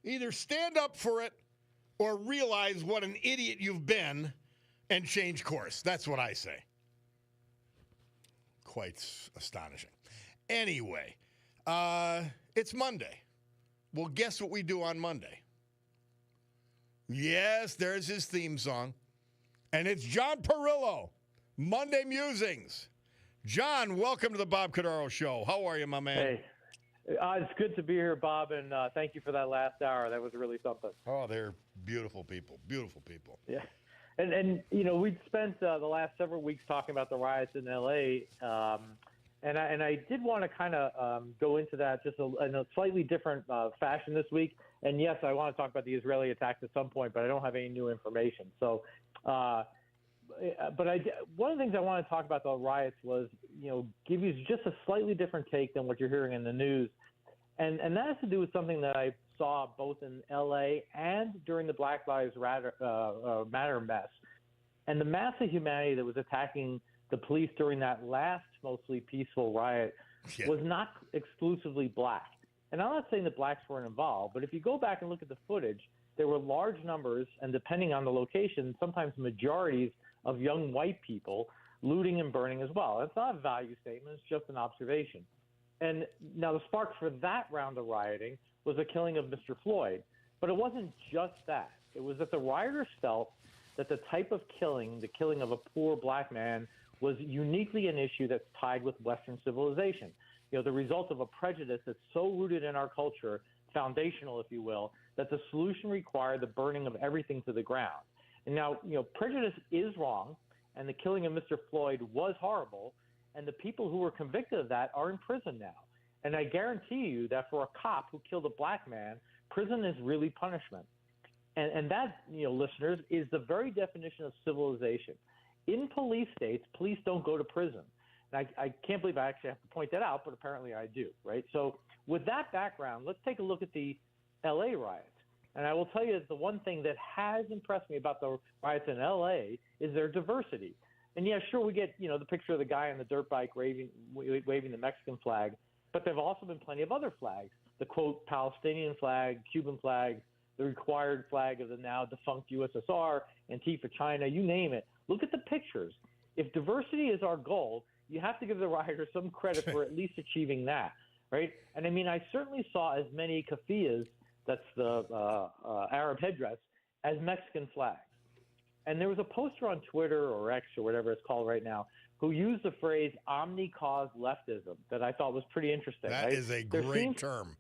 Either stand up for it or realize what an idiot you've been and change course. That's what I say. Quite astonishing. Anyway, it's Monday. Well, guess what we do on Monday? Yes, there's his theme song. And it's John Perillo, Monday Musings. John, welcome to the Bob Cordaro Show. How are you, my man? Hey. It's good to be here, Bob, and thank you for that last hour. That was really something. Oh, they're beautiful people. Beautiful people. Yeah. And we'd spent the last several weeks talking about the riots in L.A., and I did want to kind of go into that just in a slightly different fashion this week. And, yes, I want to talk about the Israeli attacks at some point, but I don't have any new information. So one of the things I want to talk about the riots was, give you just a slightly different take than what you're hearing in the news. And that has to do with something that I saw both in L.A. and during the Black Lives Matter mess. And the mass of humanity that was attacking the police during that last mostly peaceful riot was not exclusively black. And I'm not saying that blacks weren't involved, but if you go back and look at the footage, there were large numbers, and depending on the location, sometimes majorities of young white people looting and burning as well. It's not a value statement, it's just an observation. And now the spark for that round of rioting was the killing of Mr. Floyd. But it wasn't just that. It was that the rioters felt that the type of killing, the killing of a poor black man, was uniquely an issue that's tied with Western civilization. You know, the result of a prejudice that's so rooted in our culture, foundational, if you will, that the solution required the burning of everything to the ground. And now, you know, prejudice is wrong, and the killing of Mr. Floyd was horrible, and the people who were convicted of that are in prison now. And I guarantee you that for a cop who killed a black man, prison is really punishment. And that, you know, listeners, is the very definition of civilization. In police states, police don't go to prison. And I can't believe I actually have to point that out, but apparently I do, right? So with that background, let's take a look at the L.A. riots. And I will tell you that the one thing that has impressed me about the riots in L.A. is their diversity. And yeah, sure, we get, you know, the picture of the guy on the dirt bike waving the Mexican flag, but there have also been plenty of other flags. The, quote, Palestinian flag, Cuban flag, the required flag of the now defunct USSR, Antifa China, you name it. Look at the pictures. If diversity is our goal, you have to give the rioters some credit for at least achieving that, right? And I mean, I certainly saw as many keffiyehs, that's the Arab headdress, as Mexican flags. And there was a poster on Twitter or X or whatever it's called right now who used the phrase omni-cause leftism that I thought was pretty interesting. That right? is a great term.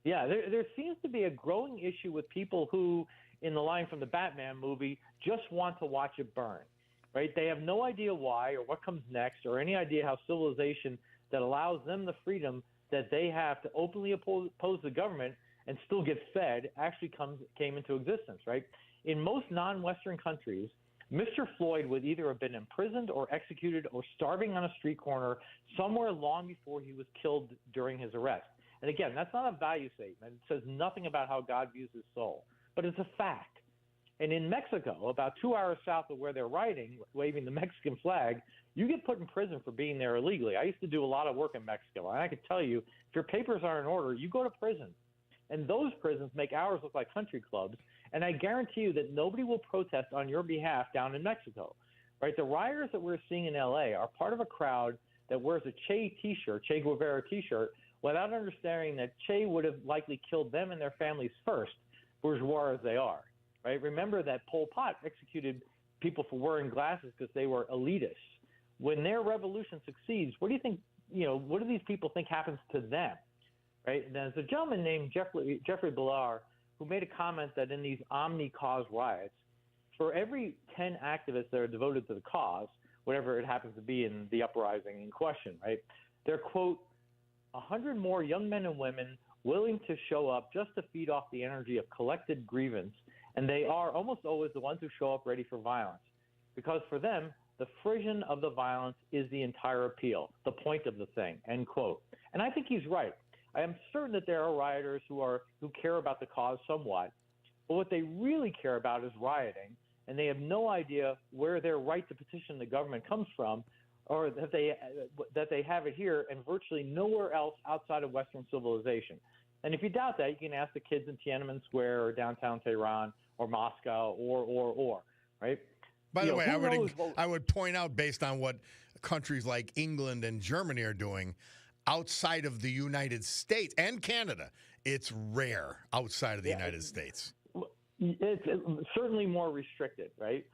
Yeah, there seems to be a growing issue with people who, in the line from the Batman movie, just want to watch it burn, right? They have no idea why or what comes next or any idea how civilization that allows them the freedom that they have to openly oppose the government and still get fed actually came into existence, right? In most non-Western countries, Mr. Floyd would either have been imprisoned or executed or starving on a street corner somewhere long before he was killed during his arrest. And again, that's not a value statement. It says nothing about how God views his soul, but it's a fact. And in Mexico, about 2 hours south of where they're rioting, waving the Mexican flag, you get put in prison for being there illegally. I used to do a lot of work in Mexico, and I can tell you, if your papers aren't in order, you go to prison. And those prisons make ours look like country clubs, and I guarantee you that nobody will protest on your behalf down in Mexico. Right? The rioters that we're seeing in L.A. are part of a crowd that wears a Che T-shirt, Che Guevara T-shirt, without understanding that Che would have likely killed them and their families first, bourgeois as they are. Right? Remember that Pol Pot executed people for wearing glasses because they were elitists. When their revolution succeeds, what do you think? You know, what do these people think happens to them? Right? And there's a gentleman named Jeffrey Billar who made a comment that in these omni-cause riots, for every 10 activists that are devoted to the cause, whatever it happens to be in the uprising in question, right? They're, quote, 100 more young men and women willing to show up just to feed off the energy of collected grievance, and they are almost always the ones who show up ready for violence. Because for them, the frisson of the violence is the entire appeal, the point of the thing, end quote. And I think he's right. I am certain that there are rioters who care about the cause somewhat, but what they really care about is rioting, and they have no idea where their right to petition the government comes from, or that they have it here and virtually nowhere else outside of Western civilization. And if you doubt that, you can ask the kids in Tiananmen Square or downtown Tehran or Moscow or, right? By the way, I would point out, based on what countries like England and Germany are doing, outside of the United States and Canada, it's rare outside of the United States. It's certainly more restricted, right?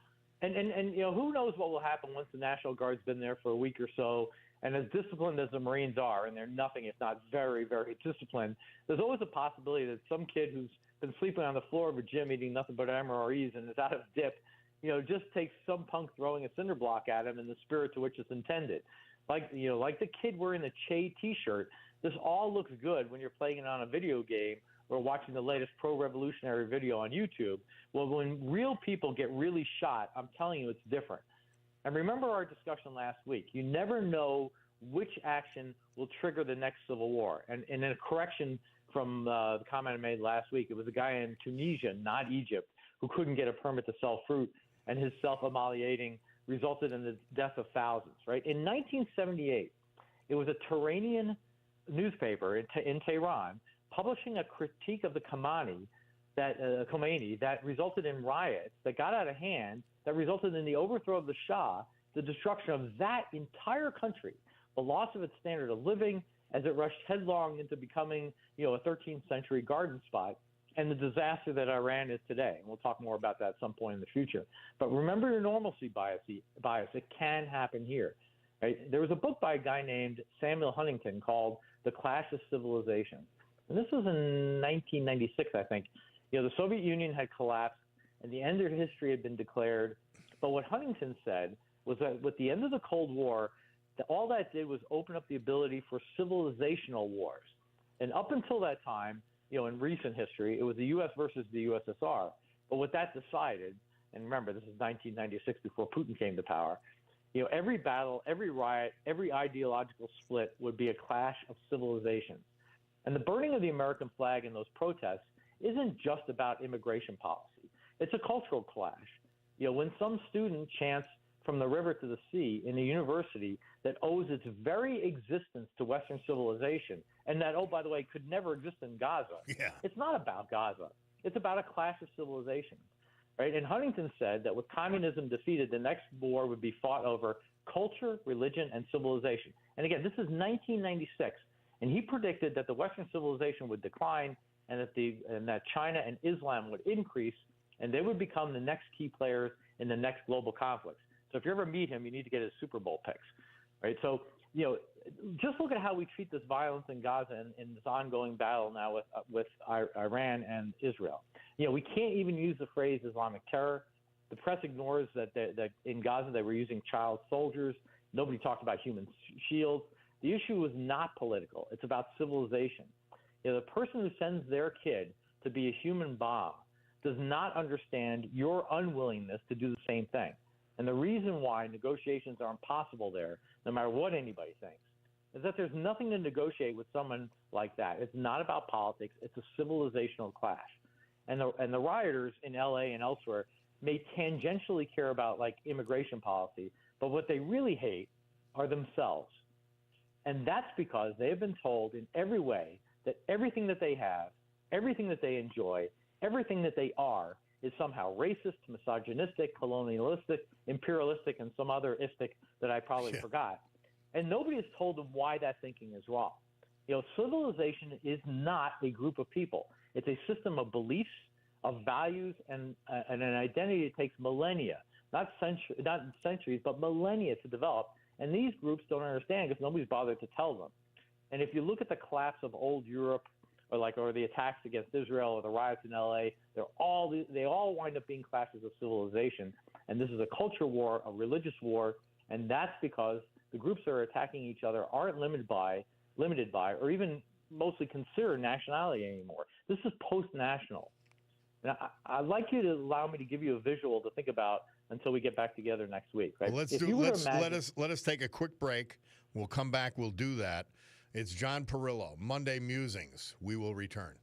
And you know, who knows what will happen once the National Guard's been there for a week or so, and as disciplined as the Marines are, and they're nothing if not very, very disciplined, there's always a possibility that some kid who's been sleeping on the floor of a gym eating nothing but MREs and is out of dip, you know, just takes some punk throwing a cinder block at him in the spirit to which it's intended. Like the kid wearing the Che T-shirt, this all looks good when you're playing it on a video game or watching the latest pro-revolutionary video on YouTube. Well, when real people get really shot, I'm telling you, it's different. And remember our discussion last week. You never know which action will trigger the next civil war. And in a correction from the comment I made last week, it was a guy in Tunisia, not Egypt, who couldn't get a permit to sell fruit, and his self-immolating resulted in the death of thousands, right? In 1978, it was a Turanian newspaper in Tehran publishing a critique of the Khomeini that resulted in riots that got out of hand, that resulted in the overthrow of the Shah, the destruction of that entire country, the loss of its standard of living as it rushed headlong into becoming, a 13th century garden spot, and the disaster that Iran is today. And we'll talk more about that at some point in the future. But remember your normalcy bias. It can happen here. Right? There was a book by a guy named Samuel Huntington called The Clash of Civilizations. And this was in 1996, I think. The Soviet Union had collapsed and the end of history had been declared. But what Huntington said was that with the end of the Cold War, all that did was open up the ability for civilizational wars. And up until that time, in recent history, it was the U.S. versus the USSR. But what that decided, and remember, this is 1996 before Putin came to power, every battle, every riot, every ideological split would be a clash of civilizations. And the burning of the American flag in those protests isn't just about immigration policy. It's a cultural clash. When some student chants from the river to the sea in a university that owes its very existence to Western civilization, and that, oh, by the way, could never exist in Gaza. Yeah. It's not about Gaza. It's about a clash of civilizations, right? And Huntington said that with communism defeated, the next war would be fought over culture, religion, and civilization. And again, this is 1996, and he predicted that the Western civilization would decline and that China and Islam would increase, and they would become the next key players in the next global conflicts. So if you ever meet him, you need to get his Super Bowl picks, right? So, just look at how we treat this violence in Gaza and this ongoing battle now with Iran and Israel. We can't even use the phrase Islamic terror. The press ignores that in Gaza they were using child soldiers. Nobody talked about human shields. The issue was not political. It's about civilization. The person who sends their kid to be a human bomb does not understand your unwillingness to do the same thing. And the reason why negotiations are impossible there, no matter what anybody thinks, is that there's nothing to negotiate with someone like that. It's not about politics. It's a civilizational clash. And the rioters in L.A. and elsewhere may tangentially care about, like, immigration policy, but what they really hate are themselves. And that's because they have been told in every way that everything that they have, everything that they enjoy, everything that they are is somehow racist, misogynistic, colonialistic, imperialistic, and some other istic that I probably forgot. And nobody has told them why that thinking is wrong. Civilization is not a group of people. It's a system of beliefs, of values, and an identity that takes millennia, not centuries, but millennia to develop. And these groups don't understand because nobody's bothered to tell them. And if you look at the collapse of old Europe, or the attacks against Israel or the riots in L.A., they all wind up being clashes of civilization. And this is a culture war, a religious war, and that's because the groups that are attacking each other aren't limited by, or even mostly consider nationality anymore. This is post-national. Now, I'd like you to allow me to give you a visual to think about until we get back together next week. Right? Well, let us take a quick break. We'll come back. We'll do that. It's John Perillo, Monday Musings. We will return.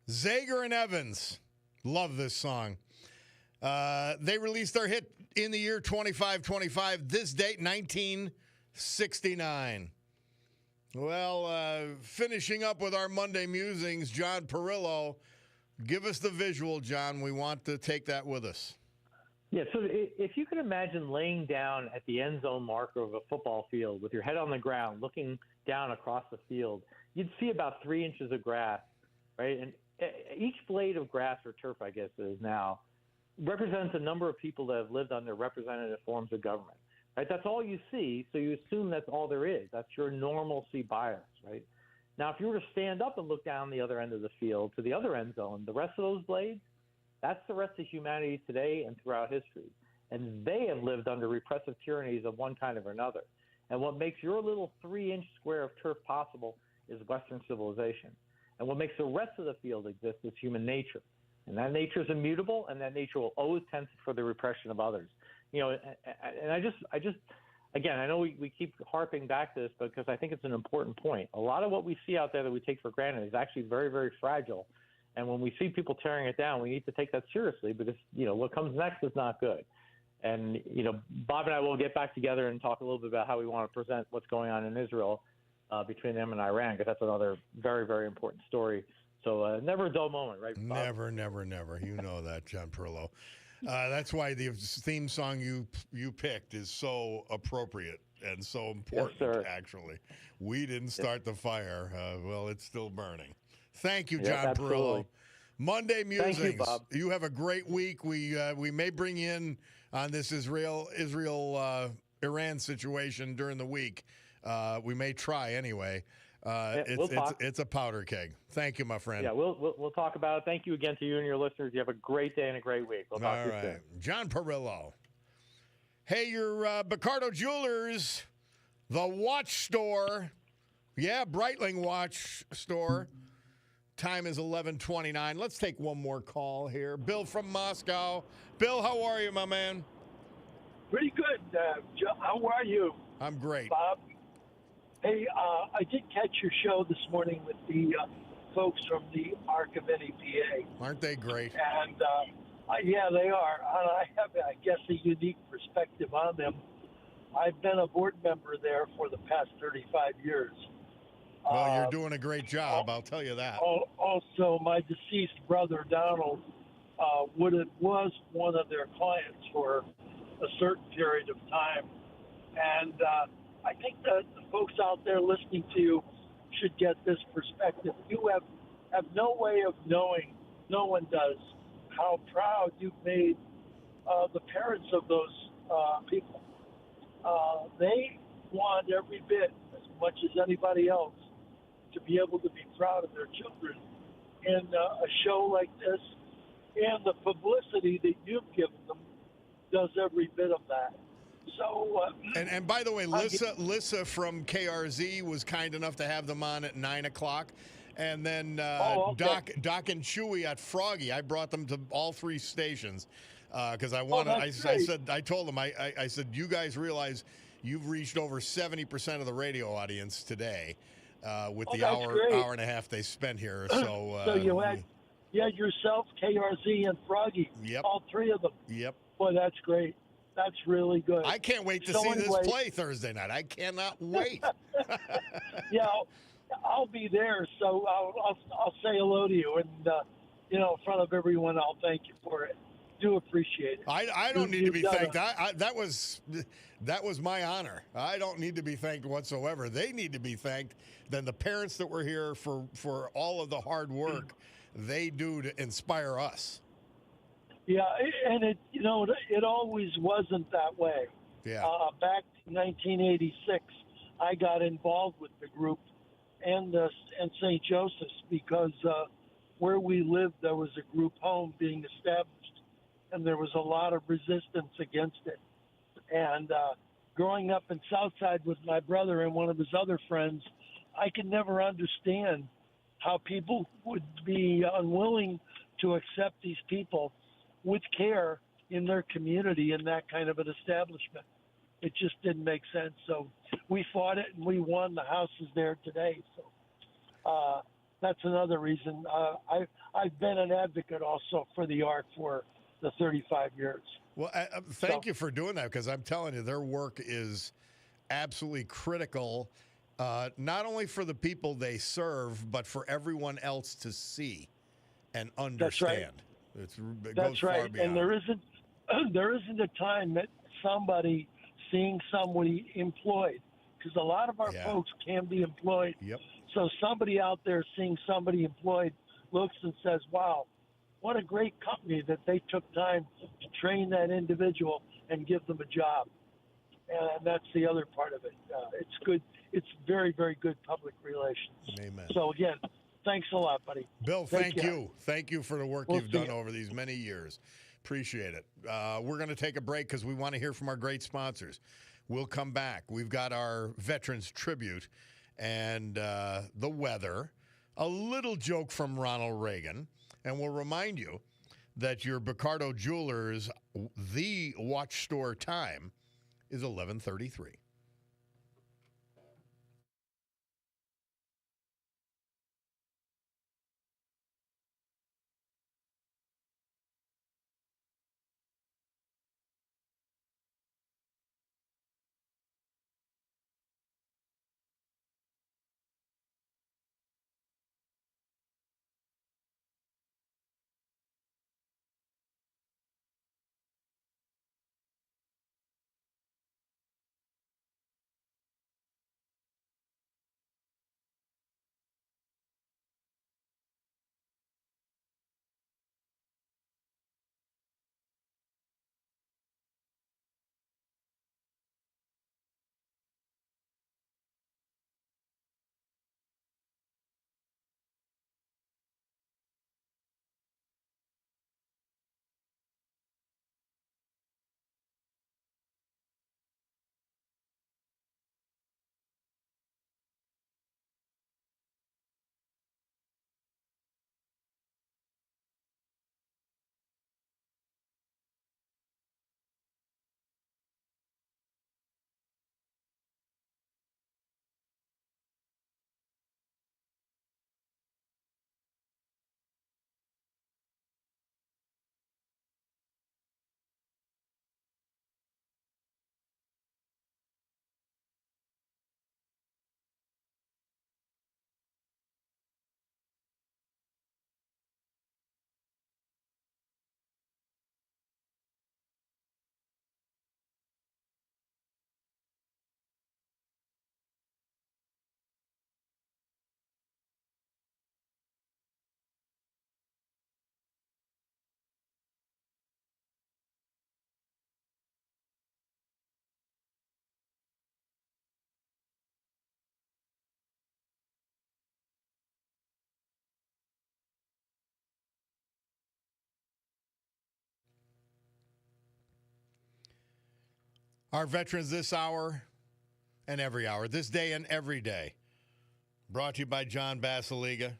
Zager and Evans. Love this song. They released their hit in the year 2525. This date, 1969. Well, finishing up with our Monday musings, John Perillo. Give us the visual, John. We want to take that with us. Yeah, so if you could imagine laying down at the end zone marker of a football field with your head on the ground, looking down across the field, you'd see about 3 inches of grass, right? And each blade of grass or turf, I guess it is now, represents a number of people that have lived under representative forms of government, right? That's all you see, so you assume that's all there is. That's your normalcy bias, right? Now, if you were to stand up and look down the other end of the field to the other end zone, the rest of those blades, that's the rest of humanity today and throughout history. And they have lived under repressive tyrannies of one kind or another. And what makes your little 3-inch square of turf possible is Western civilization. And what makes the rest of the field exist is human nature. And that nature is immutable, and that nature will always tend for the repression of others. You know, and I just again, I know we keep harping back to this because I think it's an important point. A lot of what we see out there that we take for granted is actually very, very fragile. And when we see people tearing it down, we need to take that seriously because, you know, what comes next is not good. And, you know, Bob and I will get back together and talk a little bit about how we want to present what's going on in Israel between them and Iran, because that's another very, very important story. So never a dull moment, right, Bob? Never, never, never. You know that, John Perillo. That's why the theme song you picked is so appropriate and so important, yes, actually. We didn't start the fire. Well, it's still burning. Thank you, Yes, John absolutely. Perillo. Monday Musings. Thank you, Bob. You have a great week. We may bring you in on this Israel-Iran situation during the week. We may try anyway. It's a powder keg. Thank you, my friend. Yeah, we'll talk about it. Thank you again to you and your listeners. You have a great day and a great week. We'll talk to you soon. John Perillo. Hey, your Picardo Jewelers, the watch store. Yeah, Breitling Watch Store. Time is 11:29. Let's take one more call here. Bill from Moscow. Bill, how are you, my man? Pretty good. Joe, how are you? I'm great. Bob? Hey, I did catch your show this morning with the folks from the ARC of NEPA. Aren't they great? And, yeah, they are. And I have, I guess, a unique perspective on them. I've been a board member there for the past 35 years. Well, you're doing a great job, I'll tell you that. Also, my deceased brother, Donald, was one of their clients for a certain period of time. And I think that the folks out there listening to you should get this perspective. You have no way of knowing, no one does, how proud you've made the parents of those people. They want every bit, as much as anybody else, to be able to be proud of their children. And a show like this and the publicity that you've given them does every bit of that. So, and by the way, Lissa from KRZ was kind enough to have them on at 9 o'clock. And then okay. Doc and Chewy at Froggy, I brought them to all three stations because I wanted. I told them, I said, you guys realize you've reached over 70% of the radio audience today with the hour and a half they spent here. So, so you had yourself, KRZ, and Froggy. Yep. All three of them. Yep. Boy, that's great. That's really good. I can't wait to see this play Thursday night. I cannot wait. Yeah, I'll be there, so I'll say hello to you, and in front of everyone, I'll thank you for it. Do appreciate it. I don't need to be thanked. That was my honor. I don't need to be thanked whatsoever. They need to be thanked. Then the parents that were here for all of the hard work they do to inspire us. Yeah, and it always wasn't that way. Yeah. Back in 1986, I got involved with the group and St. Joseph's because where we lived, there was a group home being established, and there was a lot of resistance against it. And growing up in Southside with my brother and one of his other friends, I could never understand how people would be unwilling to accept these people with care in their community in that kind of an establishment. It just didn't make sense. So we fought it and we won. The house is there today. So that's another reason. I've been an advocate also for the ARC for the 35 years. Well, thank you for doing that, because I'm telling you, their work is absolutely critical, not only for the people they serve, but for everyone else to see and understand. It goes That's far right. beyond. And there isn't a time that somebody seeing somebody employed, because a lot of our folks can be employed. Yep. So somebody out there seeing somebody employed looks and says, wow, what a great company that they took time to train that individual and give them a job. And that's the other part of it. It's good. It's very, very good public relations. Amen. So again, thanks a lot, buddy. Bill, thank you. Thank you for the work We'll you've see done you. over these many years. Appreciate it. We're going to take a break because we want to hear from our great sponsors. We'll come back. We've got our Veterans Tribute and the weather, a little joke from Ronald Reagan, and we'll remind you that your Bicardo Jewelers, the watch store time, is 11:33. Our veterans this hour and every hour, this day and every day. Brought to you by John Basiliga.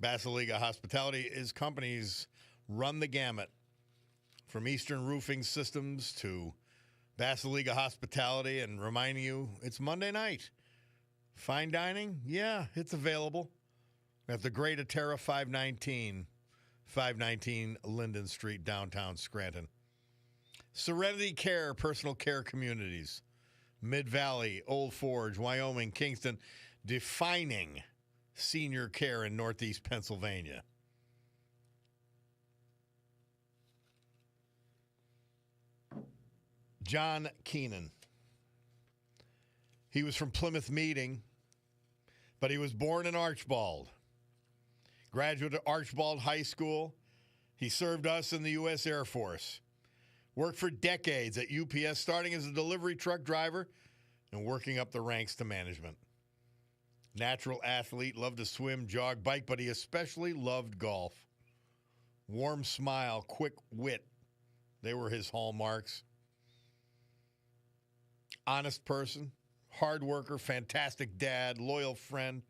Basiliga Hospitality. His companies run the gamut from Eastern Roofing Systems to Basiliga Hospitality, and reminding you it's Monday night. Fine dining? Yeah, it's available at the Great Atera 519 Linden Street, downtown Scranton. Serenity Care, personal care communities. Mid-Valley, Old Forge, Wyoming, Kingston, defining senior care in Northeast Pennsylvania. John Keenan. He was from Plymouth Meeting, but he was born in Archbald. Graduate of Archbald High School. He served us in the U.S. Air Force. Worked for decades at UPS, starting as a delivery truck driver and working up the ranks to management. Natural athlete, loved to swim, jog, bike, but he especially loved golf. Warm smile, quick wit. They were his hallmarks. Honest person, hard worker, fantastic dad, loyal friend.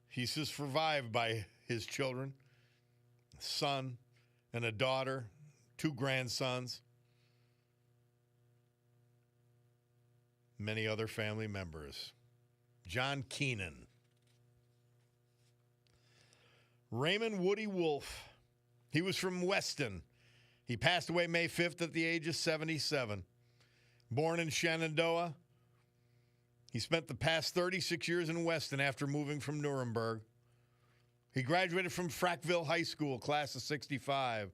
He's just survived by his children, a son and a daughter, 2 grandsons, many other family members. John Keenan. Raymond Woody Wolf. He was from Weston. He passed away May 5th at the age of 77. Born in Shenandoah, he spent the past 36 years in Weston after moving from Nuremberg. He graduated from Frackville High School, class of 65.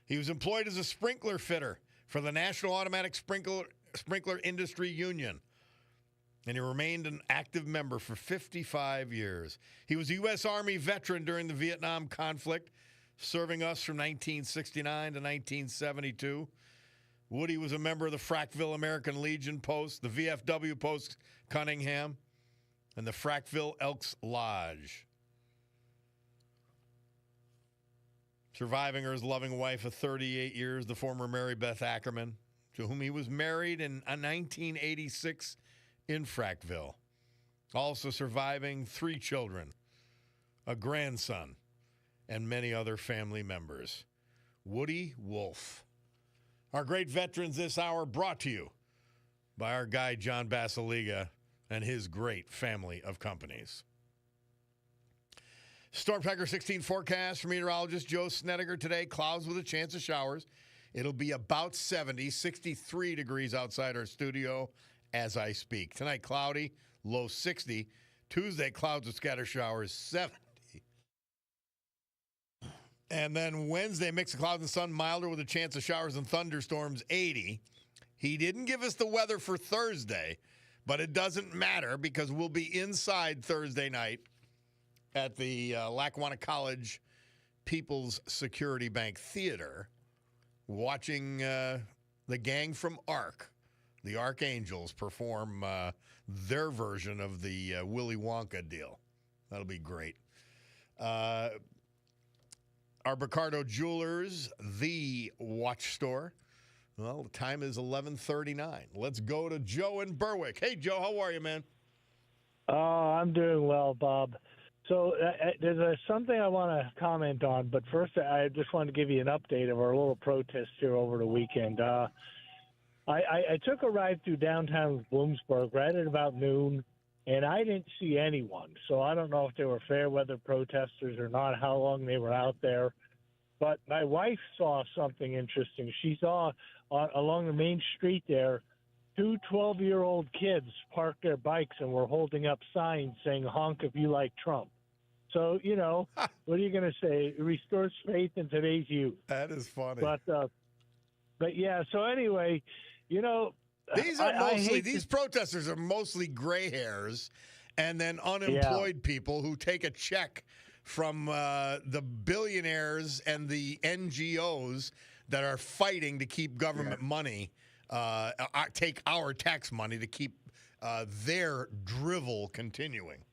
He was employed as a sprinkler fitter for the National Automatic Sprinkler Industry Union, and he remained an active member for 55 years. He was a U.S. Army veteran during the Vietnam conflict, serving us from 1969 to 1972. Woody was a member of the Frackville American Legion Post, the VFW Post Cunningham, and the Frackville Elks Lodge. Surviving her his loving wife of 38 years, the former Mary Beth Ackerman, to whom he was married in 1986 in Frackville. Also surviving 3 children, a grandson, and many other family members. Woody Wolf. Our great veterans this hour brought to you by our guy John Basiliga and his great family of companies. Storm Tracker 16 forecast from meteorologist Joe Snedeker today. Clouds with a chance of showers. It'll be about 70, 63 degrees outside our studio as I speak. Tonight, cloudy, low 60. Tuesday, clouds with scatter showers, 70. And then Wednesday, mix of clouds and sun, milder with a chance of showers and thunderstorms, 80. He didn't give us the weather for Thursday, but it doesn't matter because we'll be inside Thursday night at the Lackawanna College People's Security Bank Theater watching the gang from ARC, the Archangels, perform their version of the Willy Wonka deal. That'll be great. Our Ricardo Jewelers, the watch store. Well, the time is 11:39. Let's go to Joe in Berwick. Hey, Joe, how are you, man? Oh, I'm doing well, Bob. So there's something I want to comment on, but first I just want to give you an update of our little protest here over the weekend. I took a ride through downtown Bloomsburg right at about noon, and I didn't see anyone. So I don't know if they were fair weather protesters or not, how long they were out there. But my wife saw something interesting. She saw along the main street there 2 12-year-old kids parked their bikes and were holding up signs saying, "Honk if you like Trump." So, you know, what are you going to say? It restores faith in today's youth. That is funny. But yeah, so anyway, you know. These protesters are mostly gray hairs and then unemployed people who take a check from the billionaires and the NGOs that are fighting to keep government money, take our tax money to keep their drivel continuing.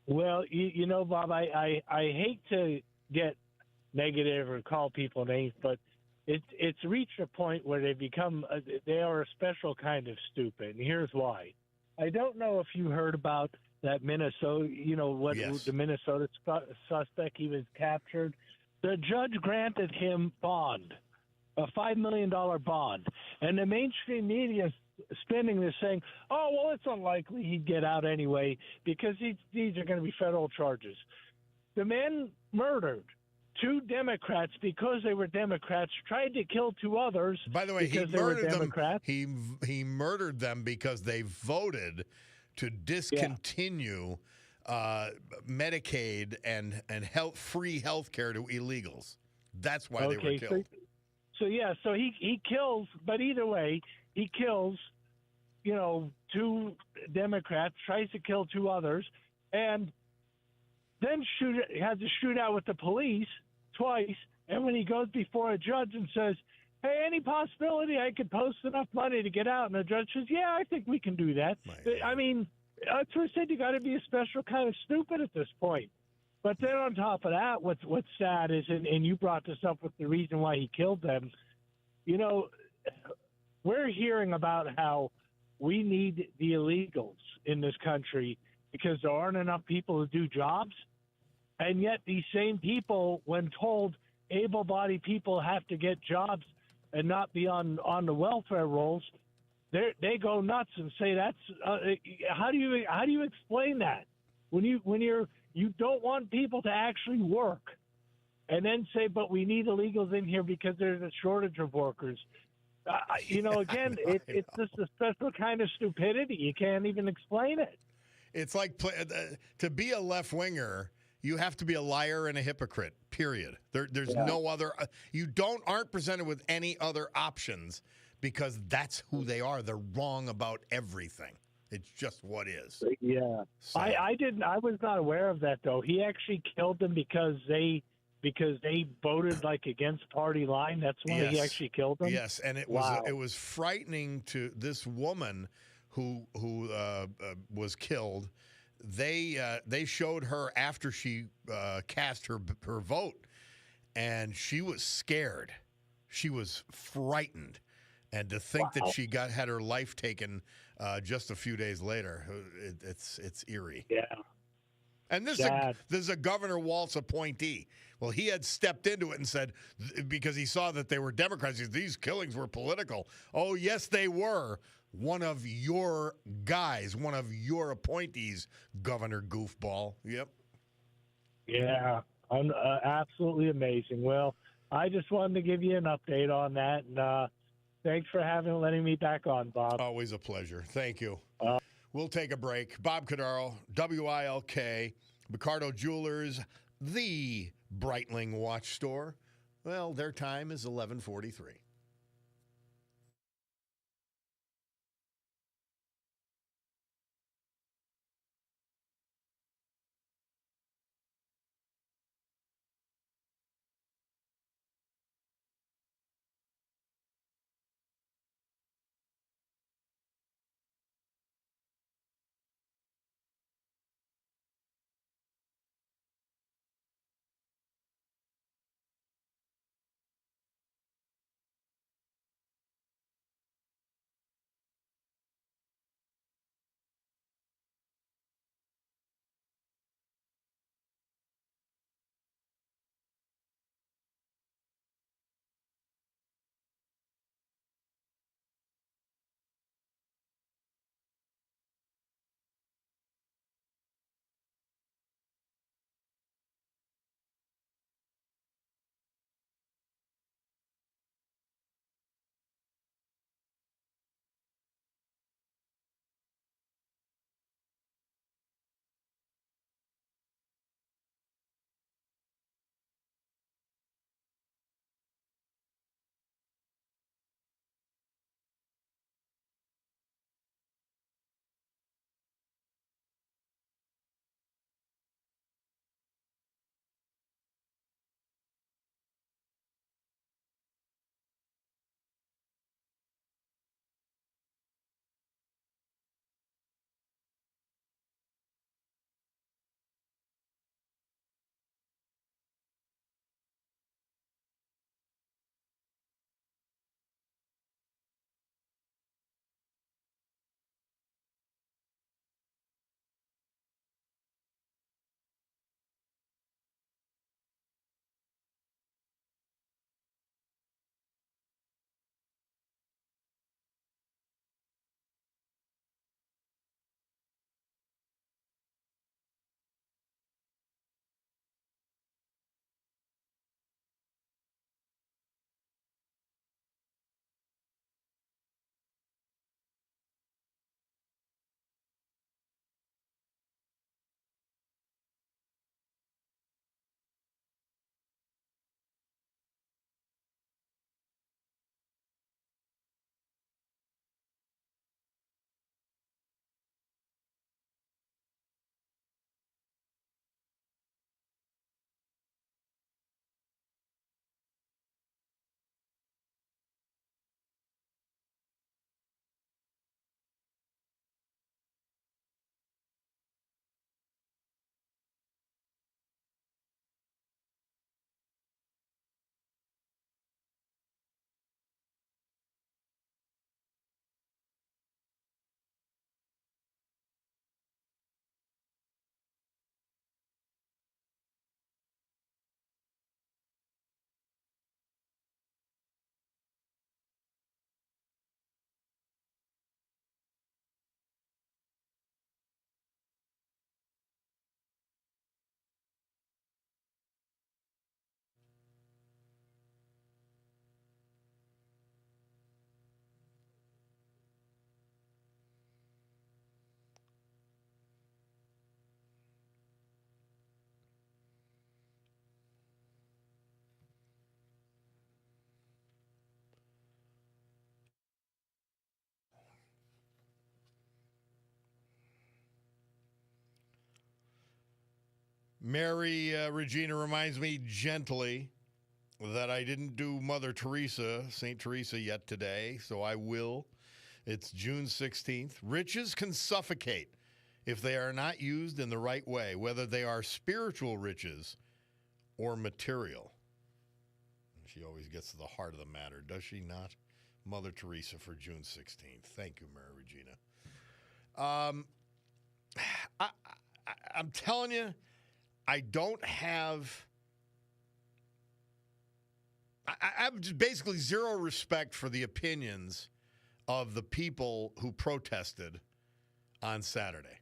Well, you know, Bob, I hate to get negative or call people names, but it's reached a point where they are a special kind of stupid, and here's why. I don't know if you heard about that Minnesota, the Minnesota suspect, he was captured. The judge granted him bond, a $5 million bond, and the mainstream media spinning this saying, oh, well, it's unlikely he'd get out anyway because these are going to be federal charges. The man murdered 2 Democrats because they were Democrats, tried to kill 2 others. By the way, he murdered them. He murdered them because they voted to discontinue Medicaid and free health care to illegals. That's why they were killed. So he kills, but either way, he kills, 2 Democrats, tries to kill 2 others, and then has a shootout with the police twice. And when he goes before a judge and says, hey, any possibility I could post enough money to get out? And the judge says, yeah, I think we can do that. I mean, that's what I said. You got to be a special kind of stupid at this point. But then on top of that, what's sad is, and you brought this up with the reason why he killed them, we're hearing about how we need the illegals in this country because there aren't enough people to do jobs. And yet these same people, when told able-bodied people have to get jobs and not be on the welfare rolls, they go nuts and say that's how do you explain that when you're you don't want people to actually work, and then say, but we need illegals in here because there's a shortage of workers. Again, it's just a special kind of stupidity. You can't even explain it. It's like to be a left winger, you have to be a liar and a hypocrite. Period. There's no other. You aren't presented with any other options because that's who they are. They're wrong about everything. It's just what is. Yeah, So. I didn't. I was not aware of that though. He actually killed them because they voted like against party line. That's why he actually killed them. Yes, and it was frightening to this woman who was killed. They showed her after she cast her vote, and she was scared. She was frightened, and to think that she had her life taken just a few days later, it's eerie. Yeah. And this is a Governor Walz appointee. Well, he had stepped into it and said, because he saw that they were Democrats, these killings were political. Oh, yes, they were. One of your guys, one of your appointees, Governor Goofball. Yep. Yeah, absolutely amazing. Well, I just wanted to give you an update on that, and thanks for letting me back on, Bob. Always a pleasure. Thank you. We'll take a break. Bob Cordaro, WILK, Ricardo Jewelers, the Breitling Watch Store. Well, their time is 11:43. Mary Regina reminds me gently that I didn't do Mother Teresa, St. Teresa, yet today, so I will. It's June 16th. Riches can suffocate if they are not used in the right way, whether they are spiritual riches or material. She always gets to the heart of the matter, does she not? Mother Teresa for June 16th. Thank you, Mary Regina. I'm telling you, I don't have... I have just basically zero respect for the opinions of the people who protested on Saturday.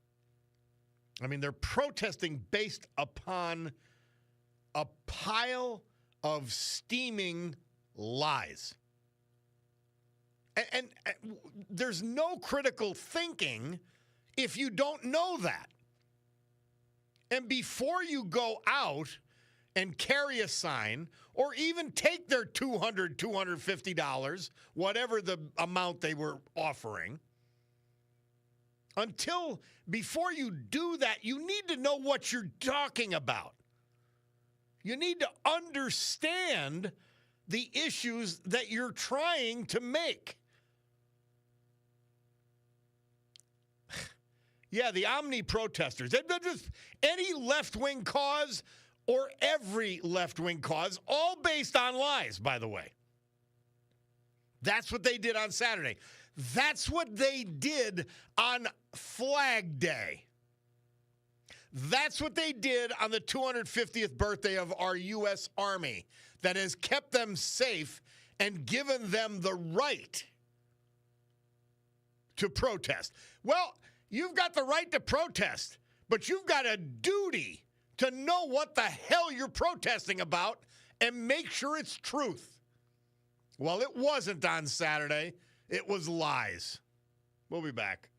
I mean, they're protesting based upon a pile of steaming lies. And there's no critical thinking if you don't know that. And before you go out and carry a sign or even take their $200, $250, whatever the amount they were offering, before you do that, you need to know what you're talking about. You need to understand the issues that you're trying to make. Yeah, the Omni protesters. They're just any left-wing cause or every left-wing cause, all based on lies, by the way. That's what they did on Saturday. That's what they did on Flag Day. That's what they did on the 250th birthday of our U.S. Army that has kept them safe and given them the right to protest. Well, you've got the right to protest, but you've got a duty to know what the hell you're protesting about and make sure it's truth. Well, it wasn't on Saturday. It was lies. We'll be back.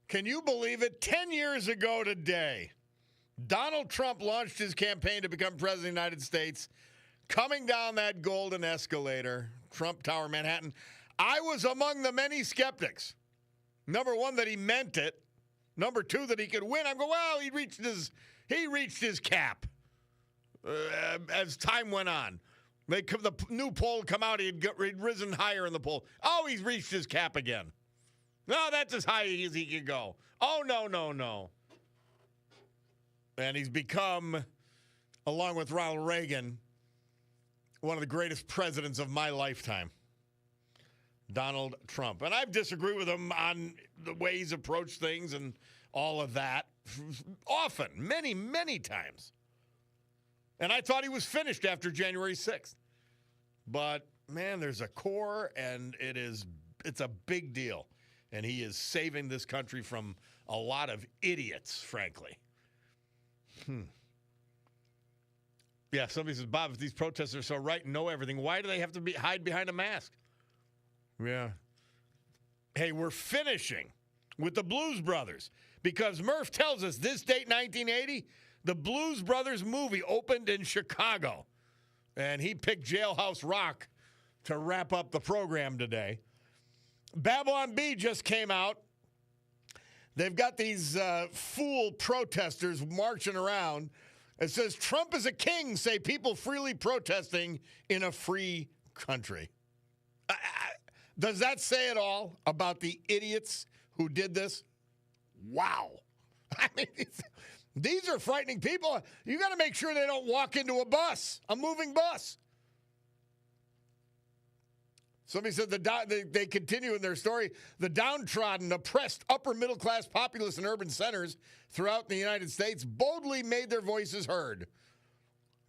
Can you believe it? 10 years ago today, Donald Trump launched his campaign to become president of the United States, coming down that golden escalator, Trump Tower, Manhattan. I was among the many skeptics. Number one, that he meant it. Number two, that he could win. I'm going, well, he reached his cap as time went on. The new poll come out, he'd risen higher in the poll. Oh, he's reached his cap again. No, that's as high as he can go. Oh, no. And he's become, along with Ronald Reagan, one of the greatest presidents of my lifetime. Donald Trump. And I've disagreed with him on the way he's approached things and all of that often, many, many times. And I thought he was finished after January 6th. But, man, there's a core, and it's a big deal. And he is saving this country from a lot of idiots, frankly. Yeah, somebody says, Bob, if these protesters are so right and know everything, why do they have to hide behind a mask? Yeah. Hey, we're finishing with the Blues Brothers because Murph tells us this date, 1980, the Blues Brothers movie opened in Chicago. And he picked Jailhouse Rock to wrap up the program today. Babylon Bee just came out. They've got these fool protesters marching around. It says, Trump is a king, say people freely protesting in a free country. Does that say it all about the idiots who did this? Wow. I mean, these are frightening people. You got to make sure they don't walk into a bus, a moving bus. Somebody said they continue in their story. The downtrodden, oppressed, upper-middle-class populace in urban centers throughout the United States boldly made their voices heard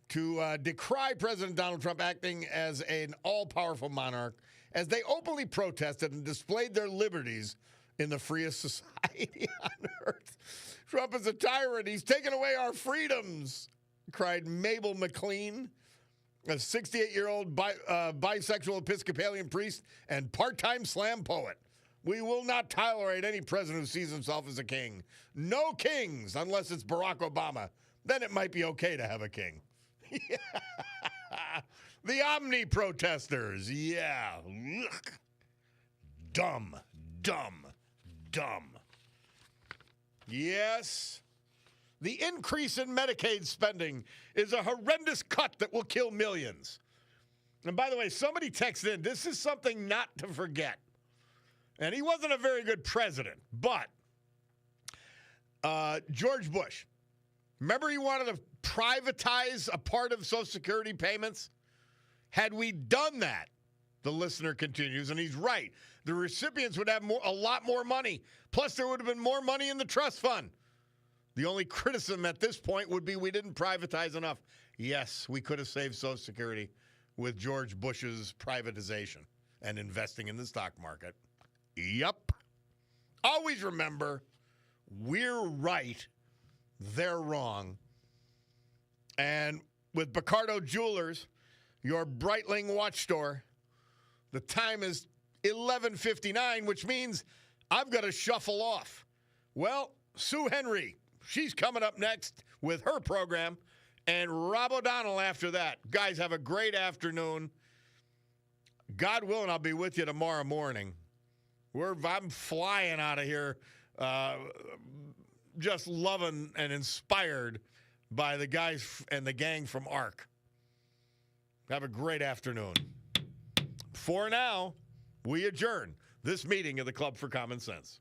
to decry President Donald Trump acting as an all-powerful monarch as they openly protested and displayed their liberties in the freest society on earth. Trump is a tyrant. He's taken away our freedoms, cried Mabel McLean, a 68-year-old bisexual Episcopalian priest and part-time slam poet. We will not tolerate any president who sees himself as a king. No kings, unless it's Barack Obama. Then it might be okay to have a king. The Omni protesters, yeah. Ugh. Dumb. Yes. The increase in Medicaid spending is a horrendous cut that will kill millions. And by the way, somebody texted in, this is something not to forget. And he wasn't a very good president, but George Bush, remember he wanted to privatize a part of Social Security payments? Had we done that, the listener continues, and he's right, the recipients would have a lot more money. Plus, there would have been more money in the trust fund. The only criticism at this point would be we didn't privatize enough. Yes, we could have saved Social Security with George Bush's privatization and investing in the stock market. Yep. Always remember, we're right, they're wrong. And with Picardo Jewelers, your Breitling watch store, the time is 11:59, which means I've got to shuffle off. Well, Sue Henry, she's coming up next with her program, and Rob O'Donnell after that. Guys, have a great afternoon. God willing, I'll be with you tomorrow morning. I'm flying out of here, just loving and inspired by the guys and the gang from ARC. Have a great afternoon. For now, we adjourn this meeting of the Club for Common Sense.